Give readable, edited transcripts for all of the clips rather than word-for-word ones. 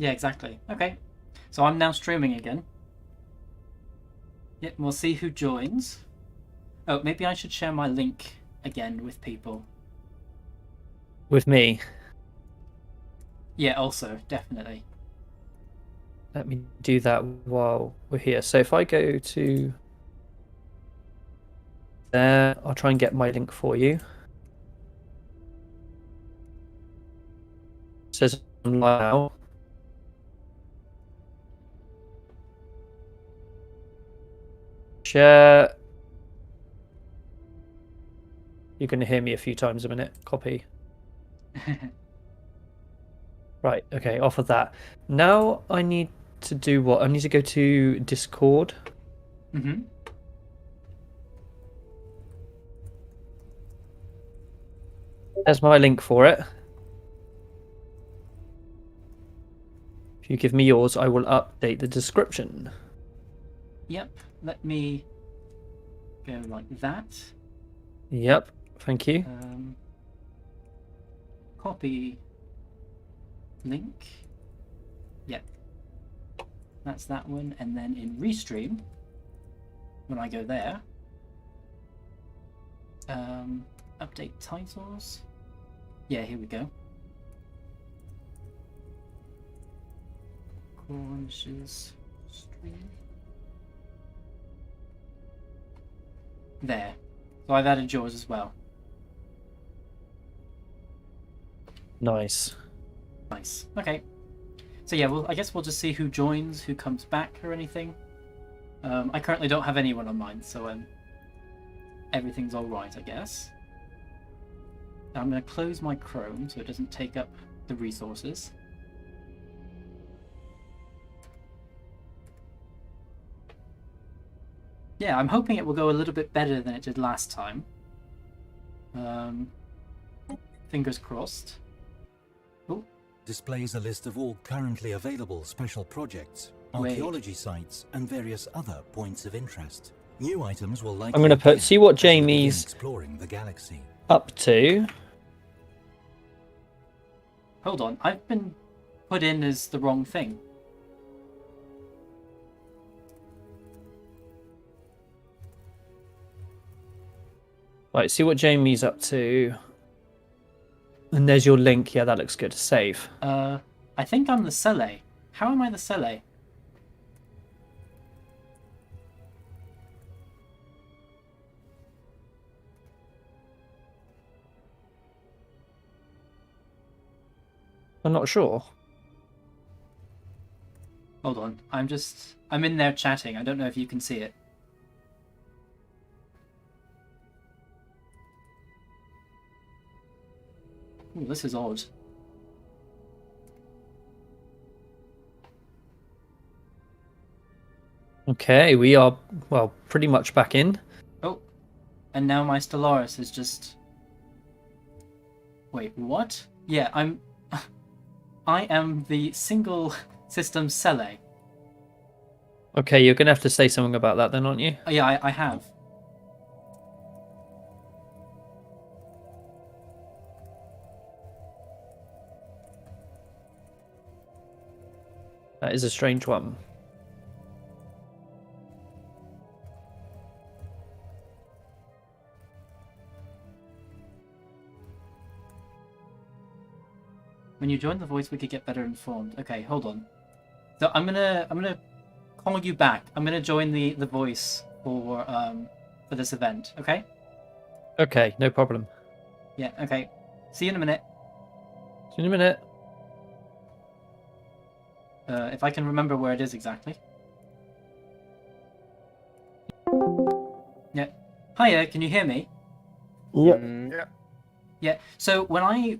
Yeah, exactly. Okay. So I'm now streaming again. Yeah, we'll see who joins. Oh, maybe I should share my link again with people. With me. Yeah, also, definitely. Let me do that while we're here. So if I go to there, I'll try and get my link for you. It says online now. Share. You're going to hear me a few times a minute. Copy. Right, okay, off of that. Now I need to do what? I need to go to Discord. Mm-hmm. There's my link for it. If you give me yours, I will update the description. Yep, let me go like that. Yep, thank you. Copy link. Yep, that's that one. And then in Restream, when I go there, update titles. Yeah, here we go. Cornish's stream. There. So I've added yours as well. Nice. Nice. Okay. So yeah, well, I guess we'll just see who joins, who comes back, or anything. I currently don't have anyone on mine, so everything's all right, I guess. I'm going to close my Chrome so it doesn't take up the resources. Yeah, I'm hoping it will go a little bit better than it did last time. Fingers crossed. Ooh. Displays a list of all currently available special projects, archaeology sites, and various other points of interest. New items will likely I'm going to see what Jamie's exploring the galaxy. Up to. Hold on, I've been put in as the wrong thing. Right, see what Jamie's up to. And there's your link. Yeah, that looks good. Save. I think I'm the Sele. How am I the Sele? I'm not sure. Hold on, I'm in there chatting. I don't know if you can see it. Ooh, this is odd. Okay, we are, well, pretty much back in. Oh, and now my Stellaris is just... Wait, what? Yeah, I am the single system Sele. Okay, you're going to have to say something about that then, aren't you? Yeah, I have. That is a strange one. When you join the voice, we could get better informed. Okay, hold on. So I'm gonna call you back. I'm gonna join the voice for this event. Okay? Okay, no problem. Yeah. Okay. See you in a minute. See you in a minute. If I can remember where it is exactly. Yeah. Hiya. Can you hear me? Yeah. Yeah. So when I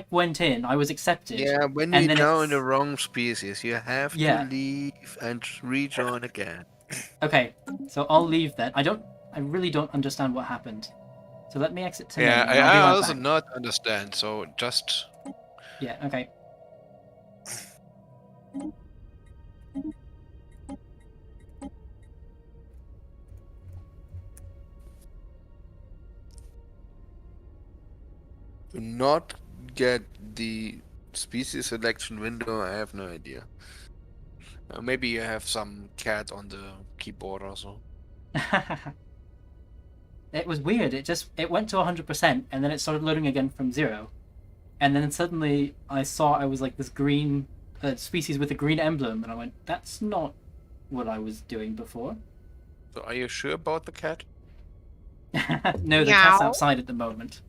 went in, I was accepted. Yeah, when and you're then now in the wrong species, you have Yeah. to leave and rejoin again. Okay, so I'll leave then. I really don't understand what happened. So let me exit to Yeah, menu, and I'll I be right also back. not understand. So just Yeah. Okay. Do not get the species selection window, I have no idea. Maybe you have some cat on the keyboard also. It was weird. It went to 100% and then it started loading again from 0. And then suddenly I saw I was like this green species with a green emblem, and I went, that's not what I was doing before. So are you sure about the cat? No, the cat's outside at the moment.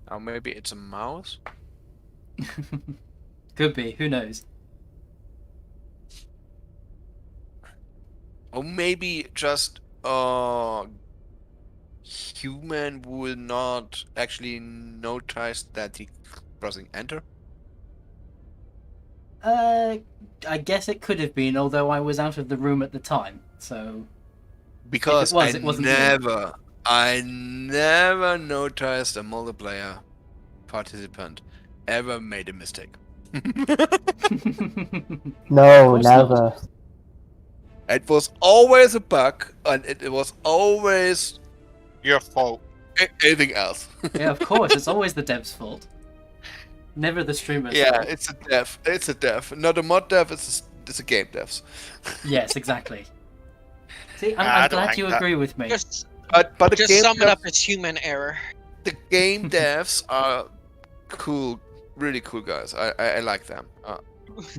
Or maybe it's a mouse? Could be, who knows? Or maybe just human will not actually notice that he pressing enter. I guess it could have been, although I was out of the room at the time, so... Because it wasn't I never noticed a multiplayer participant ever made a mistake. No, never. It was always a bug, and it was always Your fault. anything else. Yeah, of course, it's always the dev's fault. Never the streamer's Yeah, fault. it's a dev. It's a dev. Not a mod dev, it's a game devs. Yes, exactly. See, I I'm don't glad like you that. agree with me. Just, But the just game sum it devs, up as human error. the game devs are cool, really cool guys. I like them.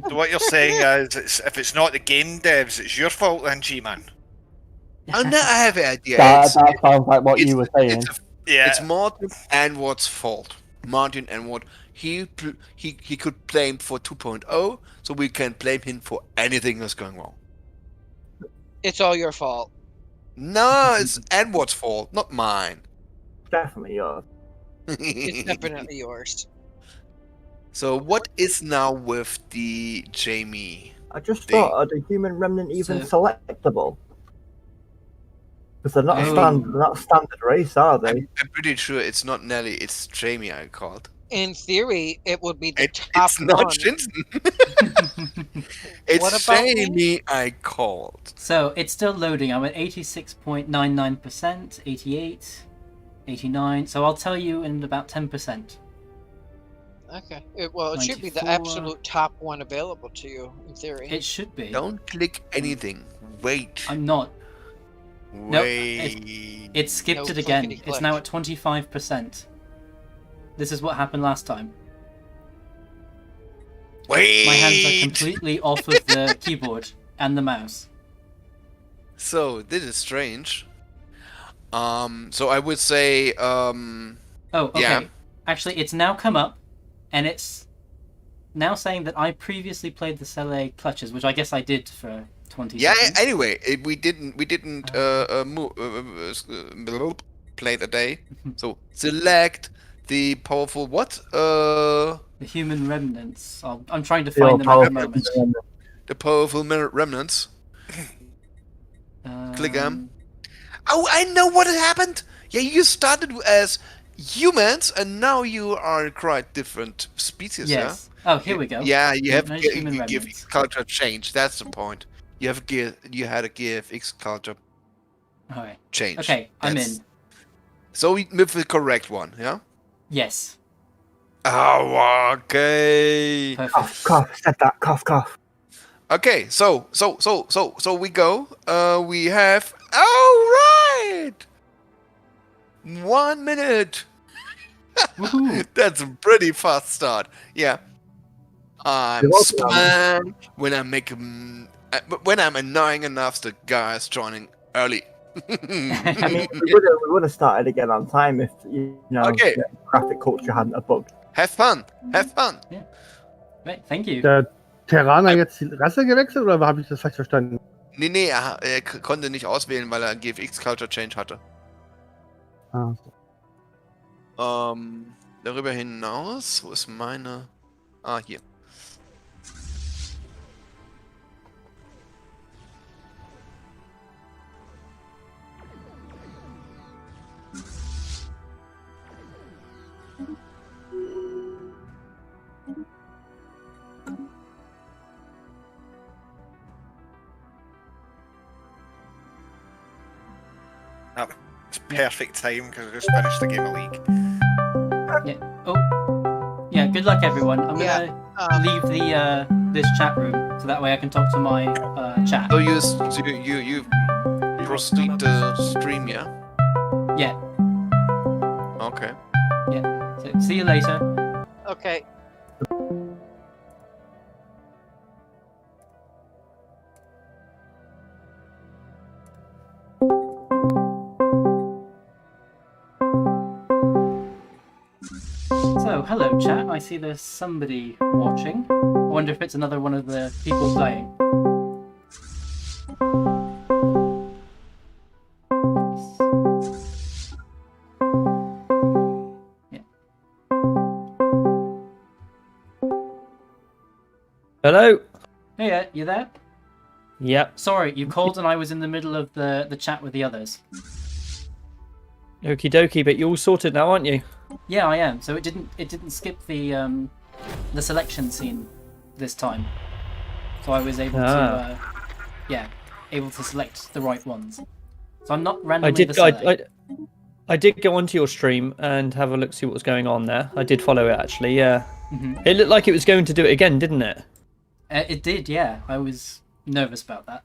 So what you're saying is, if it's not the game devs, it's your fault then, G-Man. And now I have an idea. That sounds like what you were saying. Yeah. It's Martin and Watt's fault. Martin and Watt. He could blame for 2.0, so we can blame him for anything that's going wrong. It's all your fault. No, it's Edward's fault, not mine. Definitely yours. It's definitely yours. So what is now with the Jamie? I just Dang. thought, are the human remnant even So- selectable? Because they're not a Oh. not a standard race, are they? I'm pretty sure it's not Nelly, it's Jamie I called. In theory, it would be the top It's not one. Shinzon. It's What about me? Jamie I called. So, it's still loading. I'm at 86.99%, 88, 89. So I'll tell you in about 10%. Okay. It should be the 94. absolute top one available to you, in theory. It should be. Don't click anything. Wait. I'm not. Wait. It skipped No it again. clickety It's now at 25%. This is what happened last time. Wait. My hands are completely off of the keyboard and the mouse. So this is strange. So I would say, Oh, okay. Yeah. Actually, it's now come up, and it's now saying that I previously played the Sele clutches, which I guess I did for 20 yeah. seconds. Anyway, we didn't play the day. So select the powerful what? The human remnants. I'm trying to The find old them at the powerful moment. remnant. The powerful remnants. Click them. Oh, I know what happened. Yeah, you started as humans, and now you are quite different species. Yes. Oh, here we go. Yeah, you have Those to human give remnants. X culture change. That's the point. You had to give X culture Alright. change. Okay, I'm That's- in. So we with the correct one, yeah. Yes. Oh, okay. Perfect. Cough, cough, said that, cough, cough. Okay, so we go. We have. All right. 1 minute. Woohoo. That's a pretty fast start. Yeah. I'm You're welcome. spam when I make when I'm annoying enough. The guys joining early. I mean, we would have started again on time if, Okay. the graphic culture hadn't have bugged. Have fun. Have fun. Right, thank you. Der Terraner jetzt die Rasse gewechselt oder habe ich das falsch verstanden? Nee, er konnte nicht auswählen, weil er GFX Culture Change hatte. Ah, Darüber hinaus, wo ist meine? Ah, hier. It's perfect time because I just finished the game of League. Yeah. Oh. Yeah, good luck, everyone. I'm Yeah, gonna leave the this chat room so that way I can talk to my chat. So you proceed to stream, yeah? Yeah. Okay. So see you later. Okay. So hello, chat. I see there's somebody watching. I wonder if it's another one of the people playing. Hello. Hey, you there? Yep. Sorry, you called and I was in the middle of the chat with the others. Okie dokie, but you're all sorted now, aren't you? Yeah, I am. So it didn't skip the selection scene this time. So I was able to able to select the right ones. So I'm not randomly I did go onto your stream and have a look, see what was going on there. I did follow it actually, yeah. It looked like it was going to do it again, didn't it? It did, yeah. I was nervous about that.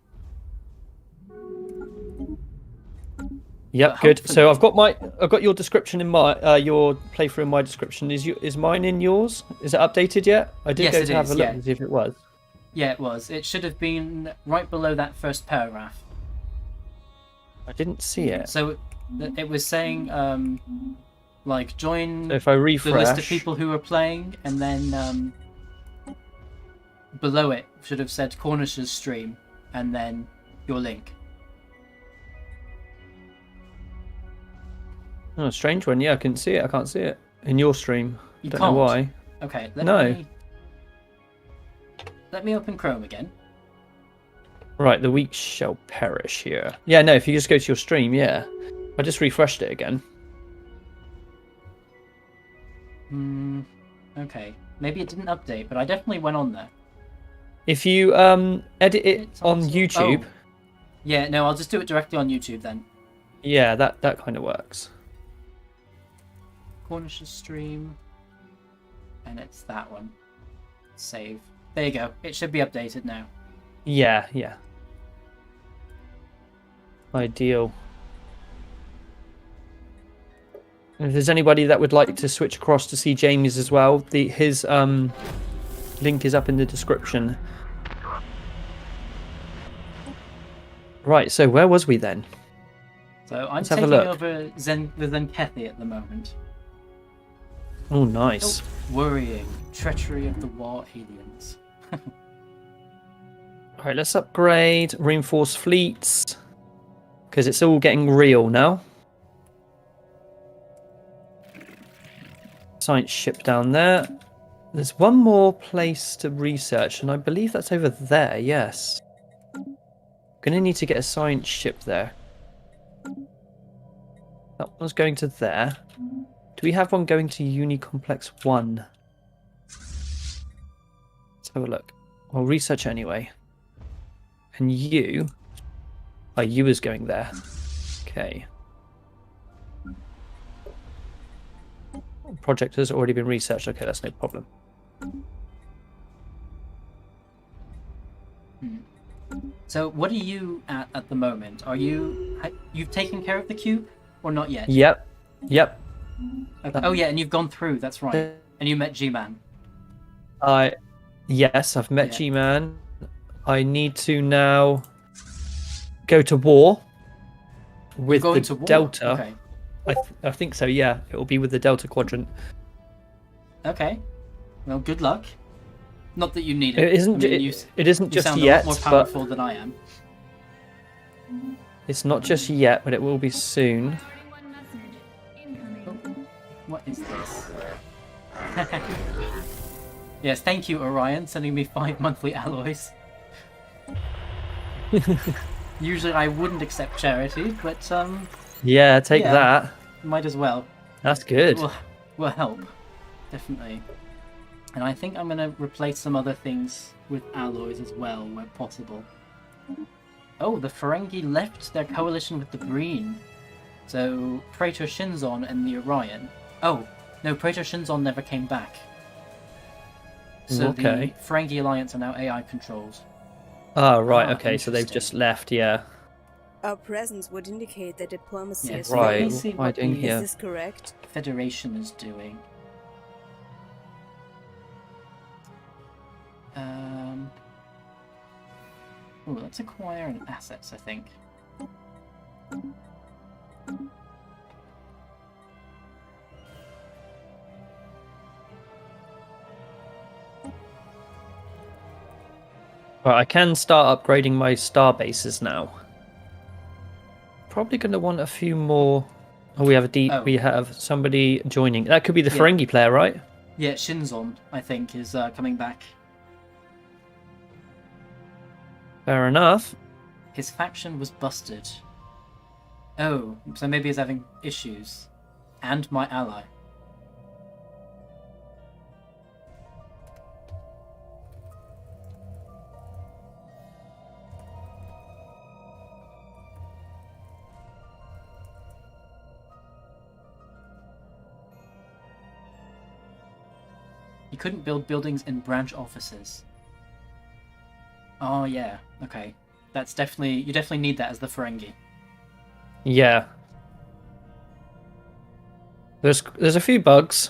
Yep, But good. So hopefully- I've got your description in my your playthrough in my description. Is mine in yours? Is it updated yet? I did Yes, go it to have is, a look yeah. and see if it was. Yeah, it was. It should have been right below that first paragraph. I didn't see it. So it was saying like join So if I the refresh, list of people who are playing, and then below it should have said Cornish's stream, and then your link. oh, a strange one. Yeah, I couldn't see it. I can't see it in your stream. You Don't can't. know why. Okay. No. Let me open Chrome again. Right, the weak shall perish here. Yeah, no. If you just go to your stream, yeah. I just refreshed it again. Okay. Maybe it didn't update, but I definitely went on there. If you edit it It's on also- YouTube, Oh. Yeah, no, I'll just do it directly on YouTube then. yeah, that kind of works. Cornish's stream, and it's that one. Save. There you go. It should be updated now. Yeah, yeah. Ideal. And if there's anybody that would like to switch across to see Jamie's as well, his link is up in the description. Right, so where was we then? So I'm Let's have a taking look. over the Zenkethi at the moment. Oh, nice. Worrying. Treachery of the War Aliens. Alright, let's upgrade, reinforce fleets, because it's all getting real now. Science ship down there. There's one more place to research, and I believe that's over there, yes. Gonna need to get a science ship there. That one's going to there. Do we have one going to Uni Complex 1? Let's have a look. I'll research anyway. And you... Oh, you is going there. Okay. Project has already been researched. Okay, that's no problem. So what are you at the moment? Are you've taken care of the cube or not yet? Yep. Yep. Okay. Oh yeah, and you've gone through. That's right. And you met G-Man. Yes, I've met Yeah. G-Man. I need to now go to war with You're going the to war? Delta. Okay. I think so. Yeah, it will be with the Delta Quadrant. Okay. Well, good luck. Not that you need it. It isn't. I mean, It isn't you just sound yet, a lot more but powerful than I am. it's not just yet, but it will be soon. What is this? Yes, thank you, Orion, sending me 5 monthly alloys. Usually I wouldn't accept charity, but Yeah, take Yeah. that. might as well. That's good. Will help, definitely. And I think I'm gonna replace some other things with alloys as well, where possible. Oh, the Ferengi left their coalition with the Breen. So Praetor Shinzon and the Orion. Oh, no, Praetor Shinzon never came back. So Okay. the Ferengi Alliance are now AI controlled. Ah, right. Ah, Okay, so they've interesting. just left. Yeah. Our presence would indicate that diplomacy Yes, has let me Right. failed. see What am I what doing the here? Is this correct? Federation is doing. Oh, let's acquire an assets, I think. Right, I can start upgrading my star bases now. Probably going to want a few more. Oh, we have Oh. we have somebody joining. That could be the Yeah. Ferengi player, right? Yeah, Shinzon, I think, is coming back. Fair enough. His faction was busted. Oh, so maybe he's having issues. And my ally. You couldn't build buildings in branch offices. Oh yeah, okay. That's definitely, you definitely need that as the Ferengi. Yeah. There's a few bugs.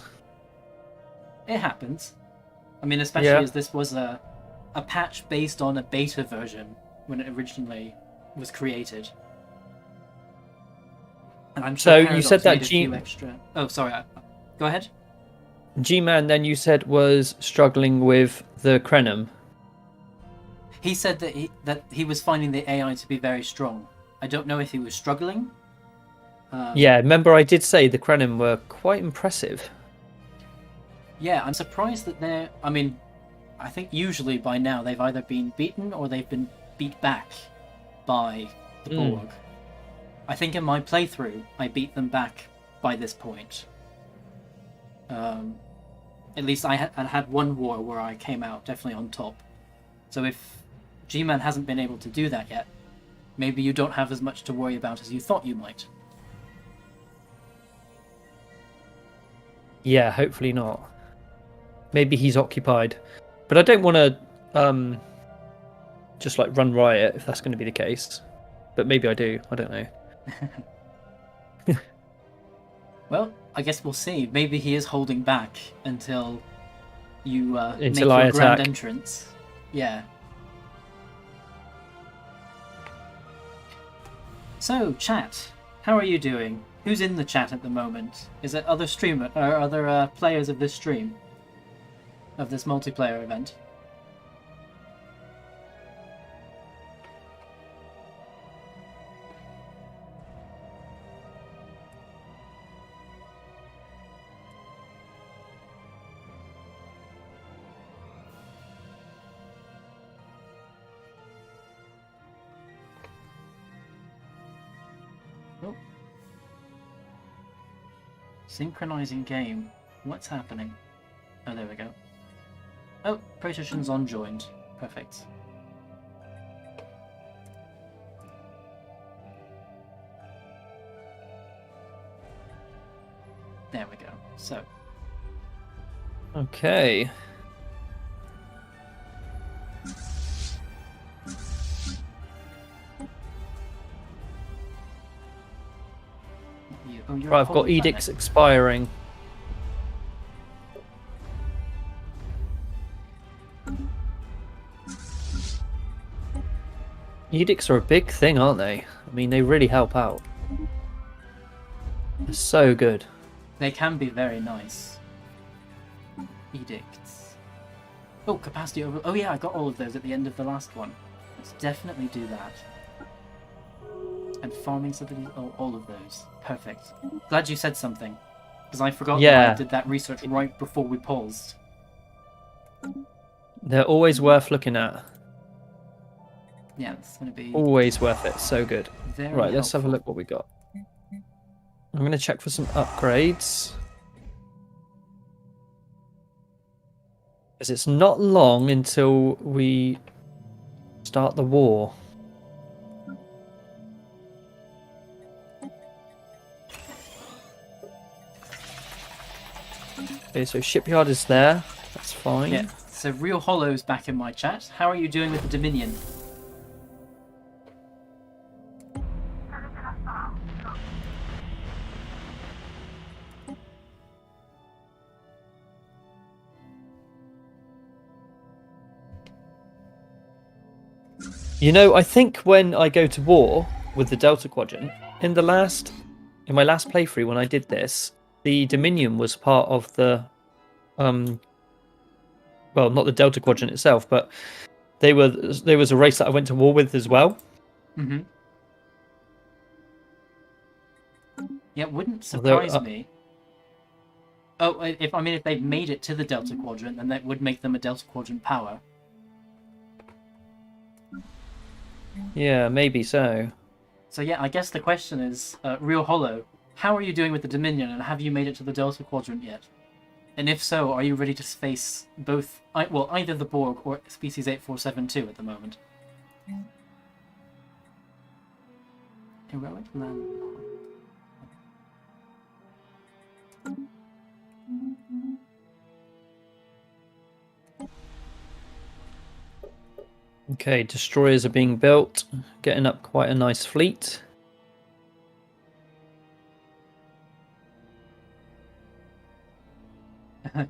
It happens. I mean, especially Yeah. as this was a patch based on a beta version when it originally was created. And I'm So sure you Paradox said that made a few extra. Oh, sorry. Go ahead. G-Man then you said was struggling with the Krenim. He said that he was finding the AI to be very strong. I don't know if he was struggling. Yeah, remember I did say the Krenim were quite impressive. Yeah, I'm surprised that they're... I mean, I think usually by now they've either been beaten or they've been beat back by the Borg. I think in my playthrough I beat them back by this point. At least I had one war where I came out definitely on top. So if G-Man hasn't been able to do that yet, maybe you don't have as much to worry about as you thought you might. Yeah, hopefully not. Maybe he's occupied. But I don't want to just like run riot if that's going to be the case. But maybe I do. I don't know. Well, I guess we'll see. Maybe he is holding back until you make Until I your grand attack. entrance. Yeah. So, chat, how are you doing? Who's in the chat at the moment? Is it other streamer or other players of this stream? Of this multiplayer event? Oh. Synchronizing game. What's happening? Oh, there we go. Oh, Praetor Shinzon joined. Perfect. There we go. So, Okay. you're Right, I've got holding edicts back. expiring. Edicts are a big thing, aren't they? I mean, they really help out. They're so good. They can be very nice. Edicts. Oh, capacity over. Oh yeah, I got all of those at the end of the last one. Let's definitely do that. And farming subsidies. Oh, all of those. Perfect. Glad you said something, because I forgot that Yeah. I did that research right before we paused. They're always worth looking at. Yeah, it's going to be Always worth it. So good. very Right, let's have a helpful. look what we got. I'm going to check for some upgrades. Because it's not long until we start the war. Okay, so shipyard is there. That's fine. Yeah, So Real Hollow's back in my chat. How are you doing with the Dominion? You know, I think when I go to war with the Delta Quadrant, in my last playthrough when I did this, the Dominion was part of the well, not the Delta Quadrant itself, but there was a race that I went to war with as well. Mm-hmm. Yeah, it wouldn't surprise me. Oh, if they've made it to the Delta Quadrant, then that would make them a Delta Quadrant power. Yeah, maybe so. So yeah, I guess the question is, Real Hollow, how are you doing with the Dominion, and have you made it to the Delta Quadrant yet? And if so, are you ready to face both, either the Borg or Species 8472 at the moment? Heroic land. Okay, destroyers are being built, getting up quite a nice fleet.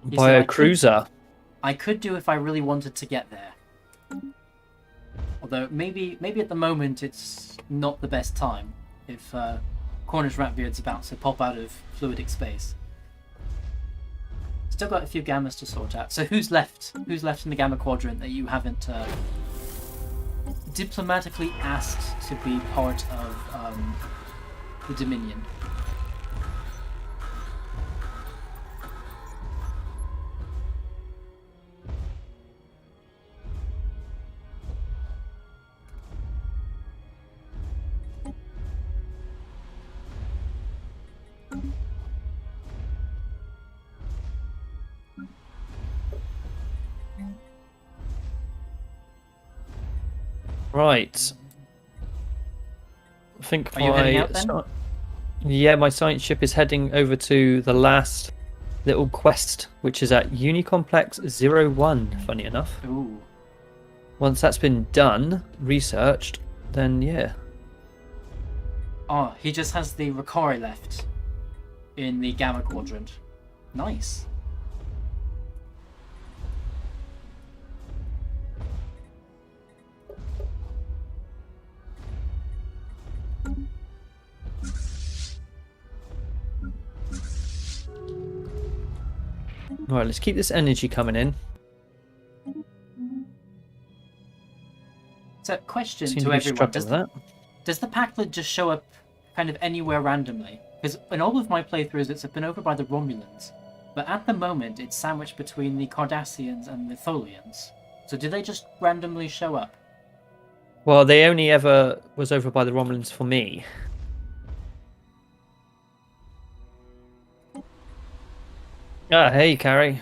By a cruiser. I could do if I really wanted to get there. Although maybe at the moment it's not the best time if CornishRatBeard's about to pop out of fluidic space. Still got a few gammas to sort out. So who's left? Who's left in the Gamma Quadrant that you haven't diplomatically asked to be part of the Dominion? Right. I think Are you heading out then? Yeah, my science ship is heading over to the last little quest, which is at Unicomplex 01, funny enough. Ooh. Once that's been done, researched, then yeah. Oh, he just has the Ricari left in the Gamma Quadrant. Nice. Right, let's keep this energy coming in. So, question Seem to be everyone: struggling with does the Packlet just show up kind of anywhere randomly? Because in all of my playthroughs, it's been over by the Romulans, but at the moment, it's sandwiched between the Cardassians and the Tholians. So, do they just randomly show up? Well, they only ever was over by the Romulans for me. Ah, hey, Carrie.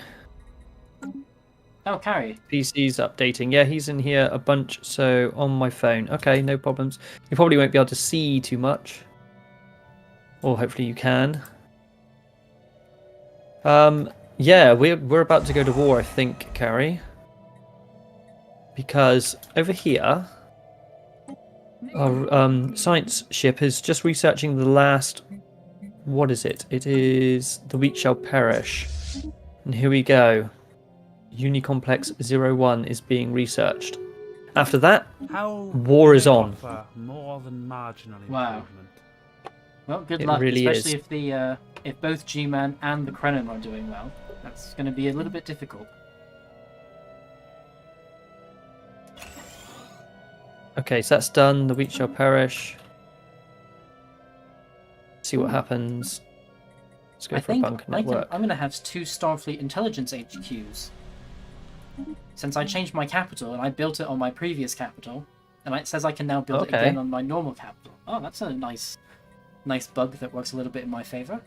Oh, Carrie. PC's updating. Yeah, he's in here a bunch, so on my phone. Okay, no problems. You probably won't be able to see too much. Or hopefully you can. Yeah, we're about to go to war, I think, Carrie. Because over here, our science ship is just researching the last... What is it? It is The Weak Shall Perish. And here we go. Unicomplex 01 is being researched. After that, war is on. More than marginal wow. improvement. Well, good It luck, really especially is. if both G-Man and the Krenim are doing well. That's going to be a little bit difficult. Okay, so that's done. The Weak Shall Perish. See what happens. Let's go for a bunker network. I'm going to have 2 Starfleet intelligence HQs. Since I changed my capital and I built it on my previous capital, and it says I can now build it again on my normal capital. Oh, that's a nice bug that works a little bit in my favor.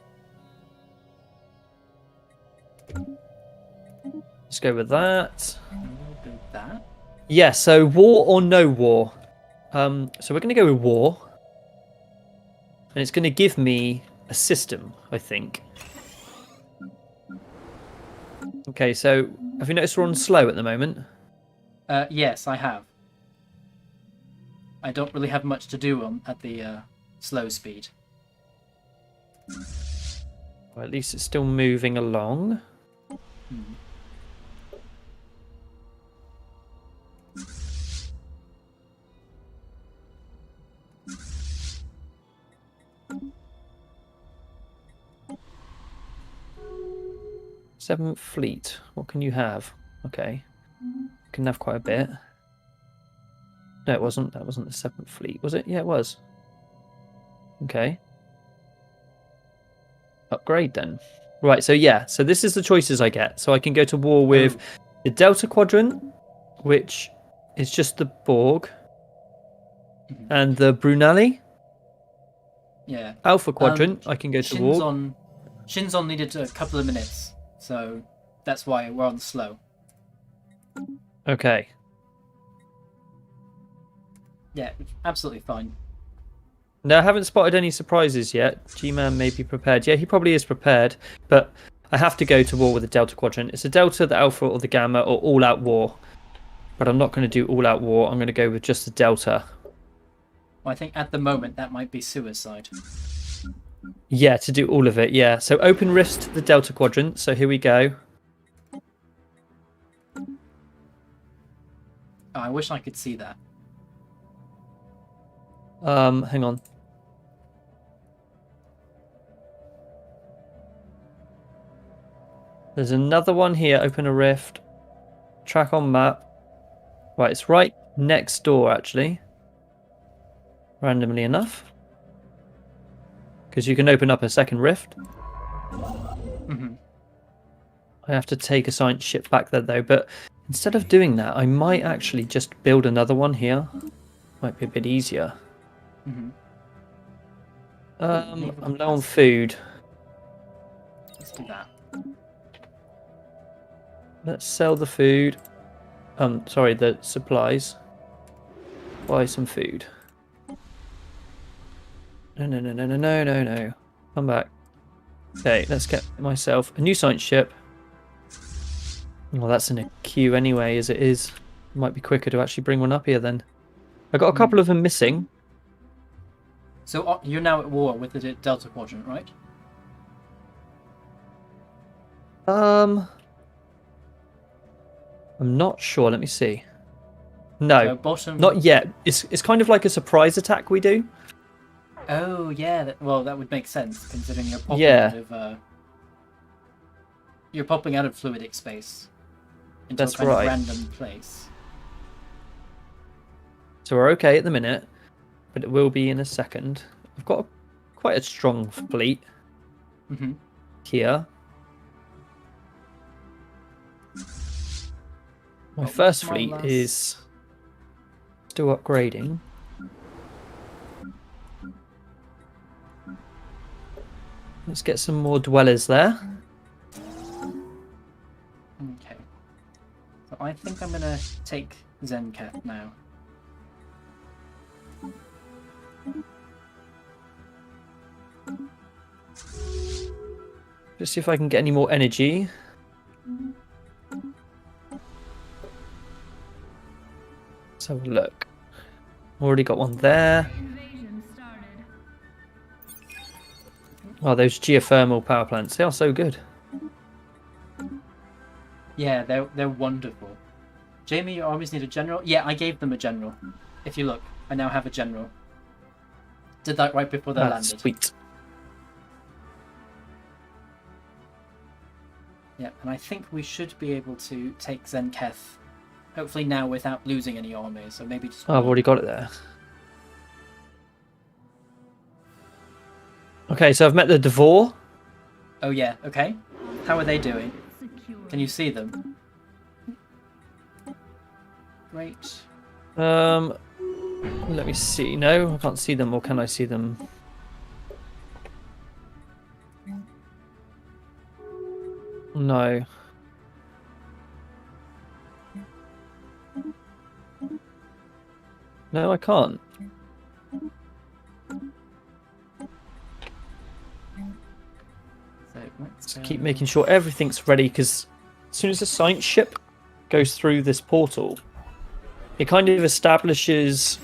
Let's go with that. We'll build that. Yeah, so war or no war. So we're going to go with war. And it's going to give me a system, I think. Okay, so have you noticed we're on slow at the moment? Yes, I have. I don't really have much to do at the slow speed. Well, at least it's still moving along. Hmm. Seventh Fleet. What can you have? Okay. You can have quite a bit. No, it wasn't. That wasn't the Seventh Fleet, was it? Yeah, it was. Okay. Upgrade then. Right, so yeah. So this is the choices I get. So I can go to war with the Delta Quadrant, which is just the Borg, and the Brunelli. Yeah. Alpha Quadrant, I can go to war. Shinzon needed a couple of minutes, so that's why we're on slow. Okay. Yeah, absolutely fine. No, I haven't spotted any surprises yet. G-Man may be prepared. Yeah, he probably is prepared, but I have to go to war with the Delta Quadrant. It's the Delta, the Alpha, or the Gamma, or all-out war. But I'm not going to do all-out war. I'm going to go with just the Delta. Well, I think at the moment that might be suicide. Yeah, to do all of it, yeah. So open rifts to the Delta Quadrant. So here we go. Oh, I wish I could see that. Hang on. There's another one here. Open a rift. Track on map. Right, it's right next door, actually. Randomly enough. Because you can open up a second rift. Mm-hmm. I have to take a science ship back there, though. But instead of doing that, I might actually just build another one here. Might be a bit easier. Mm-hmm. I'm low on food. Let's do that. Let's sell the food. Sorry, the supplies. Buy some food. No. Come back. Okay, let's get myself a new science ship. Well, that's in a queue anyway, as it is. It might be quicker to actually bring one up here then. I got a couple of them missing. So you're now at war with the Delta Quadrant, right? I'm not sure. Let me see. No, not yet. It's kind of like a surprise attack we do. Oh yeah, that would make sense considering you're popping you're popping out of fluidic space into a kind of random place. So we're okay at the minute, but it will be in a second. I've got quite a strong fleet here. My first fleet is still upgrading. Let's get some more dwellers there. Okay. So I think I'm going to take Zenketh now. Let's see if I can get any more energy. Let's have a look. Already got one there. Oh, those geothermal power plants, they are so good. Yeah, they're wonderful. Jamie, your armies need a general? Yeah, I gave them a general. If you look, I now have a general. Did that right before they landed. Sweet. Yeah, and I think we should be able to take Zenketh, hopefully now without losing any armies, so maybe just... Oh, I've already got it there. Okay, so I've met the Devore. Oh yeah, okay. How are they doing? Can you see them? Great. Let me see. No, I can't see them, or can I see them? No. No, I can't. So let's keep making sure everything's ready, because soon as a science ship goes through this portal, it kind of establishes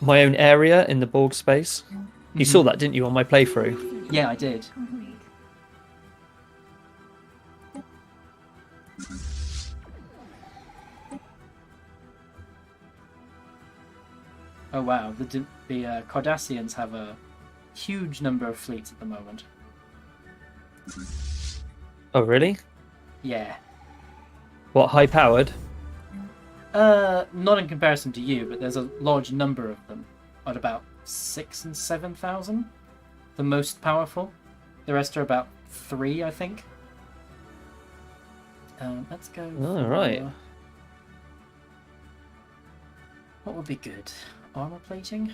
my own area in the Borg space. You saw that, didn't you, on my playthrough? Yeah, I did. Oh wow, the Cardassians have a huge number of fleets at the moment. Oh, really? Yeah. What, high-powered? Not in comparison to you, but there's a large number of them. At about 6,000 and 7,000. The most powerful. The rest are about 3, I think. Let's go. Oh, right. What would be good? Armor plating?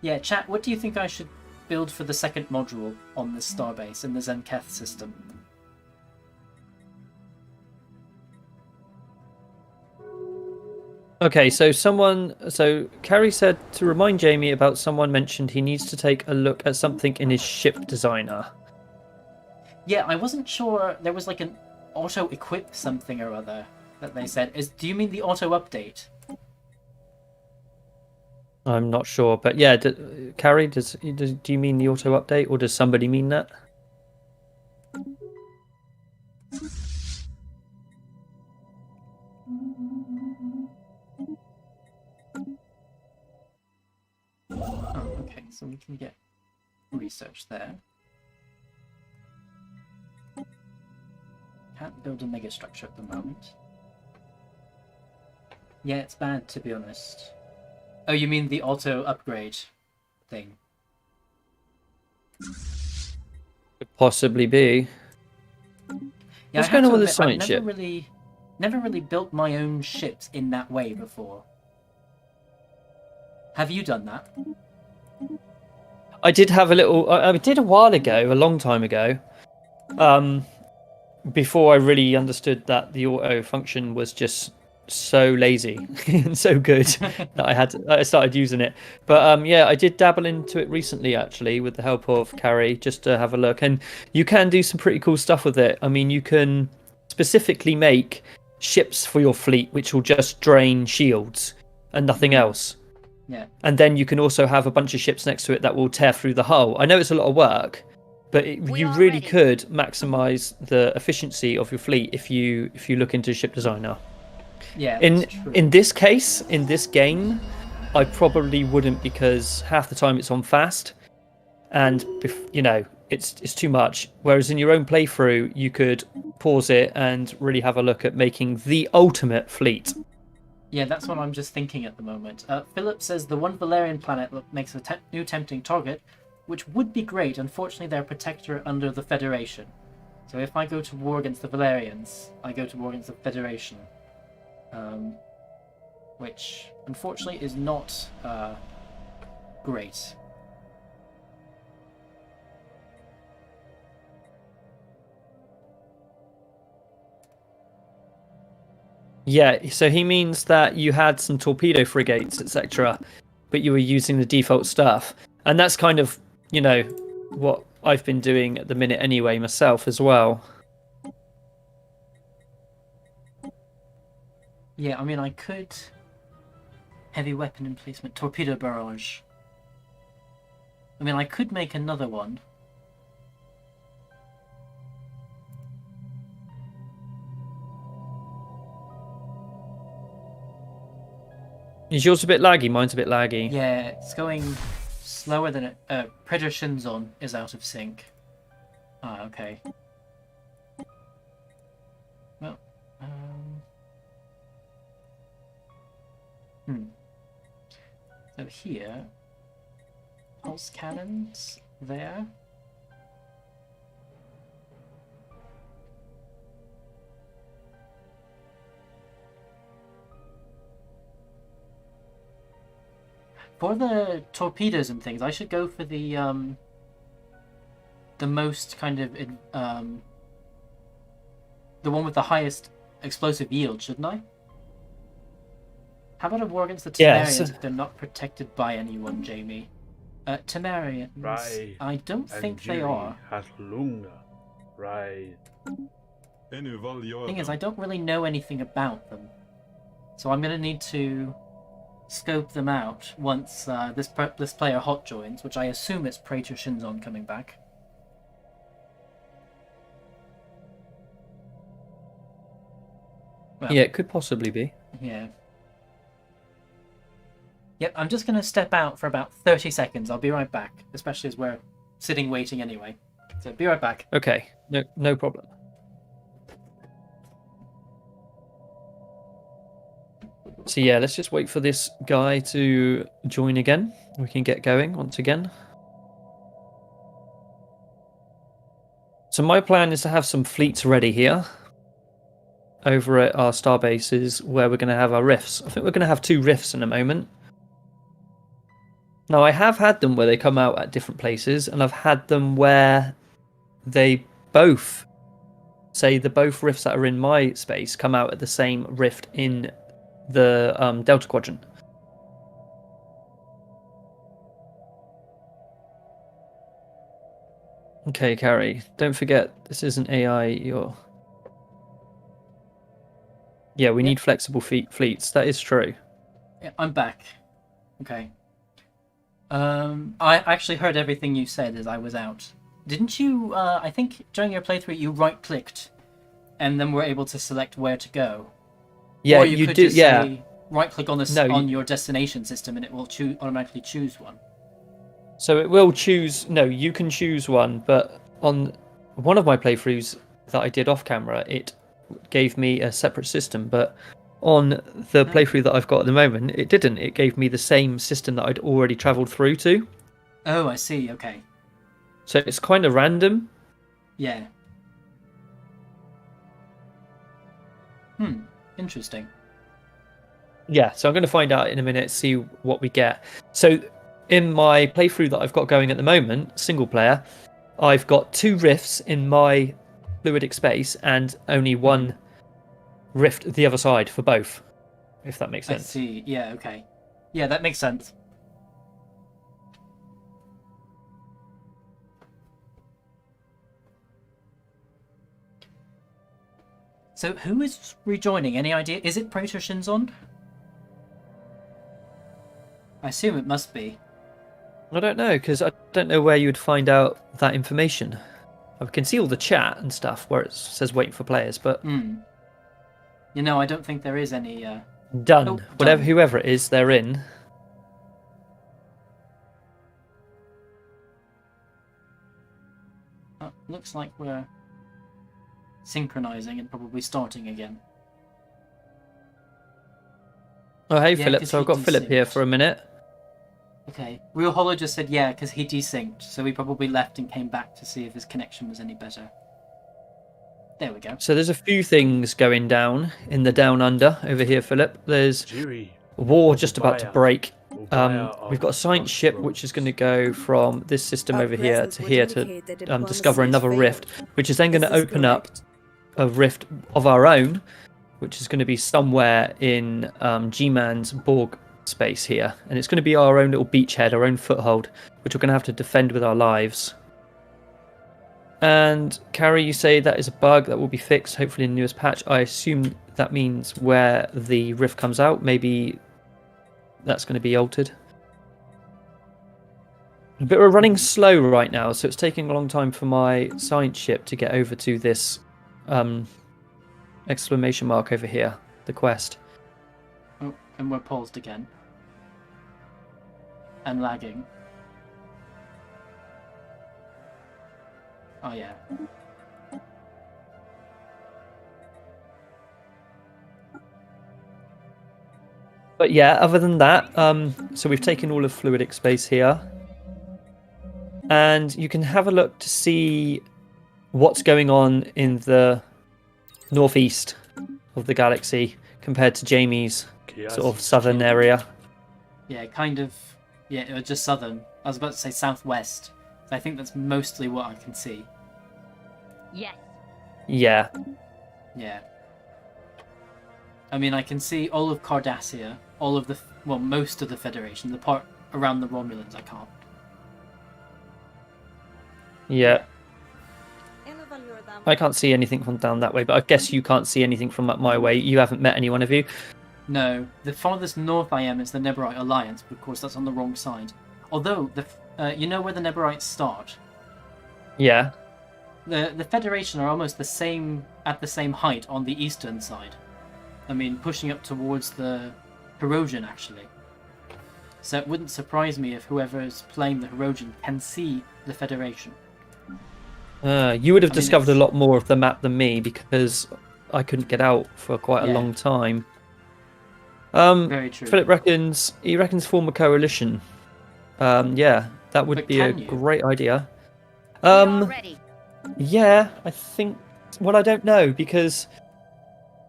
Yeah, chat, what do you think I should build for the second module on this starbase in the Zenketh system? Okay, so Carrie said to remind Jamie about someone mentioned he needs to take a look at something in his ship designer. Yeah, I wasn't sure. There was like an auto-equip something or other that they said. Do you mean the auto-update? I'm not sure, but yeah, Carrie, do you mean the auto update, or does somebody mean that? Oh, okay, so we can get research there. Can't build a megastructure at the moment. Yeah, it's bad, to be honest. Oh, you mean the auto upgrade thing? Could possibly be. Yeah, What's going on with the science I've ship? never really built my own ships in that way before. Have you done that? I did have a little. I did a while ago, a long time ago. Before I really understood that the auto function was just so lazy and so good that I started using it. But yeah, I did dabble into it recently, actually, with the help of Carrie, just to have a look. And you can do some pretty cool stuff with it. I mean, you can specifically make ships for your fleet which will just drain shields and nothing else. Yeah. And then you can also have a bunch of ships next to it that will tear through the hull. I know it's a lot of work, but you really could maximize the efficiency of your fleet if you look into ship designer. Yeah. In this case, in this game, I probably wouldn't, because half the time it's on fast, and it's too much. Whereas in your own playthrough, you could pause it and really have a look at making the ultimate fleet. Yeah, that's what I'm just thinking at the moment. Philip says the one Valerian planet makes a new tempting target, which would be great. Unfortunately, they're a protectorate under the Federation. So if I go to war against the Valerians, I go to war against the Federation. Which, unfortunately, is not great. Yeah, so he means that you had some torpedo frigates, etc., but you were using the default stuff. And that's kind of, what I've been doing at the minute anyway, myself as well. Yeah, I mean, I could... Heavy weapon emplacement, torpedo barrage. I mean, I could make another one. Is yours a bit laggy? Mine's a bit laggy. Yeah, it's going slower than it... Praetor Shinzon is out of sync. Ah, okay. Well, So here, pulse cannons there. For the torpedoes and things, I should go for the most kind of the one with the highest explosive yield, shouldn't I? How about a war against the Temerians if they're not protected by anyone, Jamie? Temerians, Right. I don't think they are. Has longer. Right. Thing is, I don't really know anything about them, so I'm gonna need to scope them out once this player hot joins, which I assume it's Praetor Shinzon coming back. Well, yeah, it could possibly be. yeah. Yep, I'm just going to step out for about 30 seconds. I'll be right back, especially as we're sitting waiting anyway. So be right back. Okay, no problem. So yeah, let's just wait for this guy to join again. We can get going once again. So my plan is to have some fleets ready here over at our star bases where we're going to have our rifts. I think we're going to have 2 rifts in a moment. Now, I have had them where they come out at different places, and I've had them where they both, say both rifts that are in my space come out at the same rift in the Delta Quadrant. Okay, Carrie, don't forget, this isn't AI, you're... Yeah, we need flexible fleets, that is true. Yeah, I'm back. Okay. I actually heard everything you said as I was out. Didn't you, I think during your playthrough you right-clicked and then were able to select where to go? Yeah, or you could do, just yeah. say right-click on on your destination system and it will automatically choose one. So it will choose, no, you can choose one, but on one of my playthroughs that I did off-camera, it gave me a separate system, but on the playthrough that I've got at the moment, it didn't. It gave me the same system that I'd already travelled through to. Oh, I see, okay. So it's kind of random. Yeah. Interesting. Yeah, so I'm going to find out in a minute, see what we get. So in my playthrough that I've got going at the moment, single player, I've got 2 rifts in my fluidic space and only 1 rift the other side for both, if that makes sense. I see, yeah, okay. Yeah, that makes sense. So who is rejoining? Any idea? Is it Praetor Shinzon? I assume it must be. I don't know, because I don't know where you would find out that information. I can see all the chat and stuff where it says waiting for players, but... You know, I don't think there is any... Done. Oh, Whatever, done. whoever it is, they're in. Oh, looks like we're synchronizing and probably starting again. Oh, hey, Yeah, Philip. 'cause So I've he got Philip here desynced. for a minute. Okay. Real Hollow just said yeah, because he desynced, so he probably left and came back to see if his connection was any better. There we go. So there's a few things going down in the Down Under over here, Philip. There's war just about to break. We've got a science ship which is going to go from this system over here to here to discover another rift, which is then going to open up a rift of our own, which is going to be somewhere in G-Man's Borg space here. And it's going to be our own little beachhead, our own foothold, which we're going to have to defend with our lives. And Carrie, you say that is a bug that will be fixed, hopefully in the newest patch. I assume that means where the rift comes out, maybe that's going to be altered. But we're running slow right now, so it's taking a long time for my science ship to get over to this exclamation mark over here, the quest. Oh, and we're paused again. And lagging. Oh yeah. But yeah, other than that, so we've taken all of fluidic space here. And you can have a look to see what's going on in the northeast of the galaxy compared to Jamie's sort of southern area. Yeah, kind of. Yeah, it was just southern. I was about to say southwest. I think that's mostly what I can see. Yes. Yeah. Yeah. I mean, I can see all of Cardassia, all of the, well, most of the Federation. The part around the Romulans I can't. Yeah. I can't see anything from down that way, but I guess you can't see anything from up my way. You haven't met anyone, have you? No, the farthest north I am is the Neborite Alliance, but of course that's on the wrong side. Although, you know where the Neborites start? Yeah. The Federation are almost at the same height on the eastern side. I mean, pushing up towards the Herosian, actually. So it wouldn't surprise me if whoever's playing the Herosian can see the Federation. You would have discovered a lot more of the map than me, because I couldn't get out for quite a long time. Very true. Philip reckons form a coalition. Yeah, that would be a great idea. Yeah, I think. Well, I don't know, because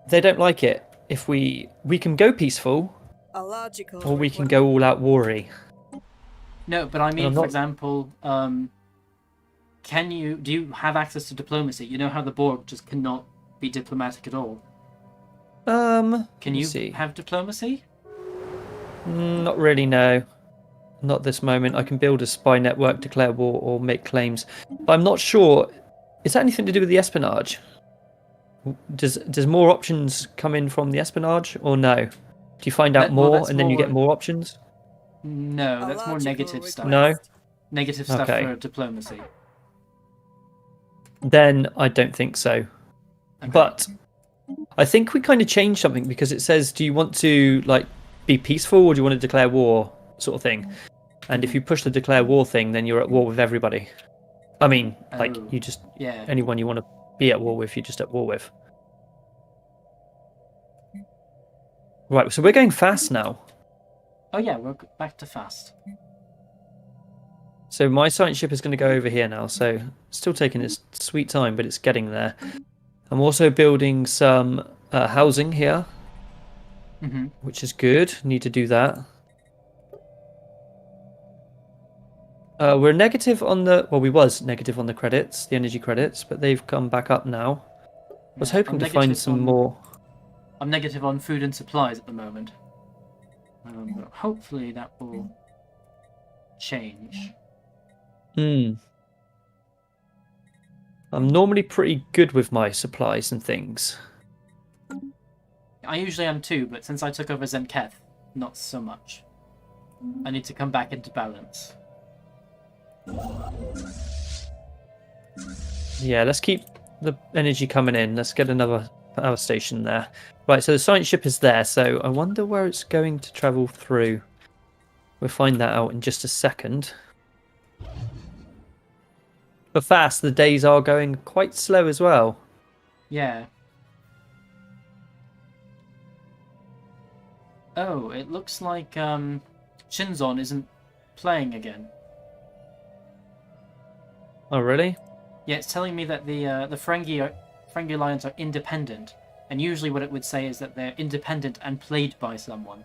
they don't like it. If we can go peaceful, or we can go all out war-y. No, but I mean, for example, do you have access to diplomacy? You know how the Borg just cannot be diplomatic at all. Can you have diplomacy? Not really, no. Not this moment. I can build a spy network, declare war, or make claims. But I'm not sure. Is that anything to do with the espionage? Does more options come in from the espionage, or no? Do you find out more and then you get more options? No, that's more negative stuff. No? Negative stuff for diplomacy. Then I don't think so. Okay. But I think we kind of changed something, because it says, do you want to be peaceful, or do you want to declare war, sort of thing? And if you push the declare war thing, then you're at war with everybody. I mean, you just anyone you want to be at war with, you're just at war with. Right, so we're going fast now. Oh yeah, we're back to fast. So my science ship is going to go over here now, so it's still taking its sweet time, but it's getting there. I'm also building some housing here, which is good. Need to do that. We're negative on we was negative on the credits, the energy credits, but they've come back up now. I was hoping to find some more. I'm negative on food and supplies at the moment. But hopefully that will change. I'm normally pretty good with my supplies and things. I usually am too, but since I took over Zenketh, not so much. I need to come back into balance. Yeah, let's keep the energy coming in. Let's get another power station there. Right, so the science ship is there, so I wonder where it's going to travel through. We'll find that out in just a second. But fast, the days are going quite slow as well. Yeah. Oh, it looks like Shinzon isn't playing again. Oh, really? Yeah, it's telling me that the Ferengi Alliance are independent, and usually what it would say is that they're independent and played by someone,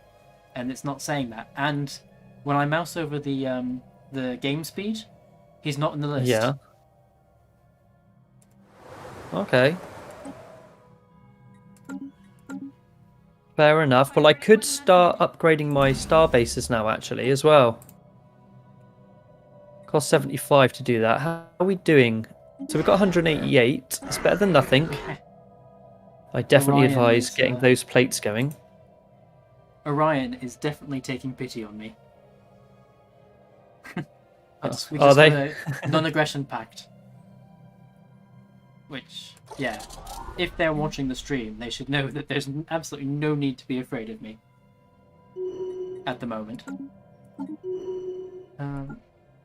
and it's not saying that. And when I mouse over the game speed, he's not in the list. Yeah. Okay. Fair enough. Well, I could start upgrading my star bases now, actually, as well. Cost 75 to do that. How are we doing? So we've got 188. It's better than nothing. I definitely advise getting those plates going. Orion is definitely taking pity on me. We just are they? got a non-aggression pact. Which, yeah, if they're watching the stream, they should know that there's absolutely no need to be afraid of me. At the moment.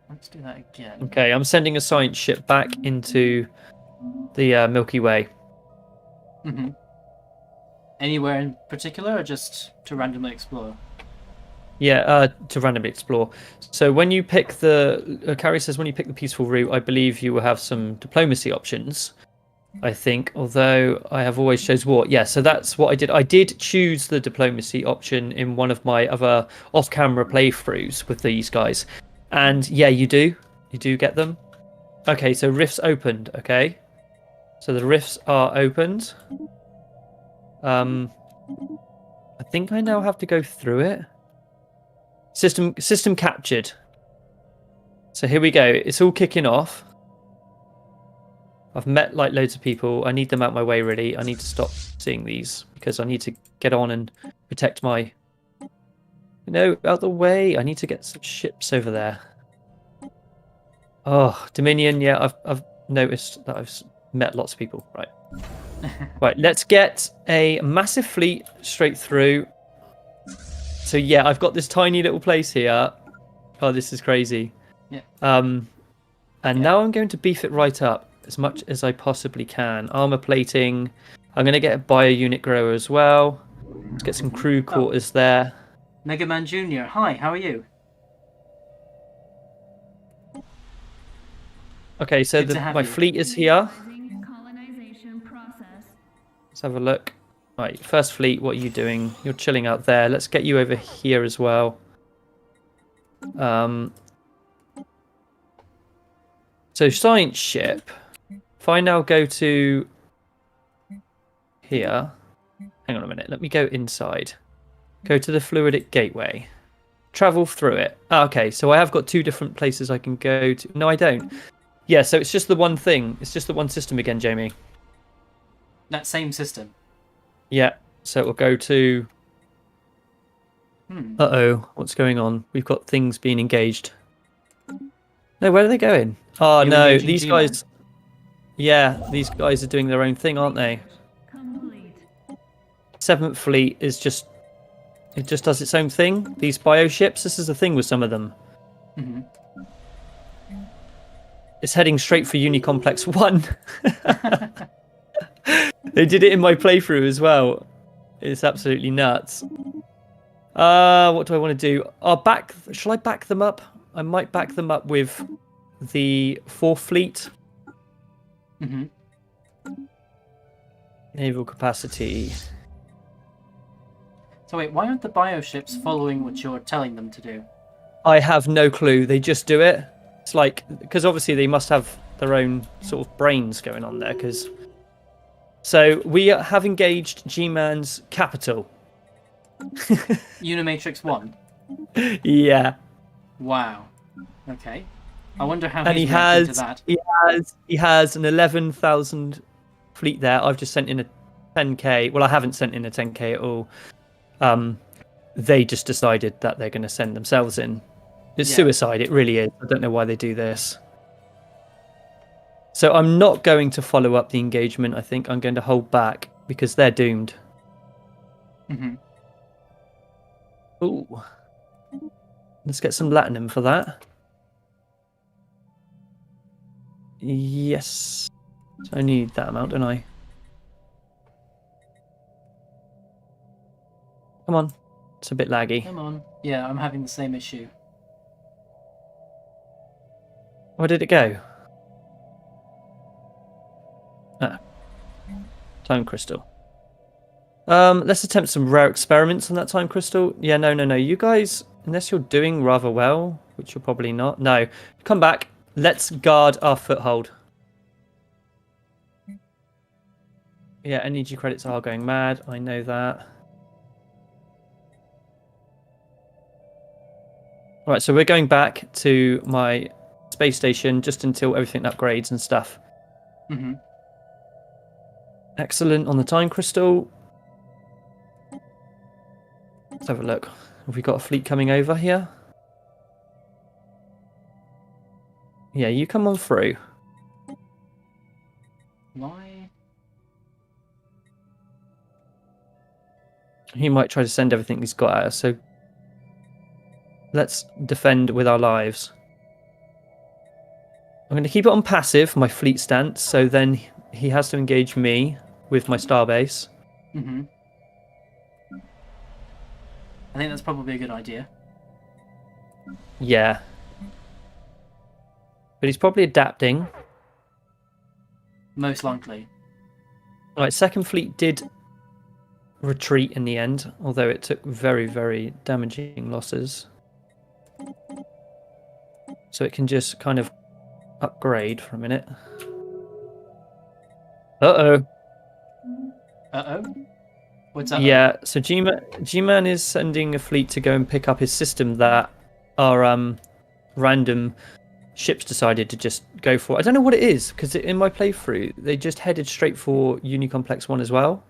Let's do that again. Okay, I'm sending a science ship back into the Milky Way. Mm-hmm. Anywhere in particular, or just to randomly explore? Yeah, to randomly explore. So when you pick Carrie says when you pick the peaceful route, I believe you will have some diplomacy options. I think, although I have always chose war. Yeah, so that's what I did. I did choose the diplomacy option in one of my other off-camera playthroughs with these guys. And yeah, you do get them. Okay, so rifts opened. Okay, so the rifts are opened. I think I now have to go through it. System captured. So here we go. It's all kicking off. I've met like loads of people. I need them out my way, really. I need to stop seeing these because I need to get on and protect my... out the way. I need to get some ships over there. Oh, Dominion. Yeah, I've noticed that I've met lots of people. Right. Right, let's get a massive fleet straight through. So yeah, I've got this tiny little place here. Oh, this is crazy. Yeah. And now I'm going to beef it right up as much as I possibly can. Armor plating. I'm going to get a bio unit grower as well. Let's get some crew quarters there. Mega Man Jr. Hi, how are you? Okay, so my fleet is here. Let's have a look. Right, first fleet, what are you doing? You're chilling out there. Let's get you over here as well. So science ship. If I now go to here, hang on a minute. Let me go inside. Go to the fluidic gateway. Travel through it. Okay, so I have got 2 different places I can go to. No, I don't. Yeah, so it's just the one thing. It's just the one system again, Jamie. That same system. Yeah, so it will go to... Uh-oh, what's going on? We've got things being engaged. No, where are they going? Oh, no, these guys... Yeah, these guys are doing their own thing, aren't they? 7th Fleet is just... It just does its own thing. These bioships, this is the thing with some of them. Mm-hmm. It's heading straight for Unicomplex 1. They did it in my playthrough as well. It's absolutely nuts. What do I want to do? Shall I back them up? I might back them up with the 4th Fleet. Mm-hmm. Naval capacity. So wait, why aren't the bioships following what you're telling them to do? I have no clue. They just do it. It's like, because obviously they must have their own sort of brains going on there. So we have engaged G-Man's capital. Unimatrix 1? Yeah. Wow. Okay. I wonder how and he's reacting to that. He has an 11,000 fleet there. I've just sent in a 10k. Well, I haven't sent in a 10k at all. They just decided that they're going to send themselves in. It's suicide. It really is. I don't know why they do this. So I'm not going to follow up the engagement. I think I'm going to hold back because they're doomed. Mm-hmm. Ooh. Let's get some latinum for that. Yes. So I need that amount, don't I? Come on. It's a bit laggy. Come on. Yeah, I'm having the same issue. Where did it go? Ah. Time crystal. Let's attempt some rare experiments on that time crystal. Yeah, no. You guys, unless you're doing rather well, which you're probably not. No. Come back. Let's guard our foothold. Yeah, energy credits are going mad. I know that. Right, so we're going back to my space station just until everything upgrades and stuff. Mm-hmm. Excellent on the time crystal. Let's have a look. Have we got a fleet coming over here? Yeah, you come on through. Why? He might try to send everything he's got at us, so let's defend with our lives. I'm going to keep it on passive, my fleet stance, so then he has to engage me with my starbase. Mm-hmm. I think that's probably a good idea. Yeah. But he's probably adapting. Most likely. Right, 2nd Fleet did retreat in the end, although it took very, very damaging losses. So it can just kind of upgrade for a minute. Uh-oh. Uh-oh? What's up? Yeah, so G-Man is sending a fleet to go and pick up his system that our random ships decided to just go for. I don't know what it is because in my playthrough they just headed straight for Unicomplex 1 as well.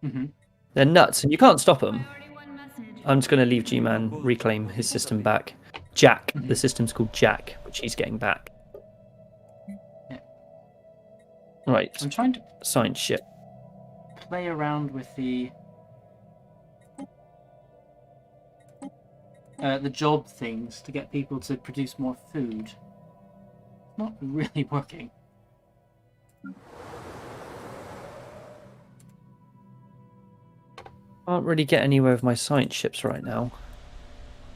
Mm-hmm. They're nuts, and you can't stop them. I'm just going to leave G-Man reclaim his system back. Jack, the system's called Jack, which he's getting back. Yeah. Right. I'm trying to science ship. Play around with the job things to get people to produce more food. It's not really working. Can't really get anywhere with my science ships right now.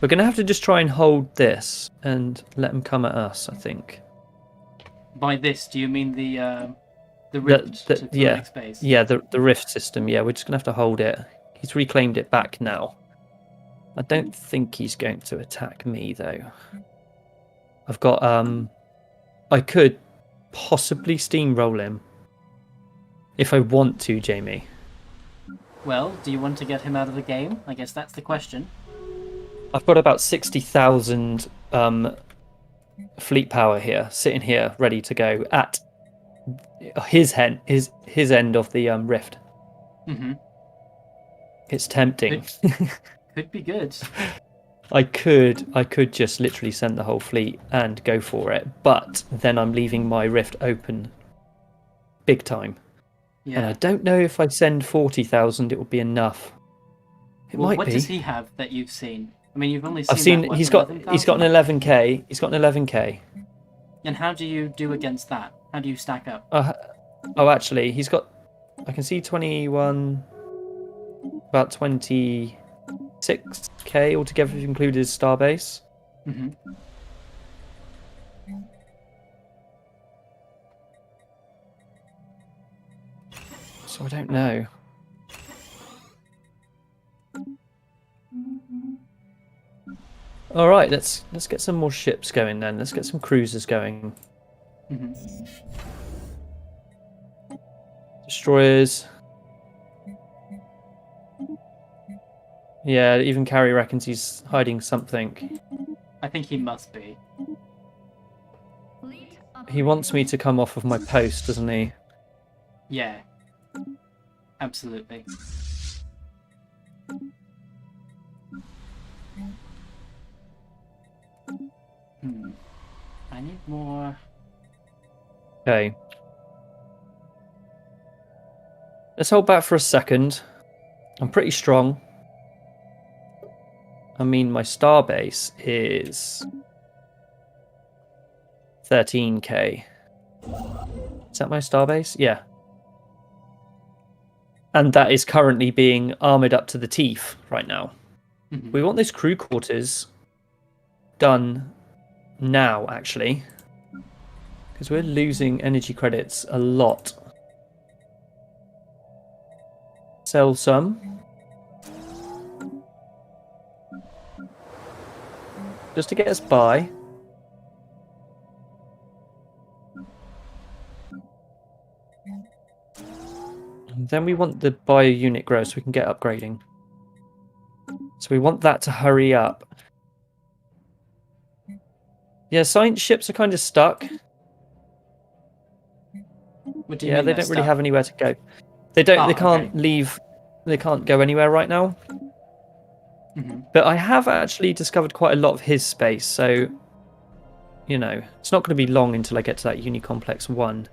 We're going to have to just try and hold this and let them come at us, I think. By this, do you mean the rift to fluidic space? Yeah, the rift system. Yeah, we're just going to have to hold it. He's reclaimed it back now. I don't think he's going to attack me, though. I've got... I could possibly steamroll him. If I want to, Jamie. Well, do you want to get him out of the game? I guess that's the question. I've got about 60,000 fleet power here, sitting here, ready to go at his end of the rift. Mm-hmm. It's tempting. Could be good. I could just literally send the whole fleet and go for it, but then I'm leaving my rift open big time. Yeah. And I don't know if I send 40,000 it will be enough. What does he have that you've seen? I mean, you've only seen. I've seen that, what, he's got an 11k. He's got an 11k. And how do you do against that? How do you stack up? Actually, he's got. I can see 21, about 26k altogether, if you include his starbase. Mm-hmm. So I don't know. All right, let's get some more ships going then. Let's get some cruisers going. Mm-hmm. Destroyers. Yeah, even Carrie reckons he's hiding something. I think he must be. He wants me to come off of my post, doesn't he? Yeah. Absolutely. I need more. Okay. Let's hold back for a second. I'm pretty strong. I mean, my starbase is 13k. Is that my starbase? Yeah. And that is currently being armoured up to the teeth right now. Mm-hmm. We want those crew quarters done now, actually. Because we're losing energy credits a lot. Sell some. Just to get us by. And then we want the bio unit growth so we can get upgrading. So we want that to hurry up. Yeah, science ships are kind of stuck. What do you yeah, mean they don't really have anywhere to go. They don't. They can't leave. They can't go anywhere right now. Mm-hmm. But I have actually discovered quite a lot of his space, so you know it's not going to be long until I get to that Unicomplex 1.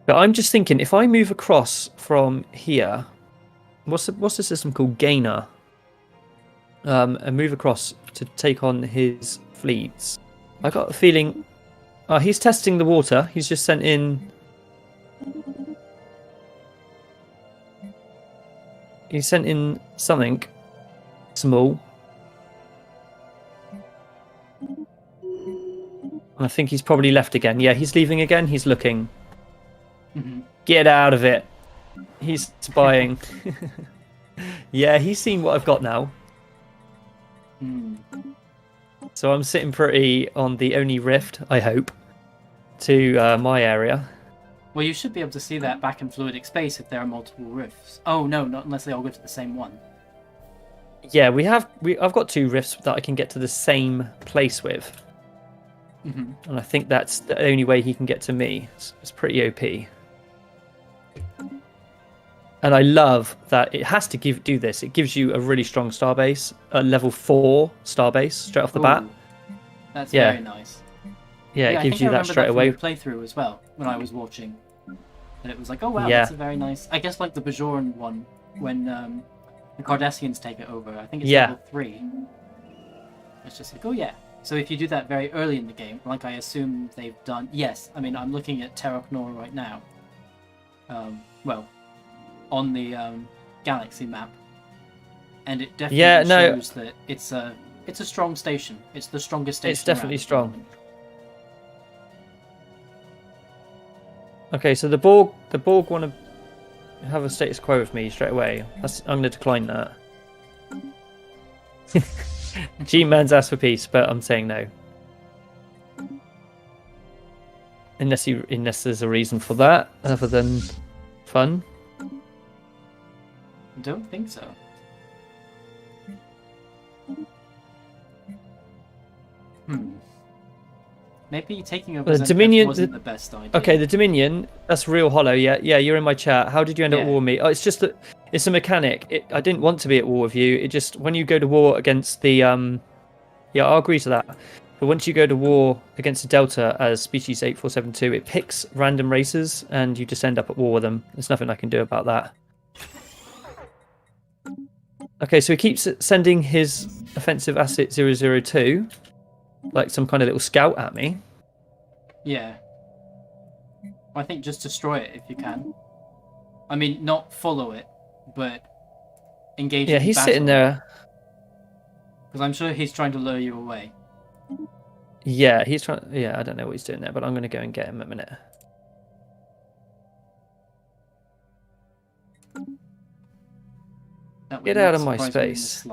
But I'm just thinking, if I move across from here, what's the system called? Gainer. And move across to take on his fleets. I got a feeling. He's testing the water. He's just sent in. He sent in something small. And I think he's probably left again. Yeah, he's leaving again. He's looking. Mm-hmm. Get out of it. He's spying. Yeah, he's seen what I've got now. Mm. So I'm sitting pretty on the only rift, I hope, to my area. Well, you should be able to see that back in fluidic space if there are multiple rifts. Oh no, not unless they all go to the same one. Yeah, I've got 2 rifts that I can get to the same place with. Mhm. And I think that's the only way he can get to me. It's pretty OP. And I love that it has to do this. It gives you a really strong starbase, a level 4 starbase straight off the bat. Ooh, that's Yeah. very nice. Yeah, it gives you that straight I away. remember that from your playthrough as well, when I was watching. And it was like, oh wow, Yeah. that's a very nice... I guess like the Bajoran one, when the Cardassians take it over. I think it's Yeah. level 3. It's just like, oh yeah. So if you do that very early in the game, like I assume they've done... Yes, I mean, I'm looking at Terra Nor right now. Well, on the galaxy map. And it definitely shows that it's a strong station. It's the strongest station. It's definitely around. strong. Okay, so the Borg want to have a status quo with me straight away. I'm going to decline that. G-Man's asked for peace, but I'm saying no. Unless there's a reason for that, other than fun. I don't think so. Maybe taking over The Dominion wasn't the best idea. Okay, the Dominion, that's real hollow. Yeah, you're in my chat. How did you end up at war with me? Oh, it's just that it's a mechanic. I didn't want to be at war with you. It just when you go to war against the yeah, I'll agree to that. But once you go to war against the Delta as species 8472, it picks random races and you just end up at war with them. There's nothing I can do about that. Okay, so he keeps sending his offensive asset 002, like some kind of little scout at me. Yeah. I think just destroy it if you can. I mean, not follow it, but engage. Yeah, he's sitting there. Because I'm sure he's trying to lure you away. Yeah, he's trying. Yeah, I don't know what he's doing there, but I'm going to go and get him in a minute. Get out of my space.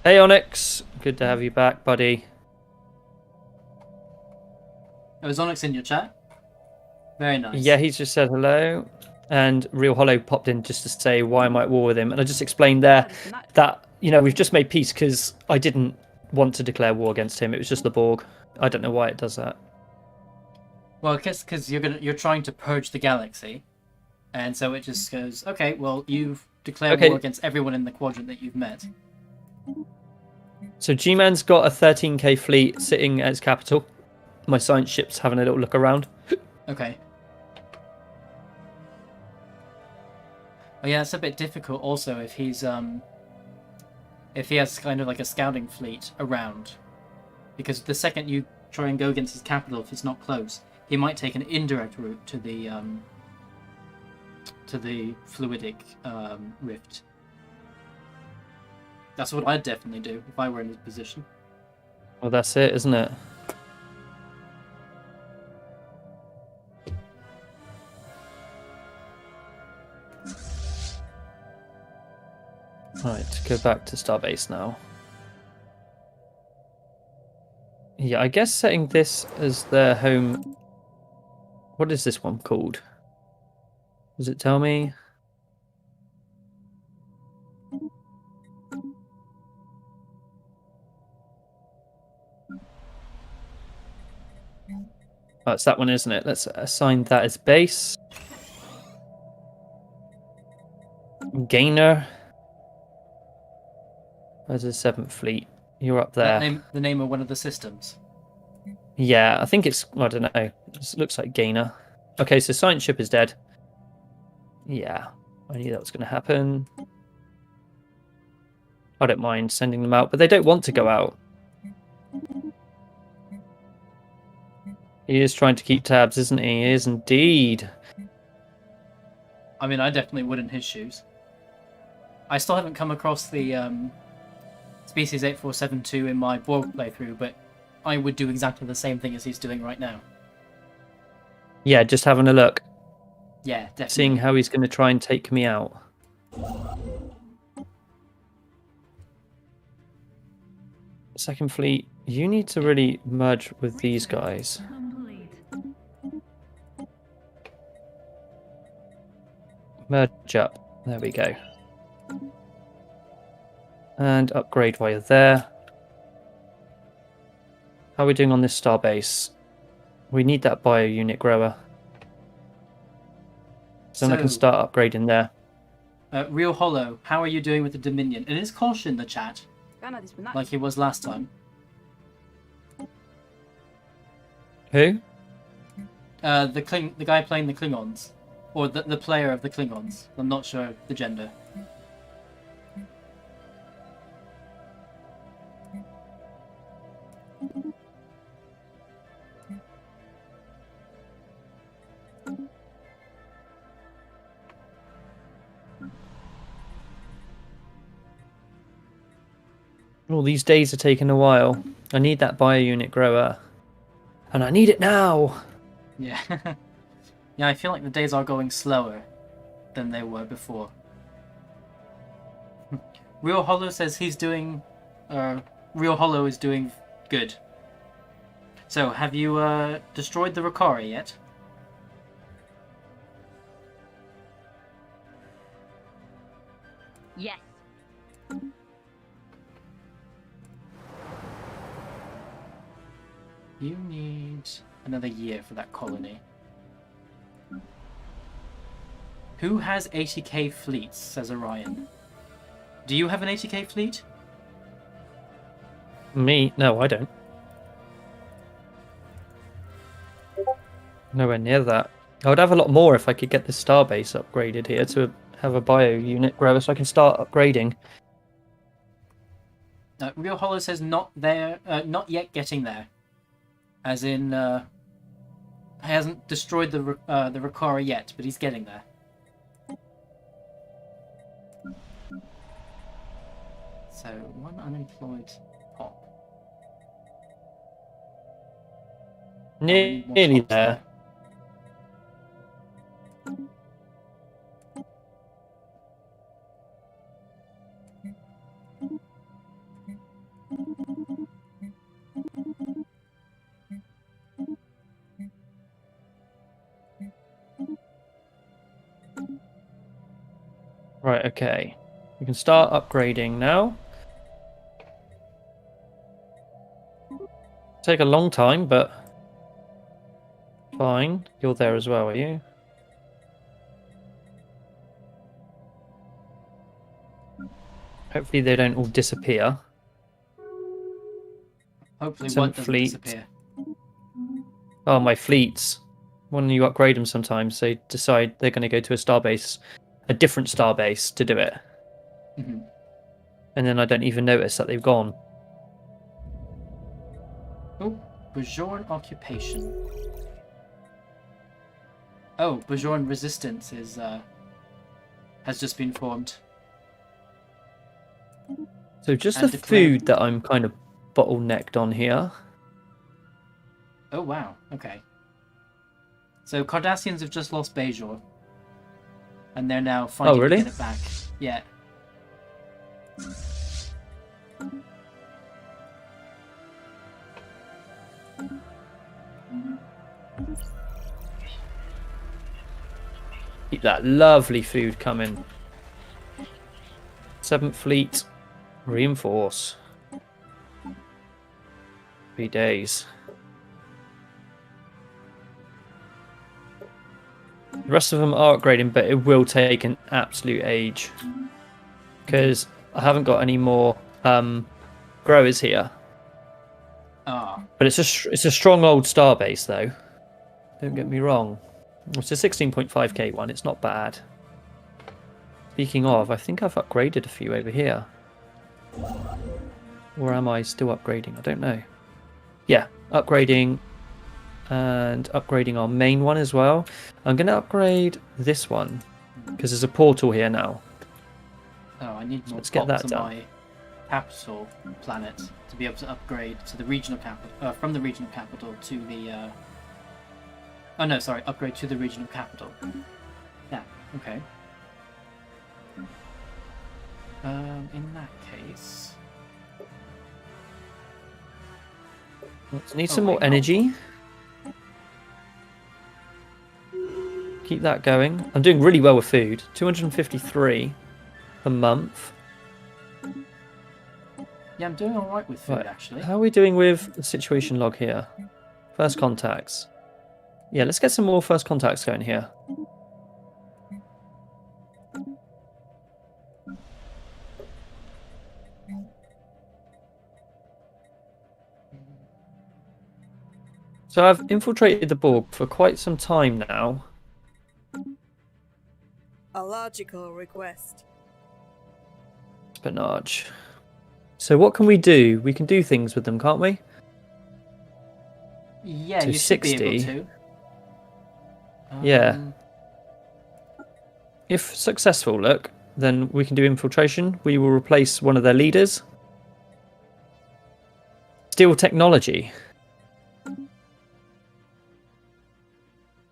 Hey Onyx, good to have you back, buddy. Oh, is Onyx in your chat? Very nice. Yeah, he's just said hello. And Real Hollow popped in just to say why I'm at war with him. And I just explained there that, you know, we've just made peace because I didn't want to declare war against him. It was just the Borg. I don't know why it does that. Well, I guess because you're trying to purge the galaxy. And so it just goes, okay, well, you've declared war against everyone in the quadrant that you've met. So G-Man's got a 13k fleet sitting at its capital. My science ship's having a little look around. Okay. Oh yeah, it's a bit difficult also if he's if he has kind of like a scouting fleet around. Because the second you try and go against his capital, if it's not close, he might take an indirect route to the fluidic rift. That's what I'd definitely do if I were in his position. Well, that's it, isn't it? Right, go back to Starbase now. Yeah, I guess setting this as their home... What is this one called? Does it tell me? Oh, it's that one, isn't it? Let's assign that as base. Gainer. There's a 7th Fleet. You're up there. The name of one of the systems. Yeah, I think it's... I don't know. It looks like Gainer. Okay, so science ship is dead. Yeah, I knew that was going to happen. I don't mind sending them out, but they don't want to go out. He is trying to keep tabs, isn't he? He is indeed. I mean, I definitely would in his shoes. I still haven't come across the Species 8472 in my Borg playthrough, but I would do exactly the same thing as he's doing right now. Yeah, just having a look. Yeah, definitely. Seeing how he's going to try and take me out. Second Fleet, you need to really merge with these guys. Merge up. There we go. And upgrade while you're there. How are we doing on this starbase? We need that bio unit grower. So then I can start upgrading there. Real Hollow, how are you doing with the Dominion? And is Koshe in the chat? Like he was last time. Who? The guy playing the Klingons. Or the player of the Klingons. I'm not sure the gender. All these days are taking a while. I need that bio unit grower. And I need it now! Yeah. Yeah, I feel like the days are going slower than they were before. Real Hollow says he's doing... Real Hollow is doing good. So, have you destroyed the Rokari yet? Yes. You need another year for that colony. Who has 80k fleets, says Orion. Do you have an 80k fleet? Me? No, I don't. Nowhere near that. I would have a lot more if I could get this starbase upgraded here to have a bio unit grower so I can start upgrading. Real Hollow says not there, not yet getting there. As in, he hasn't destroyed the Rokari yet, but he's getting there. So, one unemployed pop. Nearly there. Right, okay. We can start upgrading now. Take a long time, but fine. You're there as well, are you? Hopefully they don't all disappear. Hopefully Some one doesn't fleet. disappear. Oh, my fleets. When you upgrade them sometimes, they decide they're going to go to a starbase, a different starbase to do it. Mm-hmm. And then I don't even notice that they've gone. Oh, Bajoran occupation. Oh, Bajoran resistance is has just been formed. So just And the declared- food that I'm kind of bottlenecked on here. Oh wow, okay. So Cardassians have just lost Bajor. And they're now fighting really? to get it back. Yeah. Keep that lovely food coming. 7th Fleet, reinforce. 3 days. The rest of them are upgrading, but it will take an absolute age. Because I haven't got any more growers here. Ah. But it's a strong old starbase, though. Don't get me wrong. It's a 16.5k one. It's not bad. Speaking of, I think I've upgraded a few over here. Or am I still upgrading? I don't know. Yeah, upgrading. And upgrading our main one as well. I'm going to upgrade this one. Because there's a portal here now. Oh, I need more Let's get that to done. my capital planet to be able to upgrade to the regional capital, from the regional capital to the. Oh no, sorry, upgrade to the regional capital. Yeah, okay. In that case, Need some more energy. Keep that going. I'm doing really well with food. 253 a month. Yeah, Yeah, I'm doing all right with food Right. actually. How are we doing with the situation log here? First contacts. Yeah, let's get some more first contacts going here. So I've infiltrated the Borg for quite some time now. A logical request. Spinach. So what can we do? We can do things with them, can't we? Yeah, So you should be 60. able to. Yeah. If successful, look, then we can do infiltration. We will replace one of their leaders. Steal technology.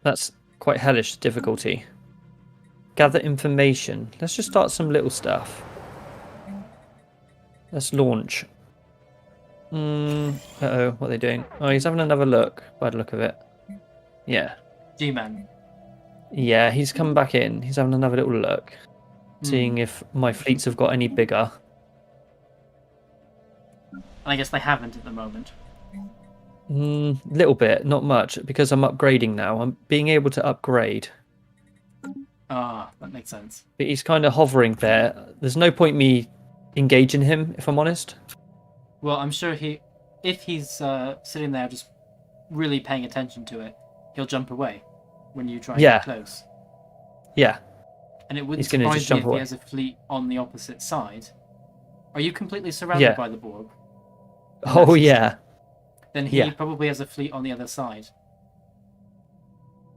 That's quite hellish difficulty. Gather information. Let's just start some little stuff. Let's launch. Uh-oh, what are they doing? Oh, he's having another look, by the look of it. Yeah. G-Man. Yeah, he's come back in. He's having another little look. Seeing if my fleets have got any bigger. I guess they haven't at the moment. Little bit, not much, because I'm upgrading now. I'm being able to upgrade. Ah, that makes sense. But he's kind of hovering there. There's no point me engaging him, if I'm honest. Well, I'm sure if he's sitting there just really paying attention to it, he'll jump away when you try to get close. Yeah. And it wouldn't He's gonna just surprise me jump if away. he has a fleet on the opposite side. Are you completely surrounded by the Borg? Oh, yeah. Then he probably has a fleet on the other side.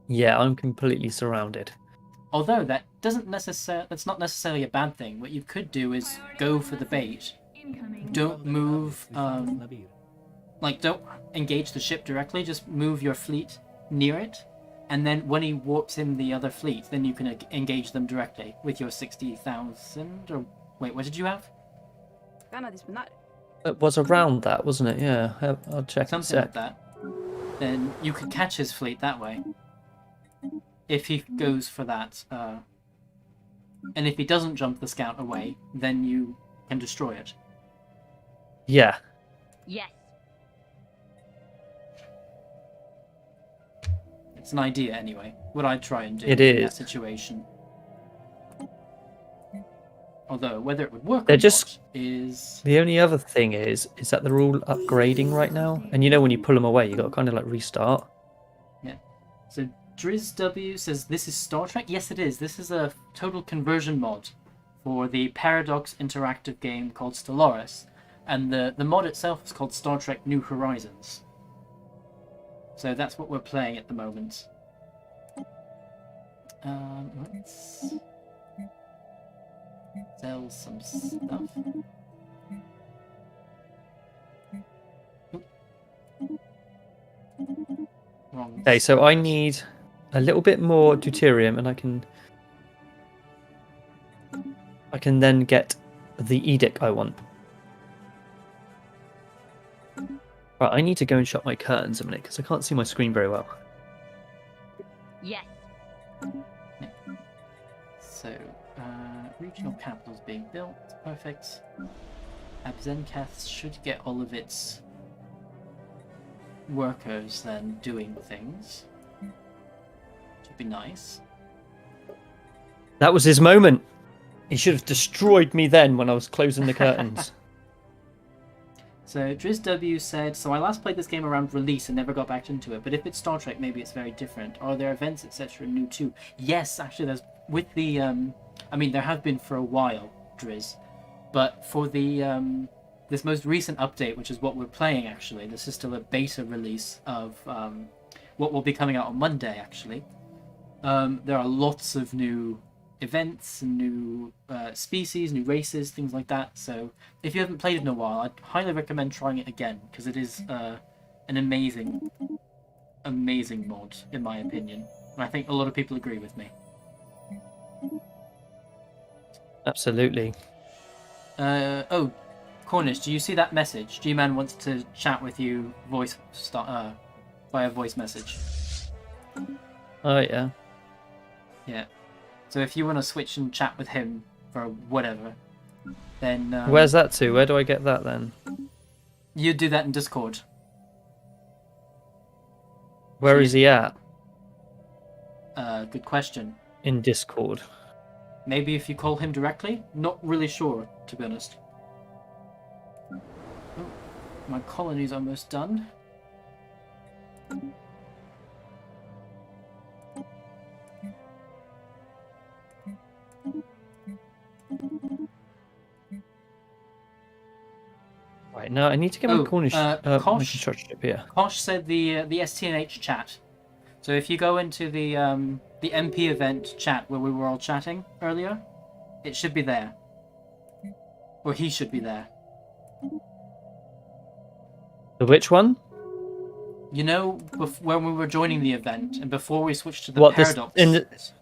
Yeah, I'm completely surrounded. Although that's not necessarily a bad thing. What you could do is go for the bait. Don't move, don't engage the ship directly, just move your fleet near it, and then when he warps in the other fleet, then you can engage them directly with your 60,000, or wait, what did you have? It was around that, wasn't it? Yeah, I'll check in a Something like sec. that. Then you could catch his fleet that way. If he goes for that, and if he doesn't jump the scout away, then you can destroy it. Yeah. Yes. It's an idea anyway. What I'd try and do It in is. that situation. Although whether it would work They're or just not is the only other thing is that they're all upgrading right now, and you know when you pull them away, you got to kind of like restart. yeah. So DrizzW says this is Star Trek. Yes, it is. This is a total conversion mod for the Paradox interactive game called Stellaris, and the mod itself is called Star Trek New Horizons. So that's what we're playing at the moment. Let's sell some stuff. Wrong. Okay, so I need a little bit more deuterium, and I can then get the edict I want. Right, I need to go and shut my curtains a minute because I can't see my screen very well. Yes. So, regional capital's being built. Perfect. Abzenkath should get all of its workers then doing things. Should be nice. That was his moment. He should have destroyed me then when I was closing the curtains. So DrizzW said, so I last played this game around release and never got back into it, but if it's Star Trek, maybe it's very different. Are there events, etc. new too? Yes, actually there's, with the, I mean there have been for a while, Drizz, but for the, this most recent update, which is what we're playing actually, this is still a beta release of what will be coming out on Monday actually. There are lots of new events and new species, new races, things like that. So if you haven't played it in a while, I'd highly recommend trying it again because it is an amazing mod in my opinion. And I think a lot of people agree with me. Absolutely. Oh, Cornish, do you see that message? G-Man wants to chat with you via voice message. Oh, yeah. Yeah. So if you want to switch and chat with him for whatever, then Where's that to? Where do I get that then? You do that in Discord. Where is he at? Good question. In Discord. Maybe if you call him directly? Not really sure, to be honest. Oh, my colony's almost done. Right, now I need to get my Cornish my construction ship here. Koshe said the STNH chat. So if you go into the MP event chat where we were all chatting earlier, it should be there. Or he should be there. The which one? You know, when we were joining the event and before we switched to the What, paradox.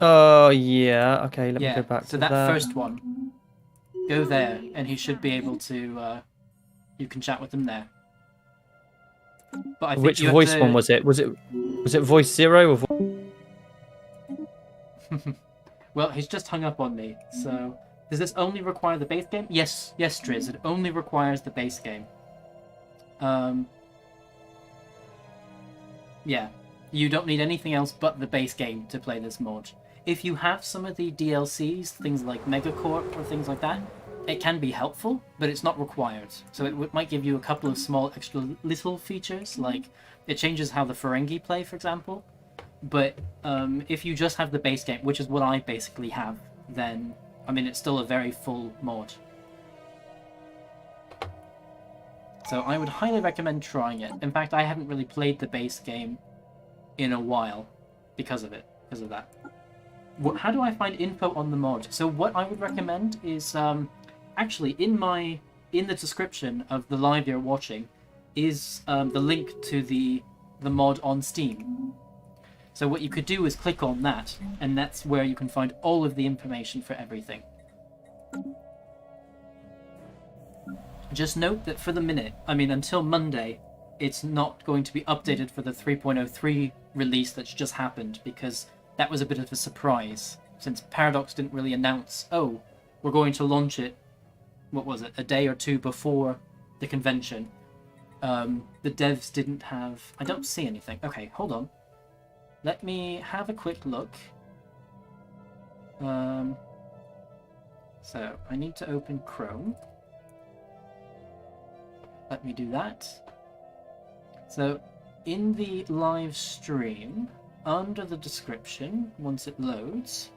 Oh yeah. Okay, let me go back to that first one. Go there, and he should be able to. You can chat with him there. But I think which voice one was it? Was it voice 0 or? Well, he's just hung up on me. So, does this only require the base game? Yes, Driz. It only requires the base game. Yeah, you don't need anything else but the base game to play this mod. If you have some of the DLCs, things like Megacorp or things like that, it can be helpful, but it's not required. So it might give you a couple of small extra little features, like it changes how the Ferengi play, for example. But if you just have the base game, which is what I basically have, then, I mean, it's still a very full mod. So I would highly recommend trying it. In fact, I haven't really played the base game in a while because of that. How do I find info on the mod? So what I would recommend is, actually, in the description of the live you're watching is the link to the mod on Steam. So what you could do is click on that, and that's where you can find all of the information for everything. Just note that for the minute, I mean until Monday, it's not going to be updated for the 3.03 release that's just happened, because that was a bit of a surprise, since Paradox didn't really announce, oh, we're going to launch it, what was it, a day or two before the convention. The devs didn't have... I don't see anything. Okay, hold on. Let me have a quick look. So, I need to open Chrome. Let me do that. So, in the live stream, under the description, once it loads,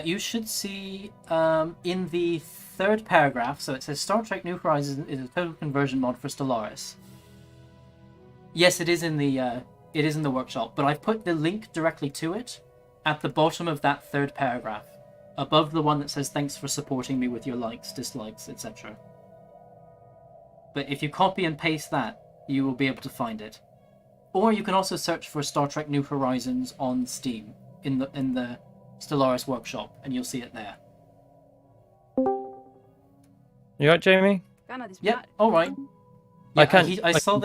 you should see in the third paragraph, so it says Star Trek New Horizons is a total conversion mod for Stellaris. Yes, it is in the workshop, but I've put the link directly to it at the bottom of that third paragraph, above the one that says thanks for supporting me with your likes, dislikes, etc. But if you copy and paste that, you will be able to find it. Or you can also search for Star Trek New Horizons on Steam in the Stellaris workshop, and you'll see it there. You right, Jamie? Yep, alright. Yeah, I can't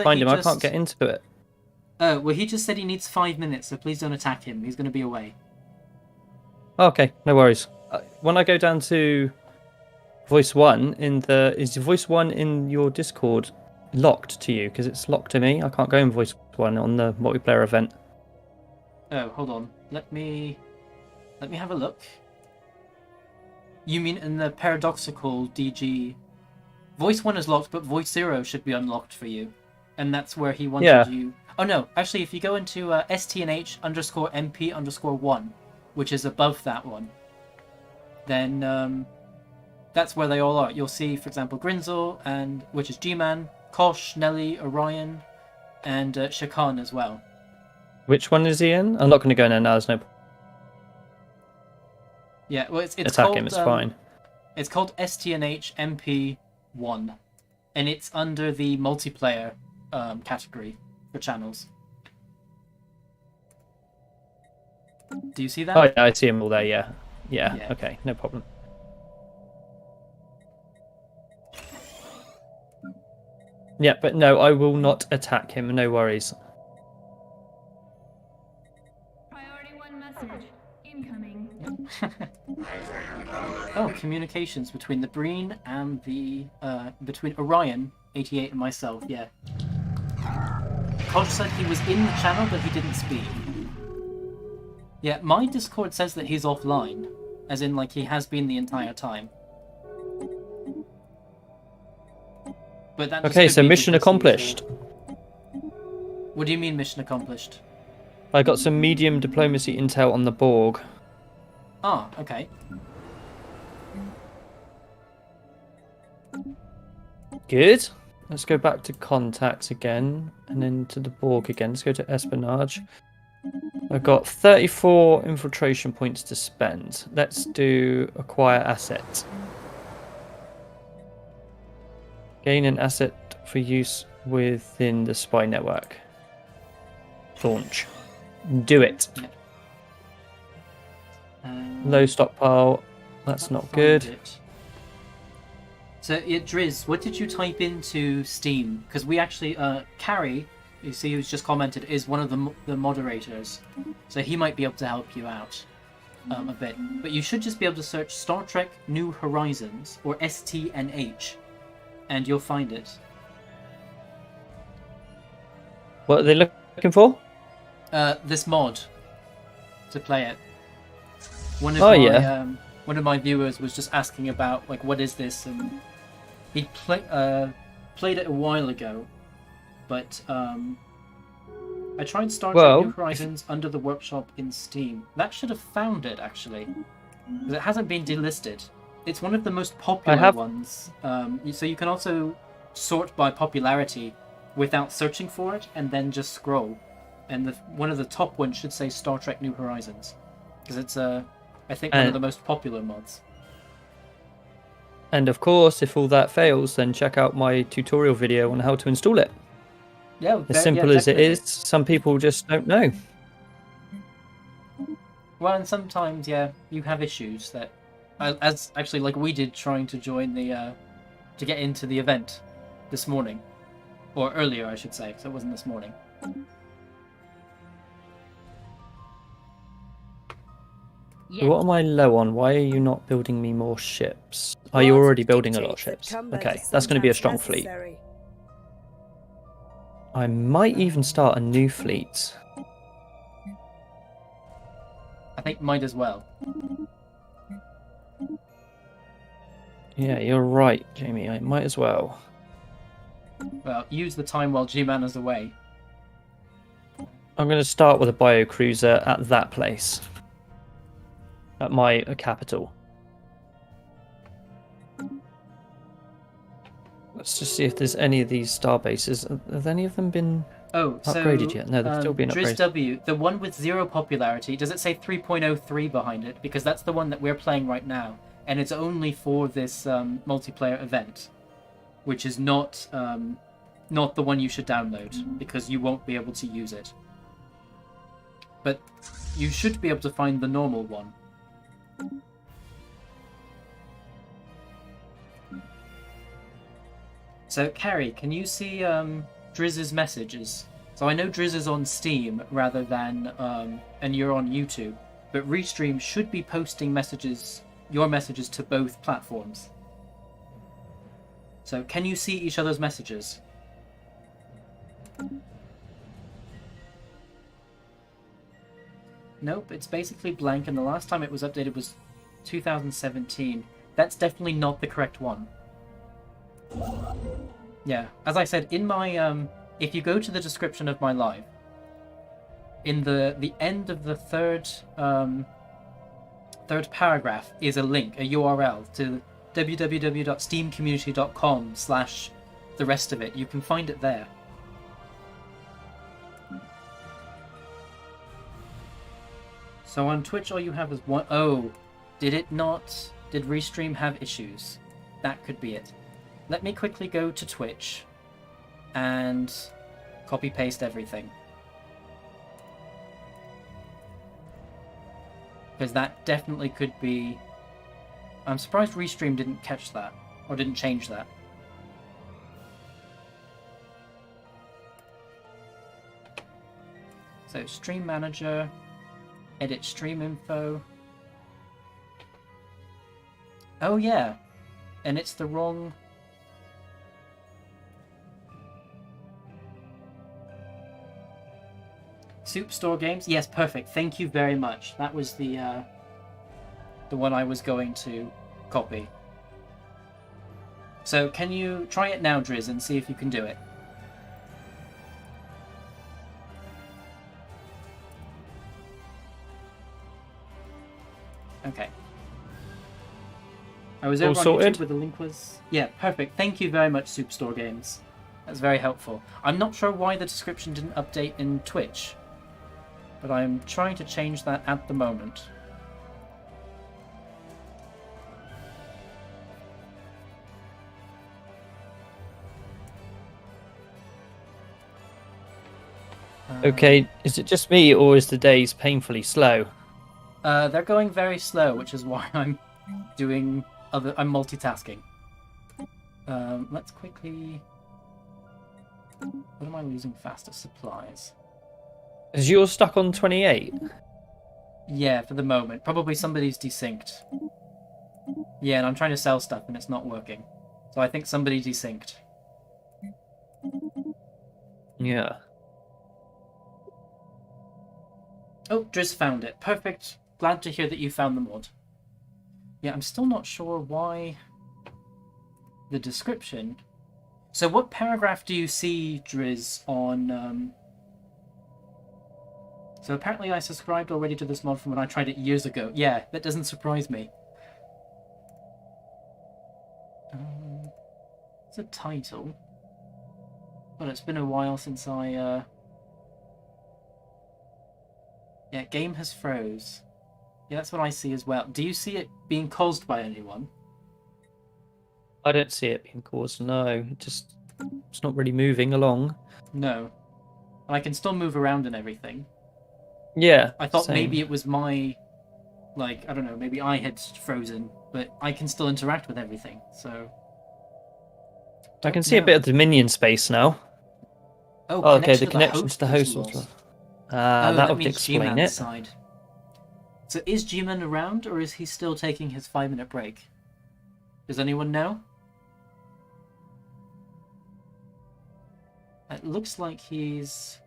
find him, I can't get into it. Well, he just said he needs 5 minutes, so please don't attack him. He's going to be away. Okay, no worries. When I go down to voice 1 is voice 1 in your Discord locked to you? Because it's locked to me. I can't go in voice 1 on the multiplayer event. Oh, hold on. Let me have a look. You mean in the paradoxical DG? Voice 1 is locked, but voice 0 should be unlocked for you, and that's where he wanted you. Oh no, actually, if you go into STNH_MP_1, which is above that one, then that's where they all are. You'll see, for example, Grinzel, and which is G-Man, Koshe, Nelly, Orion, and Schirkahn as well. Which one is he in? I'm not going to go in there now. There's no. Yeah, well, it's attack called, him. It's fine. It's called STNH MP1, and it's under the multiplayer category for channels. Do you see that? Oh yeah, I see him all there. Yeah. Okay, no problem. Yeah, but no, I will not attack him. No worries. Priority 1 message incoming. Oh, communications between the Breen and the between Orion 88 and myself. Yeah. Kosh said he was in the channel, but he didn't speak. Yeah, my Discord says that he's offline, as in like he has been the entire time. But that just Okay, could so be mission because he's, accomplished. What do you mean mission accomplished? I got some medium diplomacy intel on the Borg. Ah, okay. Good. Let's go back to contacts again, and then to the Borg again. Let's go to espionage. I've got 34 infiltration points to spend. Let's do acquire asset. Gain an asset for use within the spy network. Launch. Do it. Low stockpile. That's not good. It. So, yeah, Driz, what did you type into Steam? Because we actually, Carrie, you see who's just commented, is one of the moderators. So he might be able to help you out a bit. But you should just be able to search Star Trek New Horizons, or STNH, and you'll find it. What are they looking for? This mod to play it. One of my viewers was just asking about like what is this, and he played it a while ago, but I tried Star Trek New Horizons under the workshop in Steam. That should have found it actually, because it hasn't been delisted. It's one of the most popular ones. So you can also sort by popularity without searching for it, and then just scroll. And one of the top ones should say Star Trek New Horizons, because it's I think one of the most popular mods. And of course, if all that fails, then check out my tutorial video on how to install it. Yeah, as simple as it is, some people just don't know. Well, and sometimes, yeah, you have issues that, as actually like we did trying to join the, to get into the event this morning. Or earlier, I should say, because it wasn't this morning. Yes. What am I low on? Why are you not building me more ships? Are you already building a lot of ships? Okay, that's going to be a strong fleet. I might even start a new fleet. I think might as well. Yeah, you're right, Jamie. I might as well. Well, use the time while G-Man is away. I'm going to start with a biocruiser at that place. At my capital. Let's just see if there's any of these star bases. Have any of them been upgraded yet? No, they've still been upgraded. DrizW, the one with 0 popularity, does it say 3.03 behind it? Because that's the one that we're playing right now. And it's only for this multiplayer event. Which is not the one you should download. Because you won't be able to use it. But you should be able to find the normal one. So, Carrie, can you see Drizz's messages? So I know Driz is on Steam rather than, and you're on YouTube, but Restream should be posting messages, your messages to both platforms. So, can you see each other's messages? Nope, it's basically blank, and the last time it was updated was 2017. That's definitely not the correct one. Yeah, as I said, in my, if you go to the description of my live, in the end of the third paragraph is a link, a URL to www.steamcommunity.com/the rest of it. You can find it there. So on Twitch, all you have is one. Oh, did it not? Did Restream have issues? That could be it. Let me quickly go to Twitch and copy paste everything. Because that definitely could be. I'm surprised Restream didn't catch that or didn't change that. So Stream Manager. Edit stream info. Oh yeah, and it's the wrong. Soup Store Games. Yes, perfect. Thank you very much. That was the one I was going to copy. So can you try it now, Driz, and see if you can do it? Okay. I was over on sorted? YouTube where the link was. Yeah, perfect. Thank you very much, Soup Store Games. That's very helpful. I'm not sure why the description didn't update in Twitch, but I'm trying to change that at the moment. Okay, is it just me, or is the days painfully slow? They're going very slow, which is why I'm doing I'm multitasking. Let's quickly. What am I losing faster? Supplies. Is yours stuck on 28? Yeah, for the moment. Probably somebody's desynced. Yeah, and I'm trying to sell stuff and it's not working. So I think somebody desynced. Yeah. Oh, Driz found it. Perfect. Glad to hear that you found the mod. Yeah, I'm still not sure why the description. So what paragraph do you see, Driz, on... So apparently I subscribed already to this mod from when I tried it years ago. Yeah, that doesn't surprise me. It's a title. Well, it's been a while since I... Yeah, game has froze. Yeah, that's what I see as well. Do you see it being caused by anyone? I don't see it being caused, no. It's not really moving along. No. And I can still move around and everything. Yeah. I thought same. maybe it was my... Like, I don't know, maybe I had frozen, but I can still interact with everything, so... I can see a bit of the minion space now. Oh, okay, the connection to the host was lost. That would explain G-Man's it. side. So is G-Man around, or is he still taking his 5-minute break? Does anyone know? It looks like he's...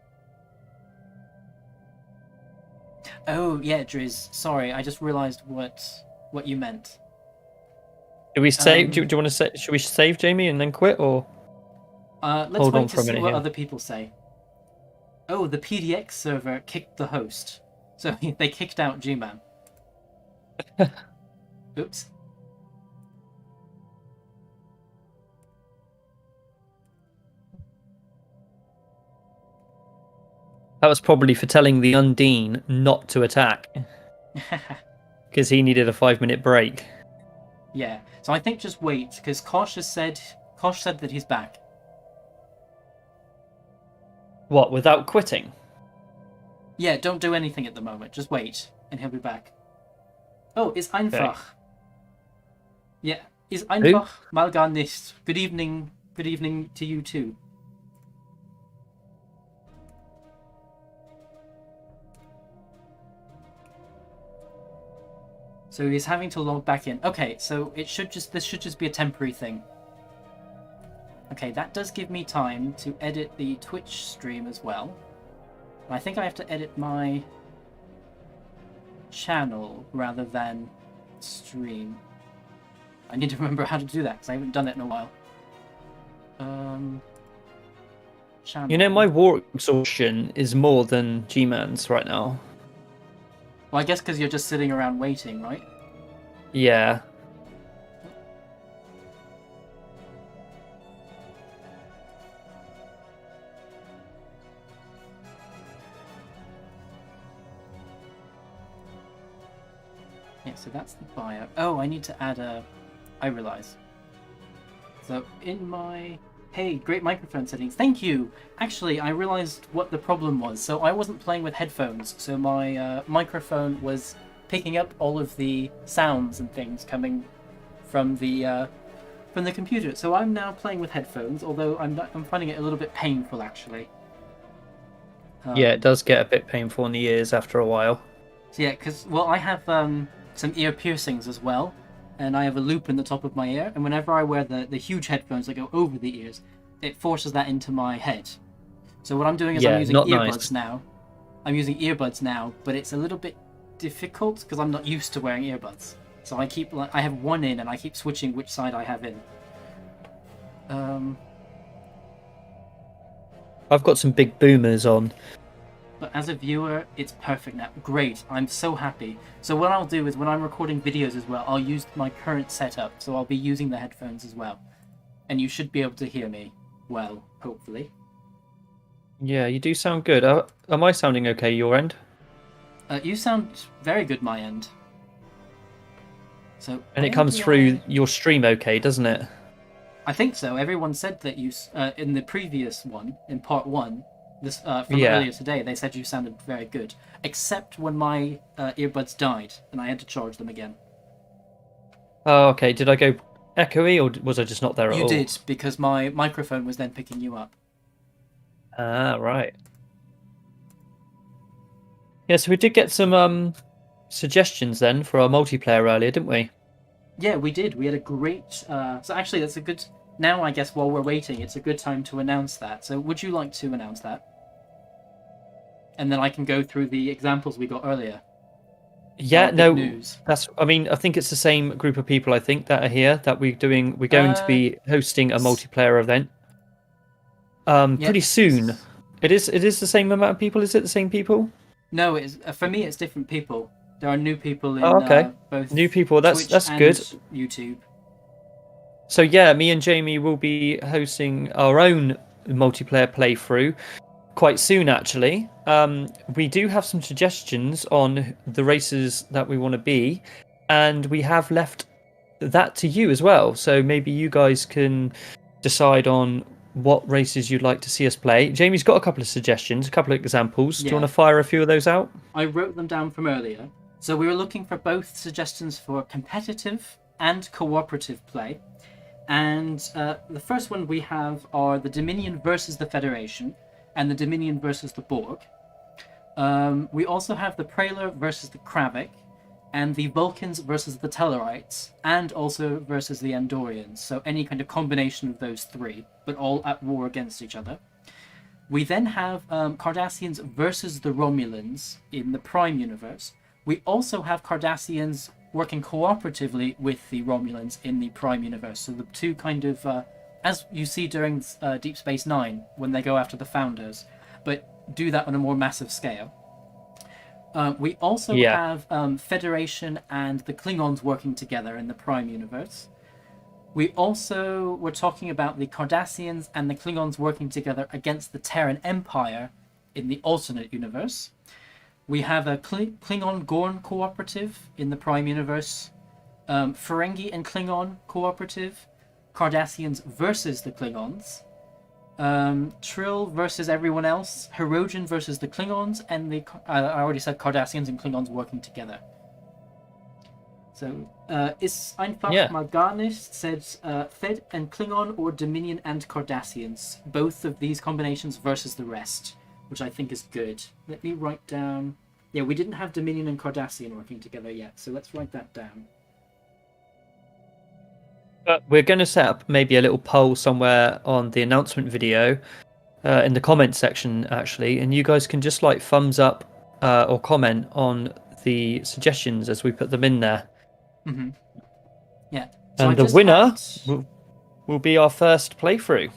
Oh, yeah, Driz. Sorry, I just realised what you meant. Do we save? Do you want to say? Should we save Jamie and then quit, or let's hold wait on to for a see minute what here? other people say. Oh, the PDX server kicked the host, so they kicked out G-Man. Oops. That was probably for telling the Undine not to attack, because he needed a 5-minute break. Yeah, so I think just wait, because Kosh said that he's back. What, without quitting? Yeah, don't do anything at the moment. Just wait, and he'll be back. Oh, it's einfach. Okay. Yeah, ist einfach mal gar nicht. Good evening to you too. So he's having to log back in. Okay, so this should just be a temporary thing. Okay, that does give me time to edit the Twitch stream as well. I think I have to edit my channel rather than stream. I need to remember how to do that because I haven't done it in a while. Channel. You know, my war exhaustion is more than G-Man's right now. Well, I guess because you're just sitting around waiting, right? Yeah. Yeah, so that's the bio. Oh, I need to add a... I realise. So, in my... Hey, great microphone settings. Thank you! Actually, I realised what the problem was. So I wasn't playing with headphones, so my microphone was picking up all of the sounds and things coming from the computer. So I'm now playing with headphones, although I'm finding it a little bit painful, actually. Yeah, it does get a bit painful in the ears after a while. So yeah, because, well, I have some ear piercings as well, and I have a loop in the top of my ear, and whenever I wear the huge headphones that go over the ears, it forces that into my head. So what I'm doing is I'm using earbuds now. I'm using earbuds now, but it's a little bit difficult because I'm not used to wearing earbuds. So I have one in, and I keep switching which side I have in. I've got some big boomers on. But as a viewer, it's perfect now. Great, I'm so happy. So what I'll do is when I'm recording videos as well, I'll use my current setup, so I'll be using the headphones as well. And you should be able to hear me well, hopefully. Yeah, you do sound good. Am I sounding okay your end? You sound very good my end. So. And it comes through your stream okay, doesn't it? I think so. Everyone said that you, in the previous one, in part 1, this from earlier today, they said you sounded very good. Except when my earbuds died, and I had to charge them again. Oh, okay. Did I go echoey, or was I just not there at all? You did, because my microphone was then picking you up. Ah, right. Yeah, so we did get some suggestions then for our multiplayer earlier, didn't we? Yeah, we did. We had a great... So actually, that's a good... Now, I guess, while we're waiting, it's a good time to announce that. So would you like to announce that? And then I can go through the examples we got earlier. Yeah, no, news. I mean, I think it's the same group of people, I think, that are here, that we're going to be hosting a multiplayer event. Pretty soon. It is the same amount of people, is it the same people? No, for me, it's different people. There are new people in both new people. That's and good. YouTube. So yeah, me and Jamie will be hosting our own multiplayer playthrough quite soon. Actually, we do have some suggestions on the races that we want to be, and we have left that to you as well. So maybe you guys can decide on what races you'd like to see us play. Jamie's got a couple of suggestions, a couple of examples. Do you want to fire a few of those out? I wrote them down from earlier. So we were looking for both suggestions for competitive and cooperative play. And the first one we have are the Dominion versus the Federation and the Dominion versus the Borg. We also have the Praetor versus the Kravik and the Vulcans versus the Tellarites and also versus the Andorians. So any kind of combination of those three, but all at war against each other. We then have Cardassians versus the Romulans in the Prime Universe. We also have Cardassians working cooperatively with the Romulans in the Prime Universe. So the two kind of, as you see during Deep Space Nine, when they go after the Founders, but do that on a more massive scale. We also have Federation and the Klingons working together in the Prime Universe. We also were talking about the Cardassians and the Klingons working together against the Terran Empire in the alternate universe. We have a Klingon-Gorn cooperative in the Prime Universe, Ferengi and Klingon cooperative, Cardassians versus the Klingons, Trill versus everyone else, Hirogen versus the Klingons, and I already said Cardassians and Klingons working together. So, is einfach mal gar nicht said Fed and Klingon or Dominion and Cardassians. Both of these combinations versus the rest, which I think is good. Let me write down... Yeah, we didn't have Dominion and Cardassian working together yet, so let's write that down. We're going to set up maybe a little poll somewhere on the announcement video, in the comment section, actually, and you guys can just like thumbs up or comment on the suggestions as we put them in there. Mm-hmm. Yeah. So and the winner will be our first playthrough.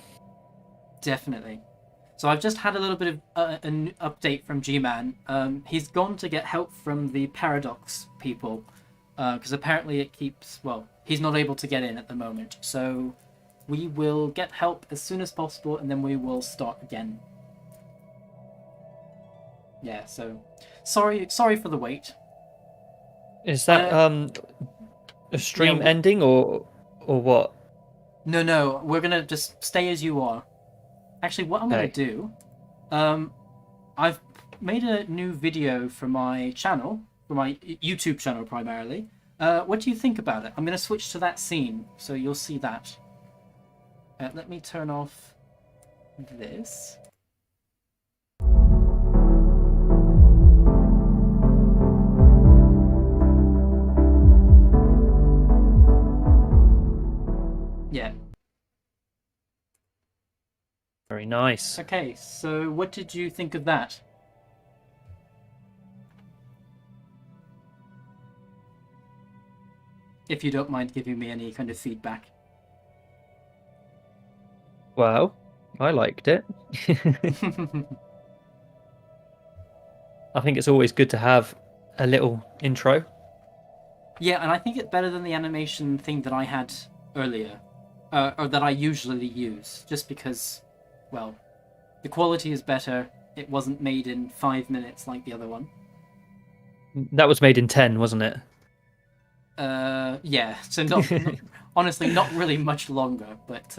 Definitely. So I've just had a little bit of an update from G-Man. He's gone to get help from the Paradox people, because apparently it keeps... Well, he's not able to get in at the moment. So we will get help as soon as possible, and then we will start again. Yeah, so... Sorry for the wait. Is that a stream ending, or what? No, we're going to just stay as you are. Actually, what I'm going to do, I've made a new video for my channel, for my YouTube channel primarily. What do you think about it? I'm going to switch to that scene, so you'll see that. Let me turn off this. Very nice. Okay, so what did you think of that? If you don't mind giving me any kind of feedback. Well, I liked it. I think it's always good to have a little intro. Yeah, and I think it's better than the animation thing that I had earlier, or that I usually use, just because, well, the quality is better. It wasn't made in 5 minutes like the other one. That was made in 10, wasn't it? Yeah, so honestly, not really much longer, but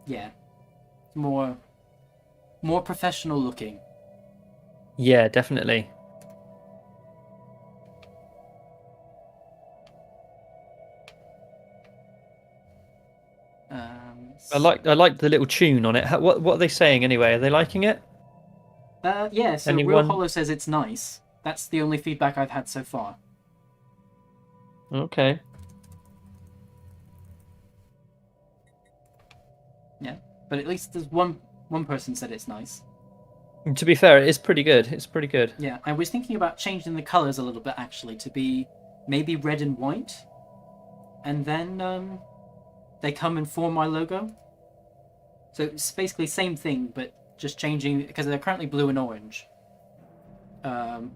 yeah, more professional looking. Yeah, definitely. I like the little tune on it. What are they saying anyway? Are they liking it? Yeah, so Real Hollow says it's nice. That's the only feedback I've had so far. Okay. Yeah, but at least there's one person said it's nice. To be fair, it is pretty good. It's pretty good. Yeah, I was thinking about changing the colors a little bit actually to be maybe red and white, and then they come and form my logo. So it's basically same thing, but just changing because they're currently blue and orange. But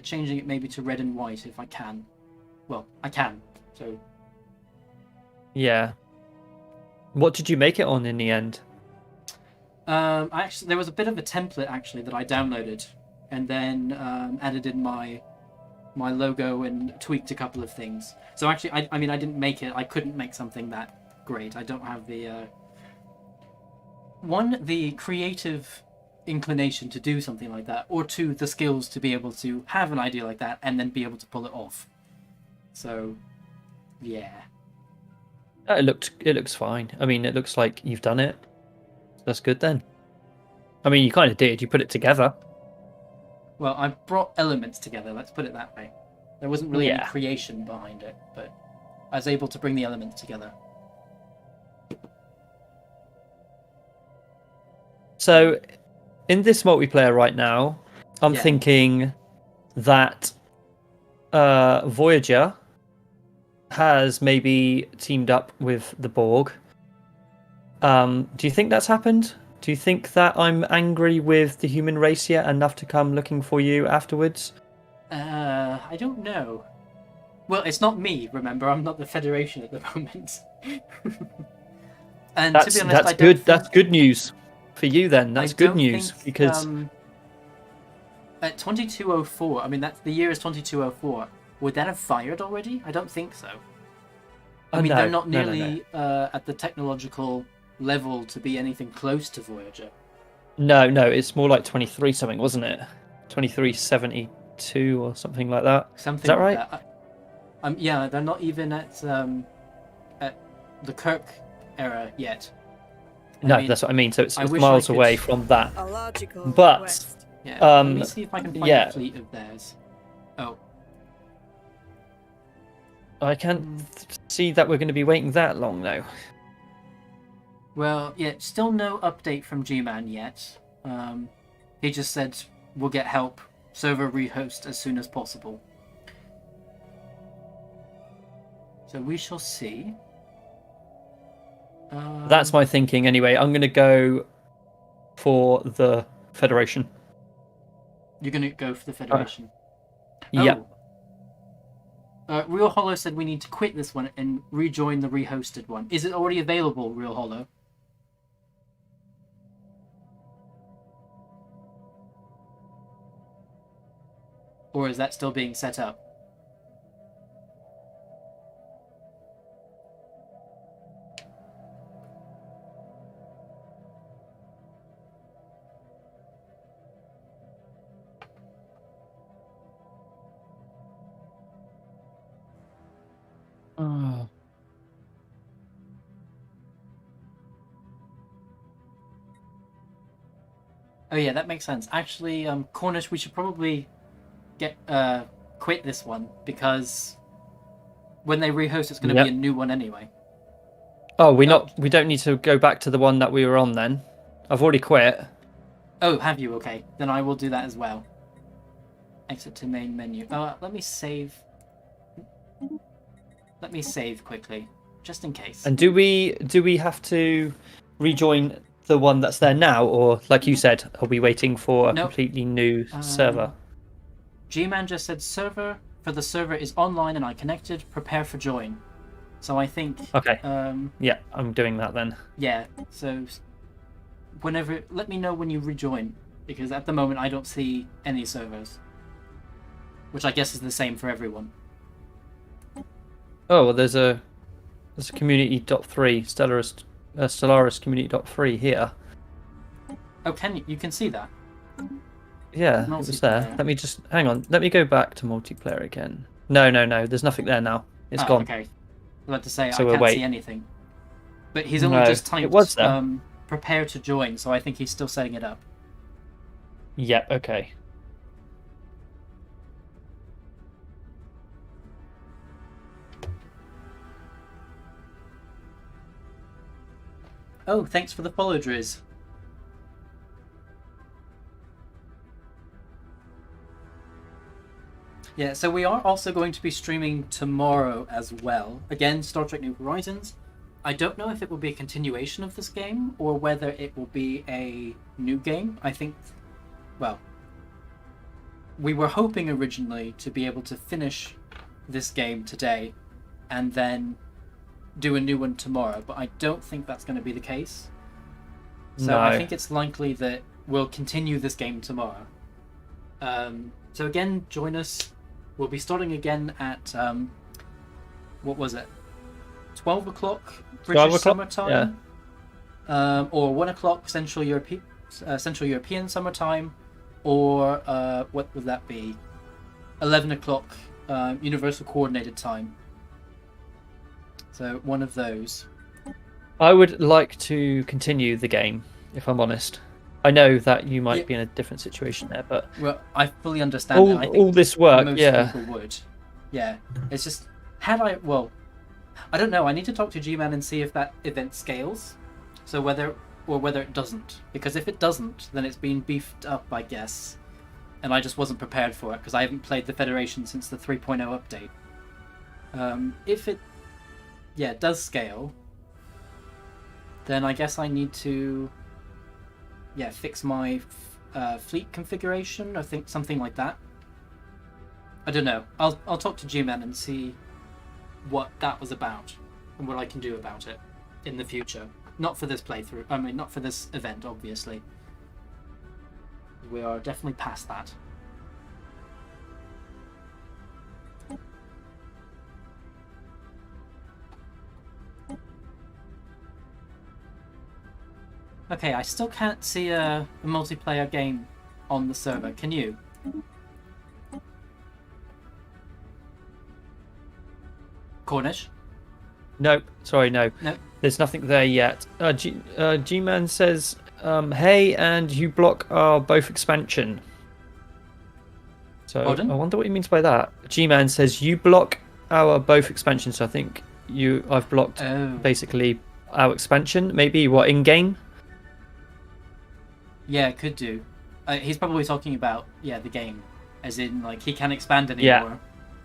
changing it maybe to red and white if I can. Well, I can. So. Yeah. What did you make it on in the end? Actually, there was a bit of a template actually that I downloaded, and then added in my logo and tweaked a couple of things. So actually, I mean, I didn't make it. I couldn't make something that great. I don't have the the creative inclination to do something like that, or two, the skills to be able to have an idea like that and then be able to pull it off. So, yeah. It looks fine. I mean, it looks like you've done it. That's good then. I mean, you kind of did. You put it together. Well, I brought elements together. Let's put it that way. There wasn't really any creation behind it, but I was able to bring the elements together. So, in this multiplayer right now, I'm thinking that Voyager has maybe teamed up with the Borg. Do you think that's happened? Do you think that I'm angry with the human race yet enough to come looking for you afterwards? I don't know. Well, it's not me, remember? I'm not the Federation at the moment. And to be honest, that's good news for you then. That's good news because at 2204, I mean the year is 2204. Would that have fired already? I don't think so. I mean, they're not nearly at the technological level to be anything close to Voyager. No, it's more like 23 something, wasn't it? 2372 or something like that. Something is that like right? That. Yeah, they're not even at the Kirk era yet. No, that's what I mean. So it's miles away from that. A logical but request. Yeah, let me see if I can find a fleet of theirs. Oh. I can't see that we're going to be waiting that long, though. Well, yeah, still no update from G-Man yet. He just said we'll get help, server rehost as soon as possible. So we shall see. That's my thinking anyway. I'm going to go for the Federation. You're going to go for the Federation? Yeah. Real Hollow said we need to quit this one and rejoin the rehosted one. Is it already available, Real Hollow? Or is that still being set up? Oh yeah, that makes sense. Actually, Cornish, we should probably quit this one because when they rehost, it's going to be a new one anyway. Oh, we don't need to go back to the one that we were on then. I've already quit. Oh, have you? Okay, then I will do that as well. Exit to main menu. Let me save. Let me save quickly, just in case. And do we have to rejoin the one that's there now, or like you said, are we waiting for a completely new server? G-Man just said server for the server is online and I connected. Prepare for join. So I think. Okay. Yeah, I'm doing that then. Yeah. So whenever, let me know when you rejoin, because at the moment I don't see any servers, which I guess is the same for everyone. Oh, well, there's a community.3 Stellaris community.3 here. Oh, you can see that? Yeah, it was there. Let me just hang on. Let me go back to multiplayer again. No. There's nothing there now. It's gone. Okay. I was about to say So I can't see anything. But he's only just typed it was there. Prepare to join, so I think he's still setting it up. Yeah. Okay. Oh, thanks for the follow, Driz. Yeah, so we are also going to be streaming tomorrow as well. Again, Star Trek New Horizons. I don't know if it will be a continuation of this game or whether it will be a new game. I think, well, we were hoping originally to be able to finish this game today and then do a new one tomorrow, but I don't think that's going to be the case. So No. I think it's likely that we'll continue this game tomorrow. So again, join us. We'll be starting again at what was it? 12 o'clock British summertime, or 1 o'clock Central European summertime, or what would that be? 11 o'clock Universal Coordinated Time. So one of those. I would like to continue the game, if I'm honest. I know that you might be in a different situation there, but well, I fully understand that. I think all this work, most people would. Yeah, it's just I don't know. I need to talk to G-Man and see if that event scales, so whether it doesn't. Because if it doesn't, then it's been beefed up, I guess, and I just wasn't prepared for it because I haven't played the Federation since the 3.0 update. If it does scale, then I guess I need to fix my fleet configuration. I think something like that. I don't know. I'll talk to G-Man and see what that was about and what I can do about it in the future. Not for this playthrough. I mean, not for this event, obviously. We are definitely past that. Okay, I still can't see a multiplayer game on the server. Can you? Cornish? no, sorry, no. No. There's nothing there yet. G-Man says, "Hey, and you block our both expansion." So Pardon? I wonder what he means by that. G-Man says you block our both expansion. So I think I've blocked basically our expansion. Maybe what in game? Yeah, could do. He's probably talking about the game, as in like he can't expand anymore, Yeah.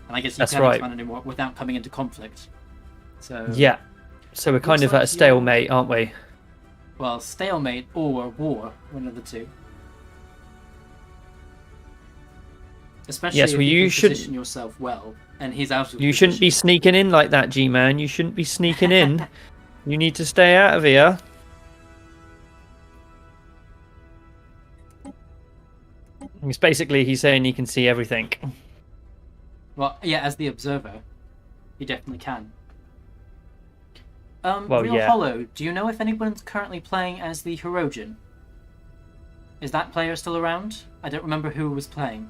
and I guess you That's can't right. expand anymore without coming into conflict. So Yeah. So we're kind Looks of at like a stalemate, aren't we? well, stalemate or war, one of the two. Especially Yes, if well, you you can should- position yourself well, and he's out of. You shouldn't be sneaking in like that, G-Man. You shouldn't be sneaking in. You need to stay out of here. It's basically he's saying he can see everything. Well, yeah, as the observer, he definitely can. Well, Real yeah. Hollow, do you know if anyone's currently playing as the Hirogen? Is that player still around? I don't remember who was playing.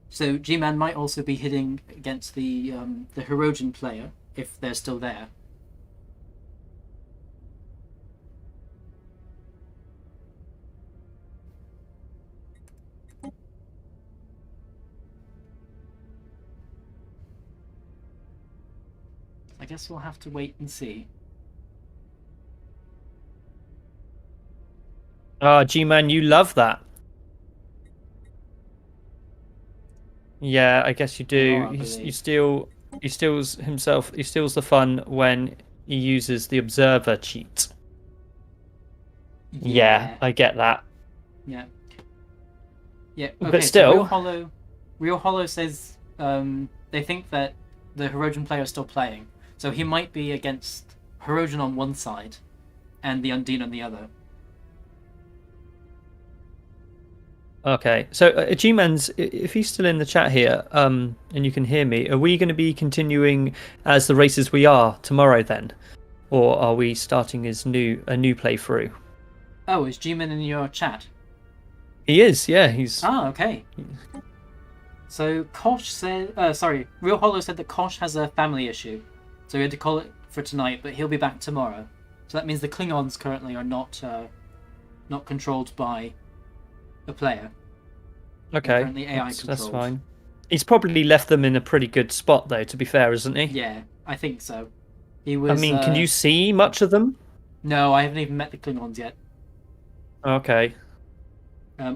So G-Man might also be hitting against the Hirogen player, if they're still there. I guess we'll have to wait and see. Ah, G-Man, you love that. Yeah, I guess you do. Oh, I He believe. steals himself. He steals the fun when he uses the observer cheat. Yeah, I get that. Yeah. Yeah. Okay. But So still, Real Hollow says they think that the Hirogen player is still playing, so he might be against Hirogen on one side, and the Undine on the other. okay. So G-Man's, if he's still in the chat here, and you can hear me, are we going to be continuing as the races we are tomorrow then, or are we starting a new playthrough? Oh, is G-Man in your chat? He is. Yeah, he's. Ah, okay. So Koshe said, Real Hollow said that Koshe has a family issue, so he had to call it for tonight, but he'll be back tomorrow. So that means the Klingons currently are not controlled by a player. Okay, currently AI that's controlled. fine. He's probably left them in a pretty good spot, though. To be fair, isn't he? Yeah, I think so. He was. I mean, can you see much of them? No, I haven't even met the Klingons yet. Okay.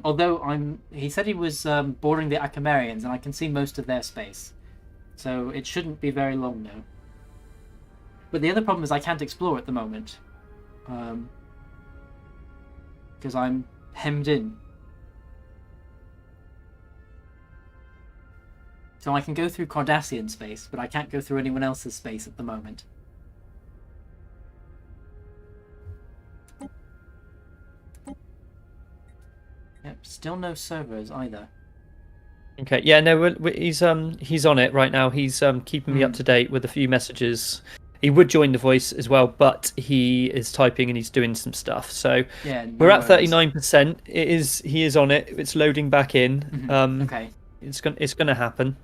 Although he said he was boarding the Akamarians, and I can see most of their space, so it shouldn't be very long now. But the other problem is I can't explore at the moment, because I'm hemmed in. So I can go through Cardassian space, but I can't go through anyone else's space at the moment. Yep, still no servers either. Okay, yeah, no, he's on it right now. He's keeping me up to date with a few messages. He would join the voice as well, but he is typing and he's doing some stuff. So yeah, we're at 39%. He is on it. It's loading back in. Okay. It's gonna happen.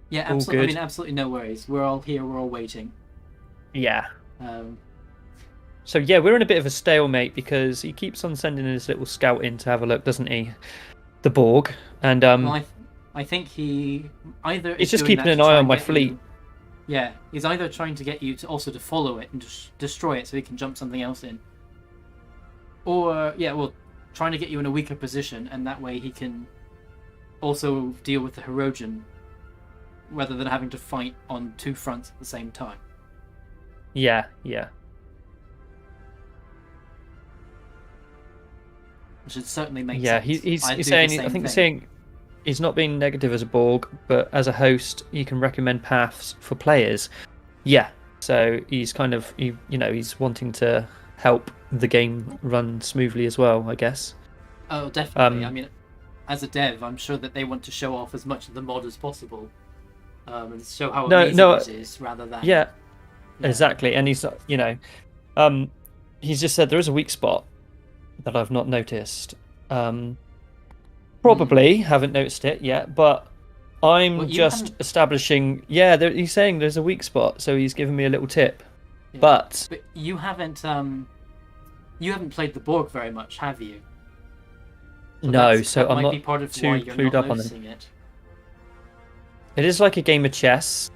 Yeah, absolutely. I mean, absolutely no worries. We're all here. We're all waiting. Yeah. Um. So yeah, we're in a bit of a stalemate because he keeps on sending his little scout in to have a look, doesn't he? The Borg, and Well, I think he either he's just keeping an eye on my fleet. Yeah, he's either trying to get you to also to follow it and just destroy it so he can jump something else in, or trying to get you in a weaker position, and that way he can also deal with the Hirogen, rather than having to fight on two fronts at the same time. Yeah. Which should certainly make sense. He's saying. I think he's saying he's not being negative as a Borg, but as a host, he can recommend paths for players. Yeah. So he's kind of he's wanting to help the game run smoothly as well, I guess. Oh, definitely. I mean, as a dev, I'm sure that they want to show off as much of the mod as possible, and show how amazing it is, rather than exactly. And he's he's just said there is a weak spot that I've not noticed. Probably haven't noticed it yet, but I'm just establishing. Yeah, he's saying there's a weak spot, so he's giving me a little tip. Yeah. But you haven't played the Borg very much, have you? So I'm not too clued up on it. It is like a game of chess.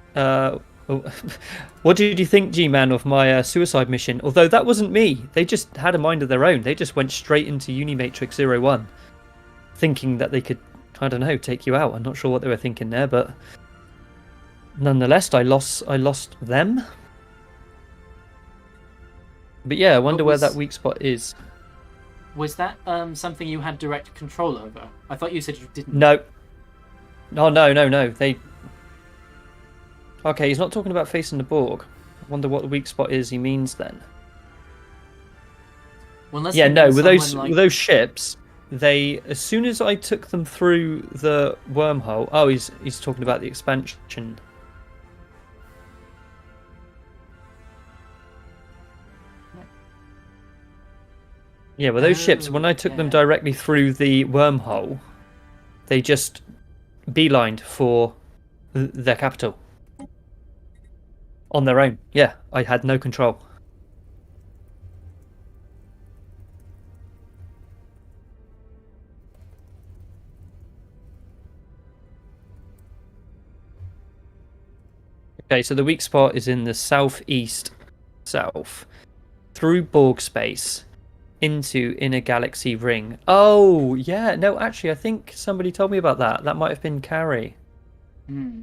What did you think, G-Man, of my suicide mission? Although that wasn't me. They just had a mind of their own. They just went straight into Unimatrix 01, thinking that they could, I don't know, take you out. I'm not sure what they were thinking there, but nonetheless, I lost them. But yeah, I wonder where that weak spot is. Was that something you had direct control over? I thought you said you didn't. No. Oh, no. Okay, he's not talking about facing the Borg. I wonder what the weak spot is he means then. Well, with those ships, they, as soon as I took them through the wormhole. Oh, he's talking about the expansion. Yeah, well, those ships, when I took them directly through the wormhole, they just beelined for their capital. On their own. Yeah, I had no control. Okay, so the weak spot is in the southeast south, through Borg space, into Inner Galaxy Ring. Oh, yeah. No, actually, I think somebody told me about that. That might have been Carrie. Hmm.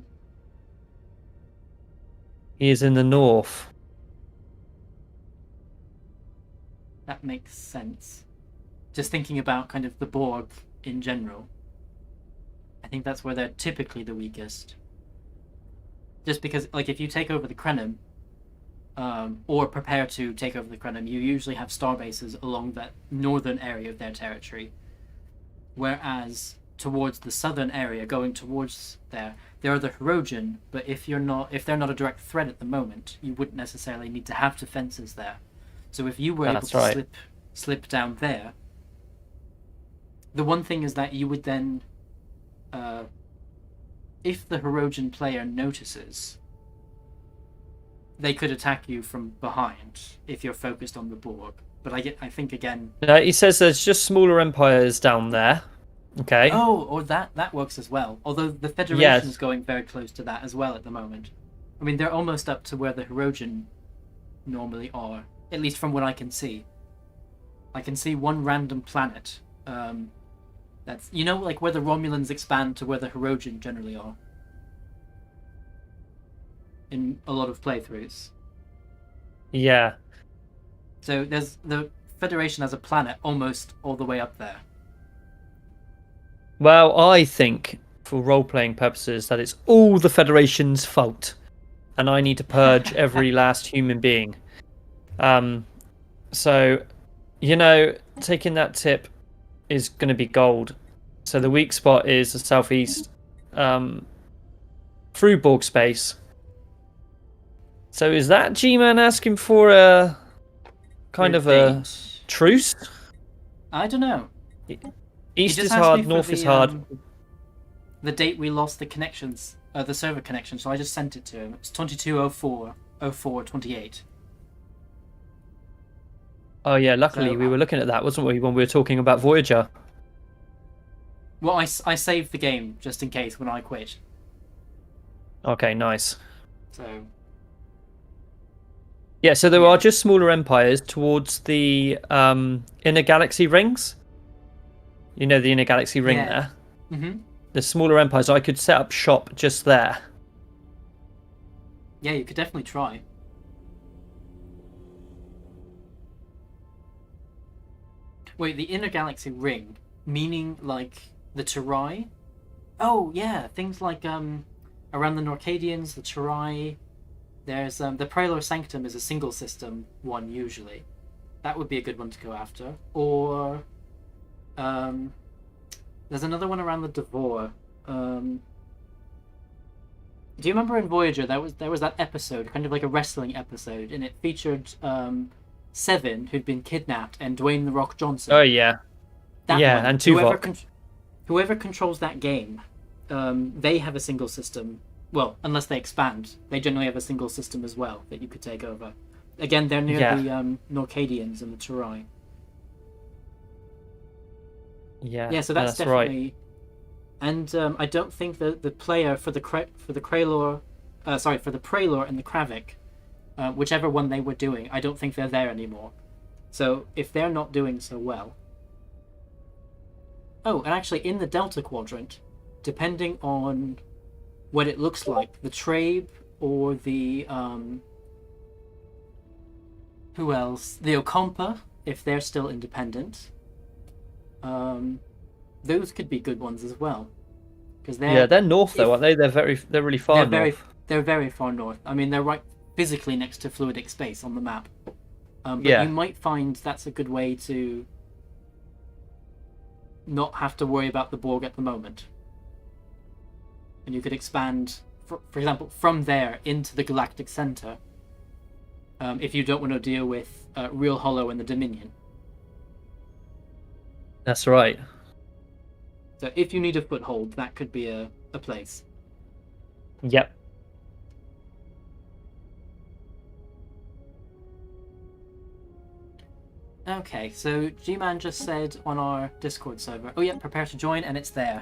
He is in the north. That makes sense. Just thinking about kind of the Borg in general, I think that's where they're typically the weakest. Just because, like, if you take over the Krenim, or prepare to take over the Krenim, you usually have star bases along that northern area of their territory. Whereas towards the southern area, going towards there are the Hirogen, but if they're not a direct threat at the moment, you wouldn't necessarily need to have defenses there. So if you were able to slip down there, the one thing is that you would then, if the Hirogen player notices, they could attack you from behind if you're focused on the Borg. But I think again. No, he says there's just smaller empires down there. Okay. Oh, or that works as well. Although the Federation is going very close to that as well at the moment. I mean, they're almost up to where the Hirogen normally are, at least from what I can see. I can see one random planet. That's like where the Romulans expand to where the Hirogen generally are. In a lot of playthroughs. Yeah. So there's the Federation as a planet almost all the way up there. Well, I think, for role-playing purposes, that it's all the Federation's fault, and I need to purge every last human being. So, taking that tip is going to be gold. So the weak spot is the southeast, through Borg space. So is that G-Man asking for a kind of a truce? I don't know. East is hard, north is hard. The date we lost the connections, the server connection, so I just sent it to him. It's 2204/04/28. Oh yeah, luckily we were looking at that, wasn't we, when we were talking about Voyager? Well, I saved the game just in case when I quit. Okay, nice. So. Yeah, so there are just smaller empires towards the Inner Galaxy Rings. You know the Inner Galaxy Ring there? Mm-hmm. The smaller empires, I could set up shop just there. Yeah, you could definitely try. Wait, the Inner Galaxy Ring, meaning like the Terai? Oh, yeah, things like around the Norcadians, the Terai. There's the Praetor Sanctum is a single system one usually. That would be a good one to go after. Or there's another one around the Devore. Do you remember in Voyager there was that episode, kind of like a wrestling episode, and it featured Seven, who'd been kidnapped, and Dwayne The Rock Johnson. Oh yeah. That yeah, one. and Tuvok. Whoever controls that game, they have a single system. Well, unless they expand, they generally have a single system as well that you could take over. Again, they're near the Norcadians and the Terai. Yeah, so that's definitely. Right. And I don't think the player for the Praelor and the Kravik, whichever one they were doing, I don't think they're there anymore. So if they're not doing so well. Oh, and actually in the Delta Quadrant, depending on what it looks like, the Trabe or the who else? The Okompa, if they're still independent. Those could be good ones as well, because they're north though, aren't they? They're really far north. They're very far north. I mean, they're right physically next to fluidic space on the map. But you might find that's a good way to not have to worry about the Borg at the moment. And you could expand, for example, from there into the Galactic Center, if you don't want to deal with Real Hollow and the Dominion. That's right. So if you need a foothold, that could be a place. Yep. Okay, so G-Man just said on our Discord server, oh yeah, prepare to join, and it's there.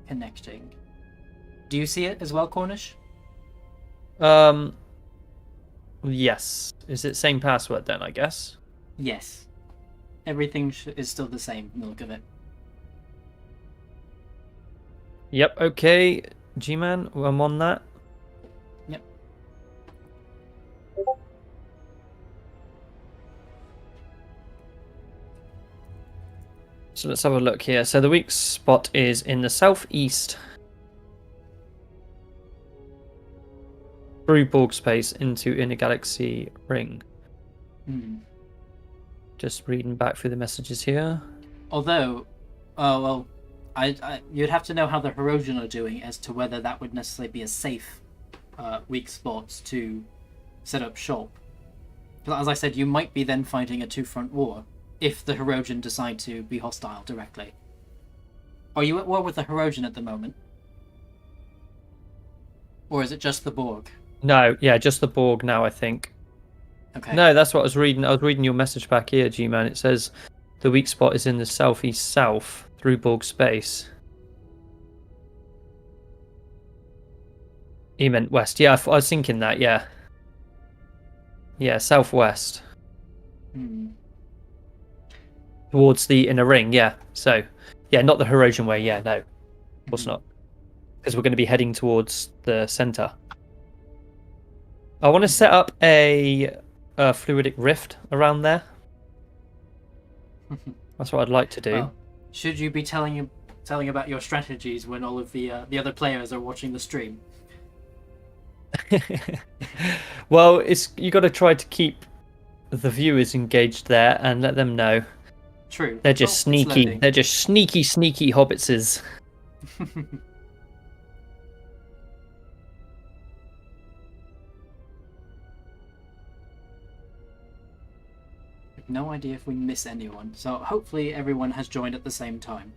connecting. Do you see it as well, Cornish? Yes. Is it same password then, I guess? Yes. Everything is still the same, look of it. Yep, okay. G-Man, I'm on that. Yep. So let's have a look here. So the weak spot is in the southeast. Through Borg space into Inner Galaxy Ring. Just reading back through the messages here. Although, you'd have to know how the Herosian are doing as to whether that would necessarily be a safe weak spot to set up shop. Because as I said, you might be then fighting a two-front war if the Herosian decide to be hostile directly. Are you at war with the Herosian at the moment? Or is it just the Borg? No, yeah, just the Borg now, I think. Okay. No, that's what I was reading. I was reading your message back here, G-Man. It says the weak spot is in the southeast south through Borg space. He meant west. Yeah, I was thinking that, yeah. Yeah, southwest. Towards the inner ring, yeah. So, yeah, not the Herosian way, yeah, no. Of course not. Because we're going to be heading towards the centre. I want to set up a fluidic rift around there. That's what I'd like to do. Well, should you be telling about your strategies when all of the other players are watching the stream? Well, you got to try to keep the viewers engaged there and let them know. True. They're just sneaky. They're just sneaky hobbitses. No idea if we miss anyone, so hopefully everyone has joined at the same time.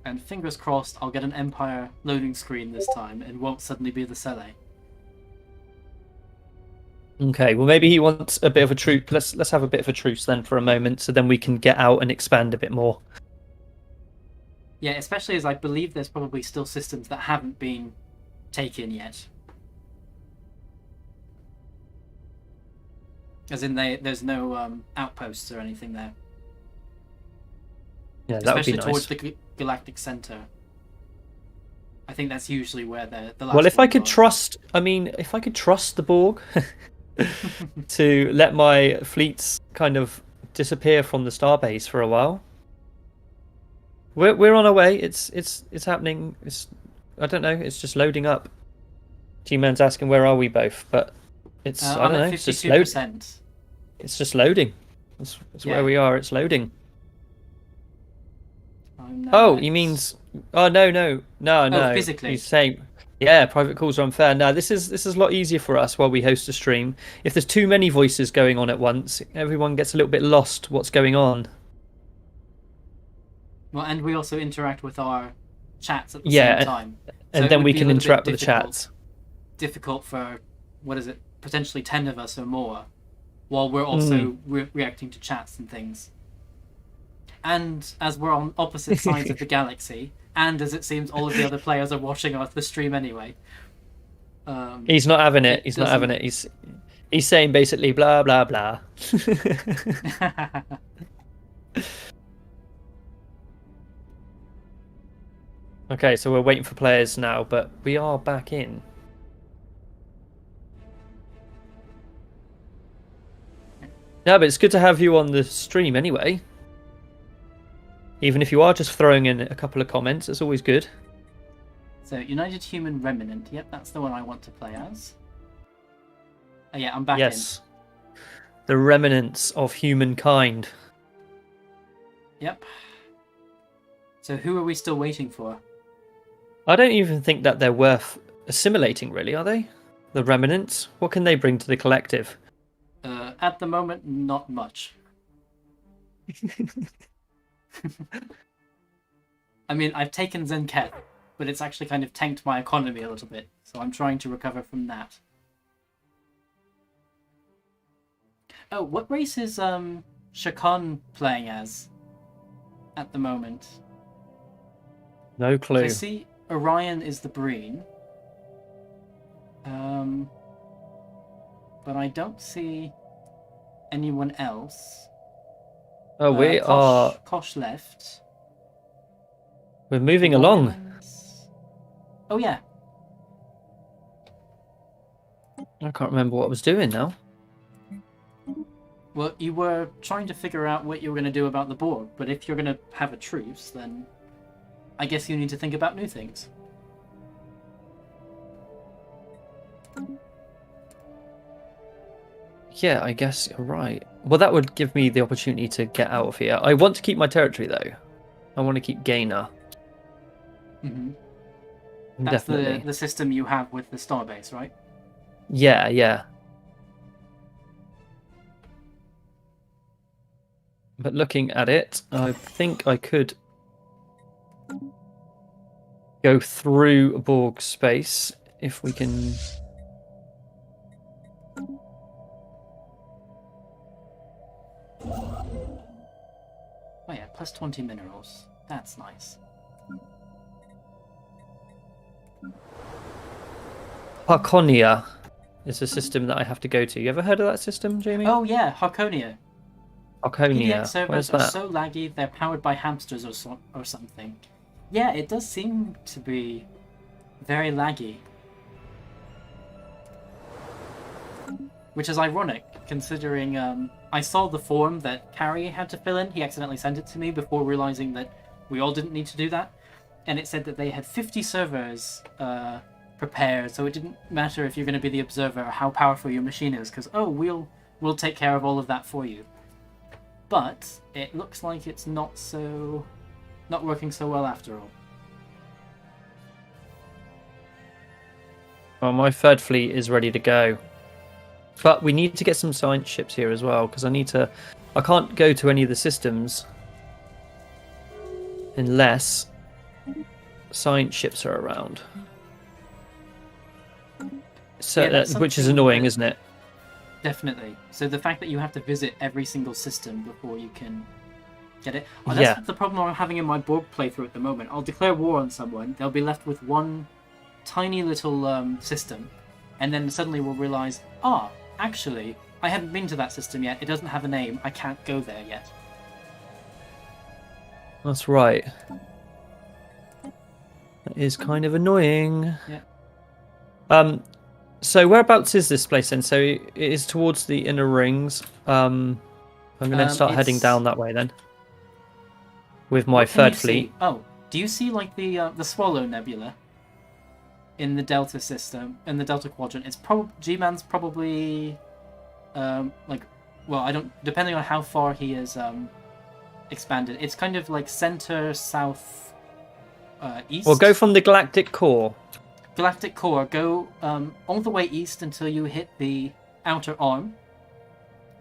And fingers crossed I'll get an Empire loading screen this time and won't suddenly be the Sele. Okay, well maybe he wants a bit of a truce. Let's have a bit of a truce then for a moment, so then we can get out and expand a bit more. Yeah, especially as I believe there's probably still systems that haven't been taken yet. As in, there's no outposts or anything there. Yeah, that would be nice. Especially towards the galactic center. I think that's usually where the last. Well, if I could trust the Borg to let my fleets kind of disappear from the starbase for a while. We're on our way. It's happening. I don't know. It's just loading up. G-Man's asking where are we both, but it's I don't know. It's just loading. It's just loading. That's where we are. It's loading. Oh, he means. Oh no. Physically. He's saying, yeah, private calls are unfair. No, this is a lot easier for us while we host a stream. If there's too many voices going on at once, everyone gets a little bit lost. What's going on? Well, and we also interact with our chats at the same time. And then we can interact with the chats. Difficult for, potentially 10 of us or more, while we're also reacting to chats and things. And as we're on opposite sides of the galaxy, and as it seems all of the other players are watching the stream anyway. He's not having it. He's not having it. He's saying basically blah, blah, blah. Okay, so we're waiting for players now, but we are back in. No, but it's good to have you on the stream anyway. Even if you are just throwing in a couple of comments, it's always good. So, United Human Remnant. Yep, that's the one I want to play as. Oh yeah, I'm back in. Yes. The remnants of humankind. Yep. So who are we still waiting for? I don't even think that they're worth assimilating, really, are they? The remnants? What can they bring to the collective? At the moment, not much. I mean, I've taken Zenketh, but it's actually kind of tanked my economy a little bit, so I'm trying to recover from that. Oh, what race is Schirkahn playing as at the moment? No So clue. I see Orion is the Breen. But I don't see anyone else. Oh, we are. Kosh left. We're moving The along. Romans- Oh yeah. I can't remember what I was doing now. Well, you were trying to figure out what you were going to do about the board, but if you're going to have a truce, then I guess you need to think about new things. Yeah, I guess you're right. Well, that would give me the opportunity to get out of here. I want to keep my territory, though. I want to keep Gaina. Mm-hmm. That's Definitely. the system you have with the starbase, right? Yeah, yeah. But looking at it, I think I could go through Borg space if we can. Oh yeah, plus 20 minerals. That's nice. Harkonia is a system that I have to go to. You ever heard of that system, Jamie? Oh yeah, Harkonia. Harkonia. PDX servers Where's are that? so laggy, they're powered by hamsters or something. Yeah, it does seem to be very laggy. Which is ironic, considering I saw the form that Carrie had to fill in. He accidentally sent it to me before realizing that we all didn't need to do that. And it said that they had 50 servers prepared, so it didn't matter if you're going to be the observer or how powerful your machine is, because, oh, we'll take care of all of that for you. But it looks like it's not working so well after all. Well, my third fleet is ready to go. But we need to get some science ships here as well, because I can't go to any of the systems unless science ships are around. So, Yeah, that's which is something annoying, that- isn't it? Definitely. So the fact that you have to visit every single system before you can get it. Oh, Yeah. that's the problem I'm having in my Borg playthrough at the moment. I'll declare war on someone, they'll be left with one tiny little system, and then suddenly we'll realise, actually, I haven't been to that system yet, it doesn't have a name, I can't go there yet. That's right. That is kind of annoying. Yeah. So whereabouts is this place then? So it is towards the inner rings. I'm going to start heading It's- down that way then. With my What can you third fleet. see? Oh, do you see like the Swallow Nebula in the Delta system, in the Delta Quadrant? It's probably G-Man's probably I don't, depending on how far he is expanded. It's kind of like center south east. Well, go from the galactic core. Galactic core. Go all the way east until you hit the outer arm,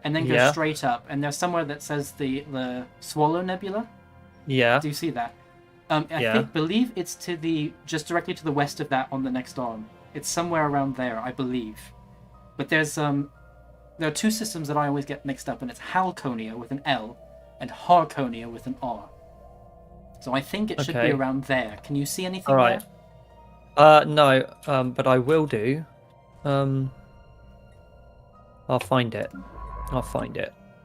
and then go Yeah. straight up. And there's somewhere that says the Swallow Nebula. Yeah. Do you see that? I believe it's just directly to the west of that on the next arm. It's somewhere around there, I believe. But there are two systems that I always get mixed up, and it's Halconia with an L and Harconia with an R. So I think it should be Okay. around there. Can you see anything All right. there? No, but I will do. I'll find it.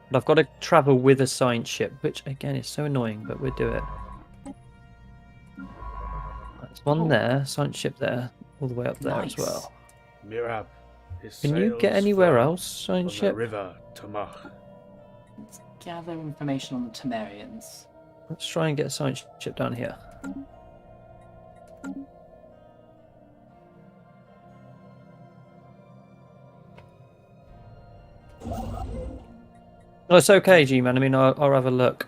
But I've got to travel with a science ship, which again is so annoying, but we'll do it. There's one there, science ship there, all the way up there as Nice. well. Mirab is Can you get anywhere else, science the ship? river Tamach. Let's gather information on the Temerians. Let's try and get a science ship down here. Oh, it's okay, G-Man. I mean, I'll have a look.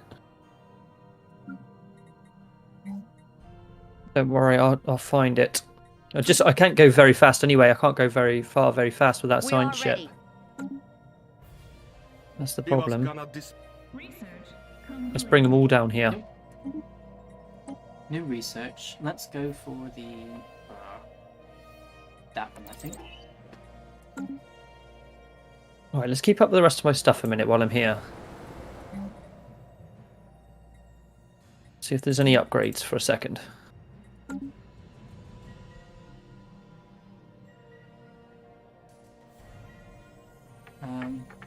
Don't worry, I'll find it. I can't go very fast anyway. I can't go very far, very fast with that science ship. That's the problem. Let's bring them all down here. New research. Let's go for that one, I think. Alright, let's keep up with the rest of my stuff a minute while I'm here. See if there's any upgrades for a second.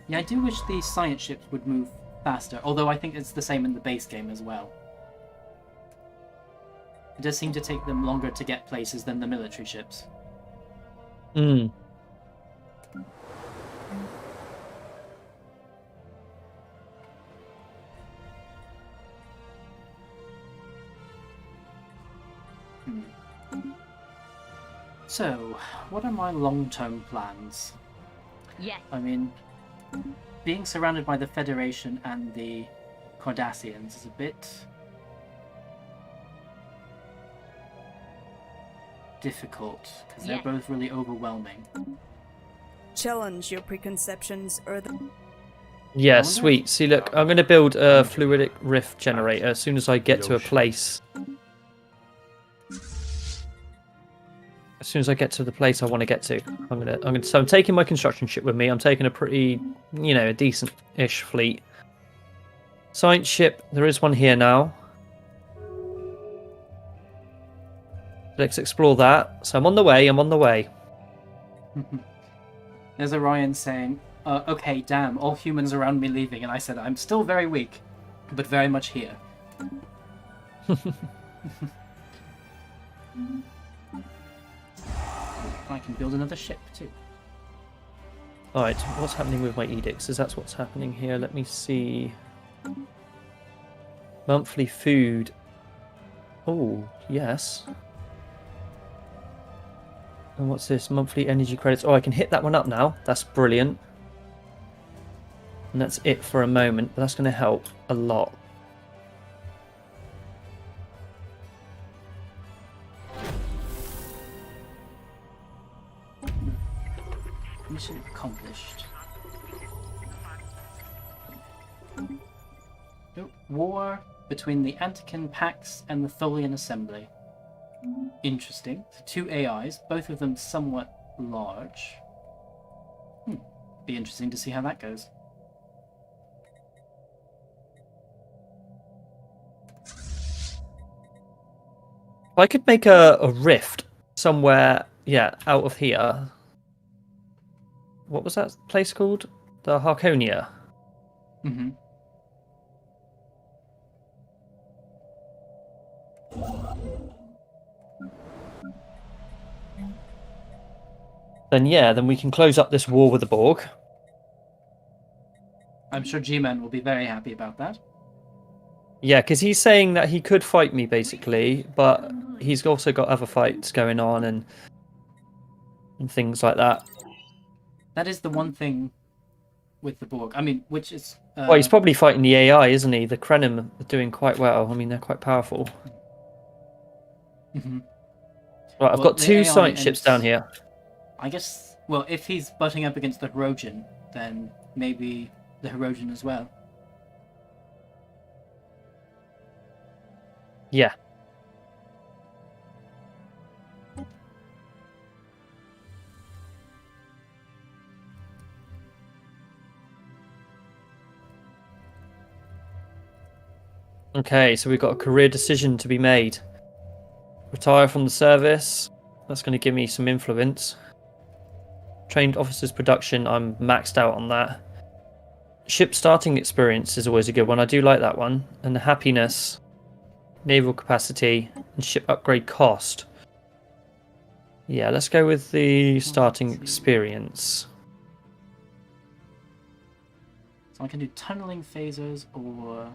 Yeah, I do wish the science ships would move faster, although I think it's the same in the base game as well. It does seem to take them longer to get places than the military ships. Hmm. So, what are my long-term plans? Yes. I mean, being surrounded by the Federation and the Cardassians is a bit difficult, because they're both really overwhelming. Challenge your preconceptions, or the... Yeah, sweet. See, look, I'm going to build a fluidic rift generator as soon as I get to a place. As soon as I get to the place I want to get to, so I'm taking my construction ship with me. I'm taking a pretty, a decent-ish fleet. Science ship, there is one here now. Let's explore that. So I'm on the way. There's Orion saying, okay, damn, all humans around me leaving, and I said, I'm still very weak, but very much here. I can build another ship, too. Alright, what's happening with my edicts? Is that what's happening here? Let me see. Monthly food. Oh, yes. And what's this? Monthly energy credits. Oh, I can hit that one up now. That's brilliant. And that's it for a moment, but that's going to help a lot. Mission accomplished. Nope. War between the Antican Pax and the Tholian Assembly. Interesting. So 2 AIs, both of them somewhat large. Be interesting to see how that goes. If I could make a rift somewhere, out of here. What was that place called? The Harkonia. Mm-hmm. Then we can close up this war with the Borg. I'm sure G-Man will be very happy about that. Yeah, because he's saying that he could fight me, basically, but he's also got other fights going on and things like that. That is the one thing with the Borg. I mean, which is... Well, he's probably fighting the AI, isn't he? The Krenim are doing quite well. I mean, they're quite powerful. Mm-hmm. Right, I've got 2 science ships down here. I guess, well, if he's butting up against the Hirogen, then maybe the Hirogen as well. Yeah. Okay, so we've got a career decision to be made. Retire from the service. That's going to give me some influence. Trained officers production, I'm maxed out on that. Ship starting experience is always a good one. I do like that one. And the happiness, naval capacity, and ship upgrade cost. Yeah, let's go with the starting experience. So I can do tunneling phasers or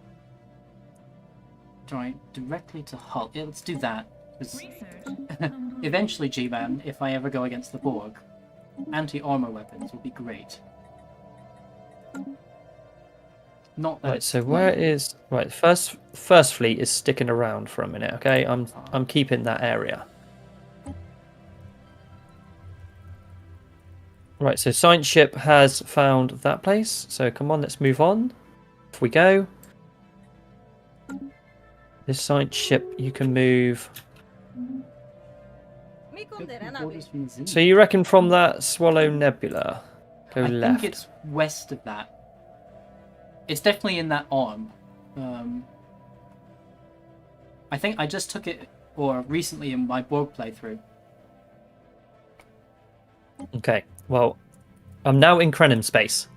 directly to hull. Yeah, let's do that. Eventually, G-Man, if I ever go against the Borg, anti-armor weapons will be great. Not that. Right, so where is first fleet is sticking around for a minute, okay? I'm keeping that area. Right, so science ship has found that place. So come on, let's move on. Off we go. This science ship you can move. So you reckon from that Swallow Nebula, go left? I think it's west of that. It's definitely in that arm. I think I just took it, or recently in my Borg playthrough. Okay, well, I'm now in Krenim space.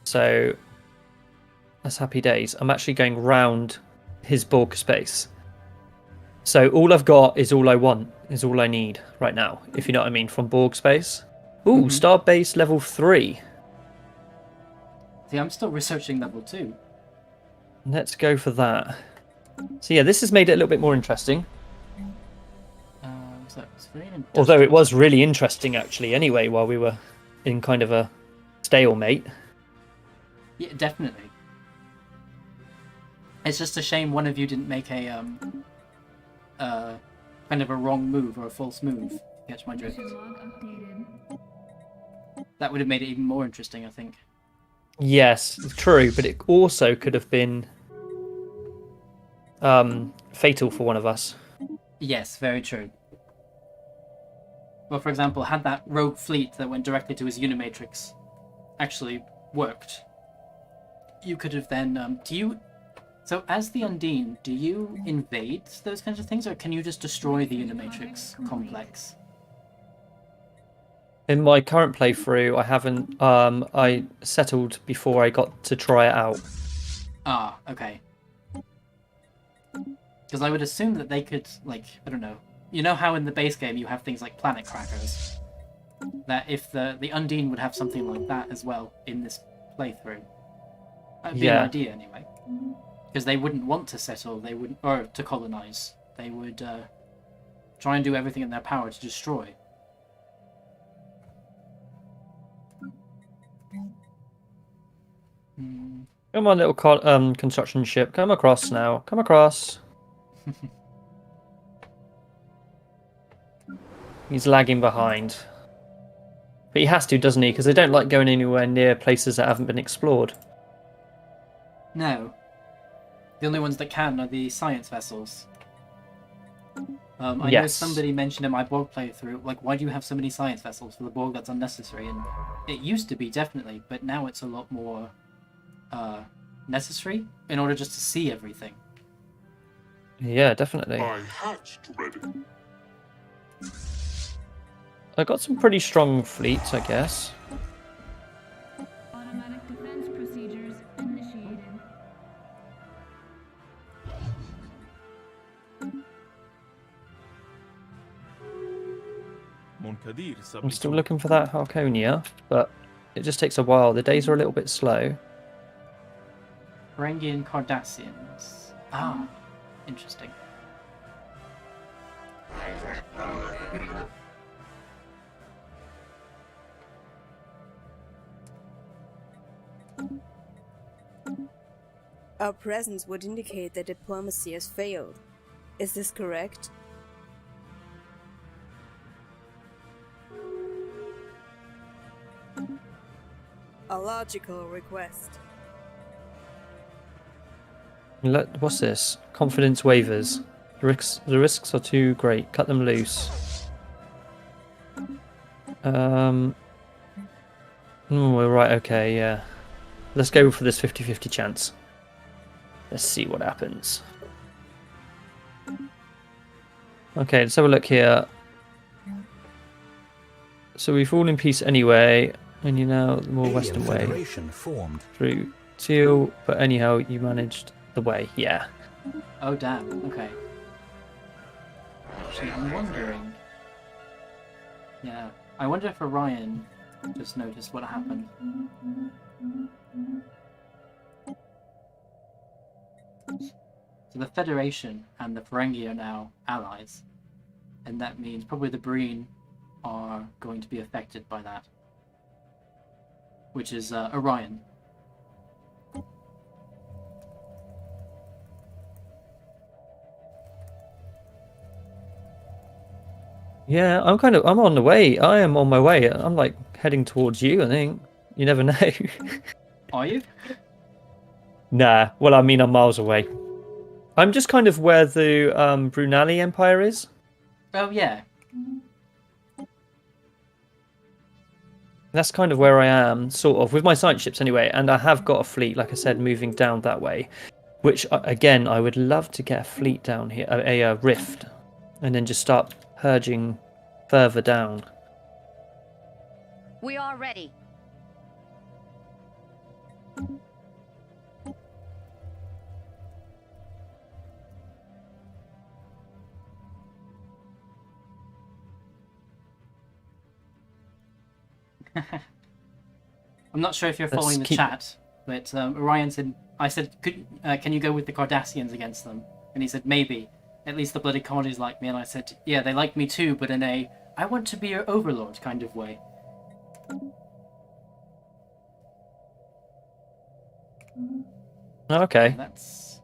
So that's happy days. I'm actually going round his Borg space. So all I've got is all I want, is all I need right now, if you know what I mean, from Borg space. Ooh, Starbase level 3. See, I'm still researching level 2. Let's go for that. So yeah, this has made it a little bit more interesting. So it's very Although it was really interesting, actually, anyway, while we were in kind of a stalemate. Yeah, definitely. It's just a shame one of you didn't make a kind of a wrong move or a false move. Catch my drift. That would have made it even more interesting, I think. Yes, true, but it also could have been fatal for one of us. Yes, very true. Well, for example, had that rogue fleet that went directly to his Unimatrix actually worked, you could have then... So, as the Undine, do you invade those kinds of things, or can you just destroy the Unimatrix complex? In my current playthrough, I haven't... I settled before I got to try it out. Ah, okay. Because I would assume that they could, like, I don't know. You know how in the base game you have things like planet crackers? That if the Undine would have something like that as well in this playthrough. That'd be an idea, anyway. Because they wouldn't want to settle, they wouldn't, or to colonize. They would try and do everything in their power to destroy. Come on, little construction ship. Come across now. Come across. He's lagging behind. But he has to, doesn't he? Because they don't like going anywhere near places that haven't been explored. No. The only ones that can are the science vessels. I know somebody mentioned in my Borg playthrough, like, why do you have so many science vessels for the Borg? That's unnecessary. And it used to be, definitely, but now it's a lot more necessary in order just to see everything. Yeah, definitely. I hatched ready. I got some pretty strong fleets, I guess. Automatic defense procedures initiated. I'm still looking for that Harkonia, but it just takes a while. The days are a little bit slow. Ferengian Cardassians. Ah, interesting. Our presence would indicate that diplomacy has failed. Is this correct? A logical request. What's this? Confidence waivers. The risks are too great. Cut them loose. We're right, okay, yeah. Let's go for this 50-50 chance. Let's see what happens. Okay, let's have a look here. So we've all in peace anyway, and you know the more western way formed through Teal, but anyhow you managed the way, yeah. Oh damn, okay. Actually, I'm wondering... Yeah, I wonder if Orion just noticed what happened. So the Federation and the Ferengi are now allies, and that means probably the Breen are going to be affected by that, which is Orion. Yeah, I'm on the way. I am on my way. I'm like heading towards you, I think. You never know. Are you? Nah, well, I mean, I'm miles away. I'm just kind of where the Brunali Empire is. Oh, yeah. That's kind of where I am, sort of, with my science ships anyway. And I have got a fleet, like I said, moving down that way. Which, again, I would love to get a fleet down here, a rift. And then just start purging further down. We are ready. I'm not sure if you're Let's following the keep- chat, but Orion said, I said, can you go with the Cardassians against them? And he said, maybe. At least the bloody colonies like me. And I said, yeah, they like me too, but in a, I want to be your overlord kind of way. Okay. Yeah, that's...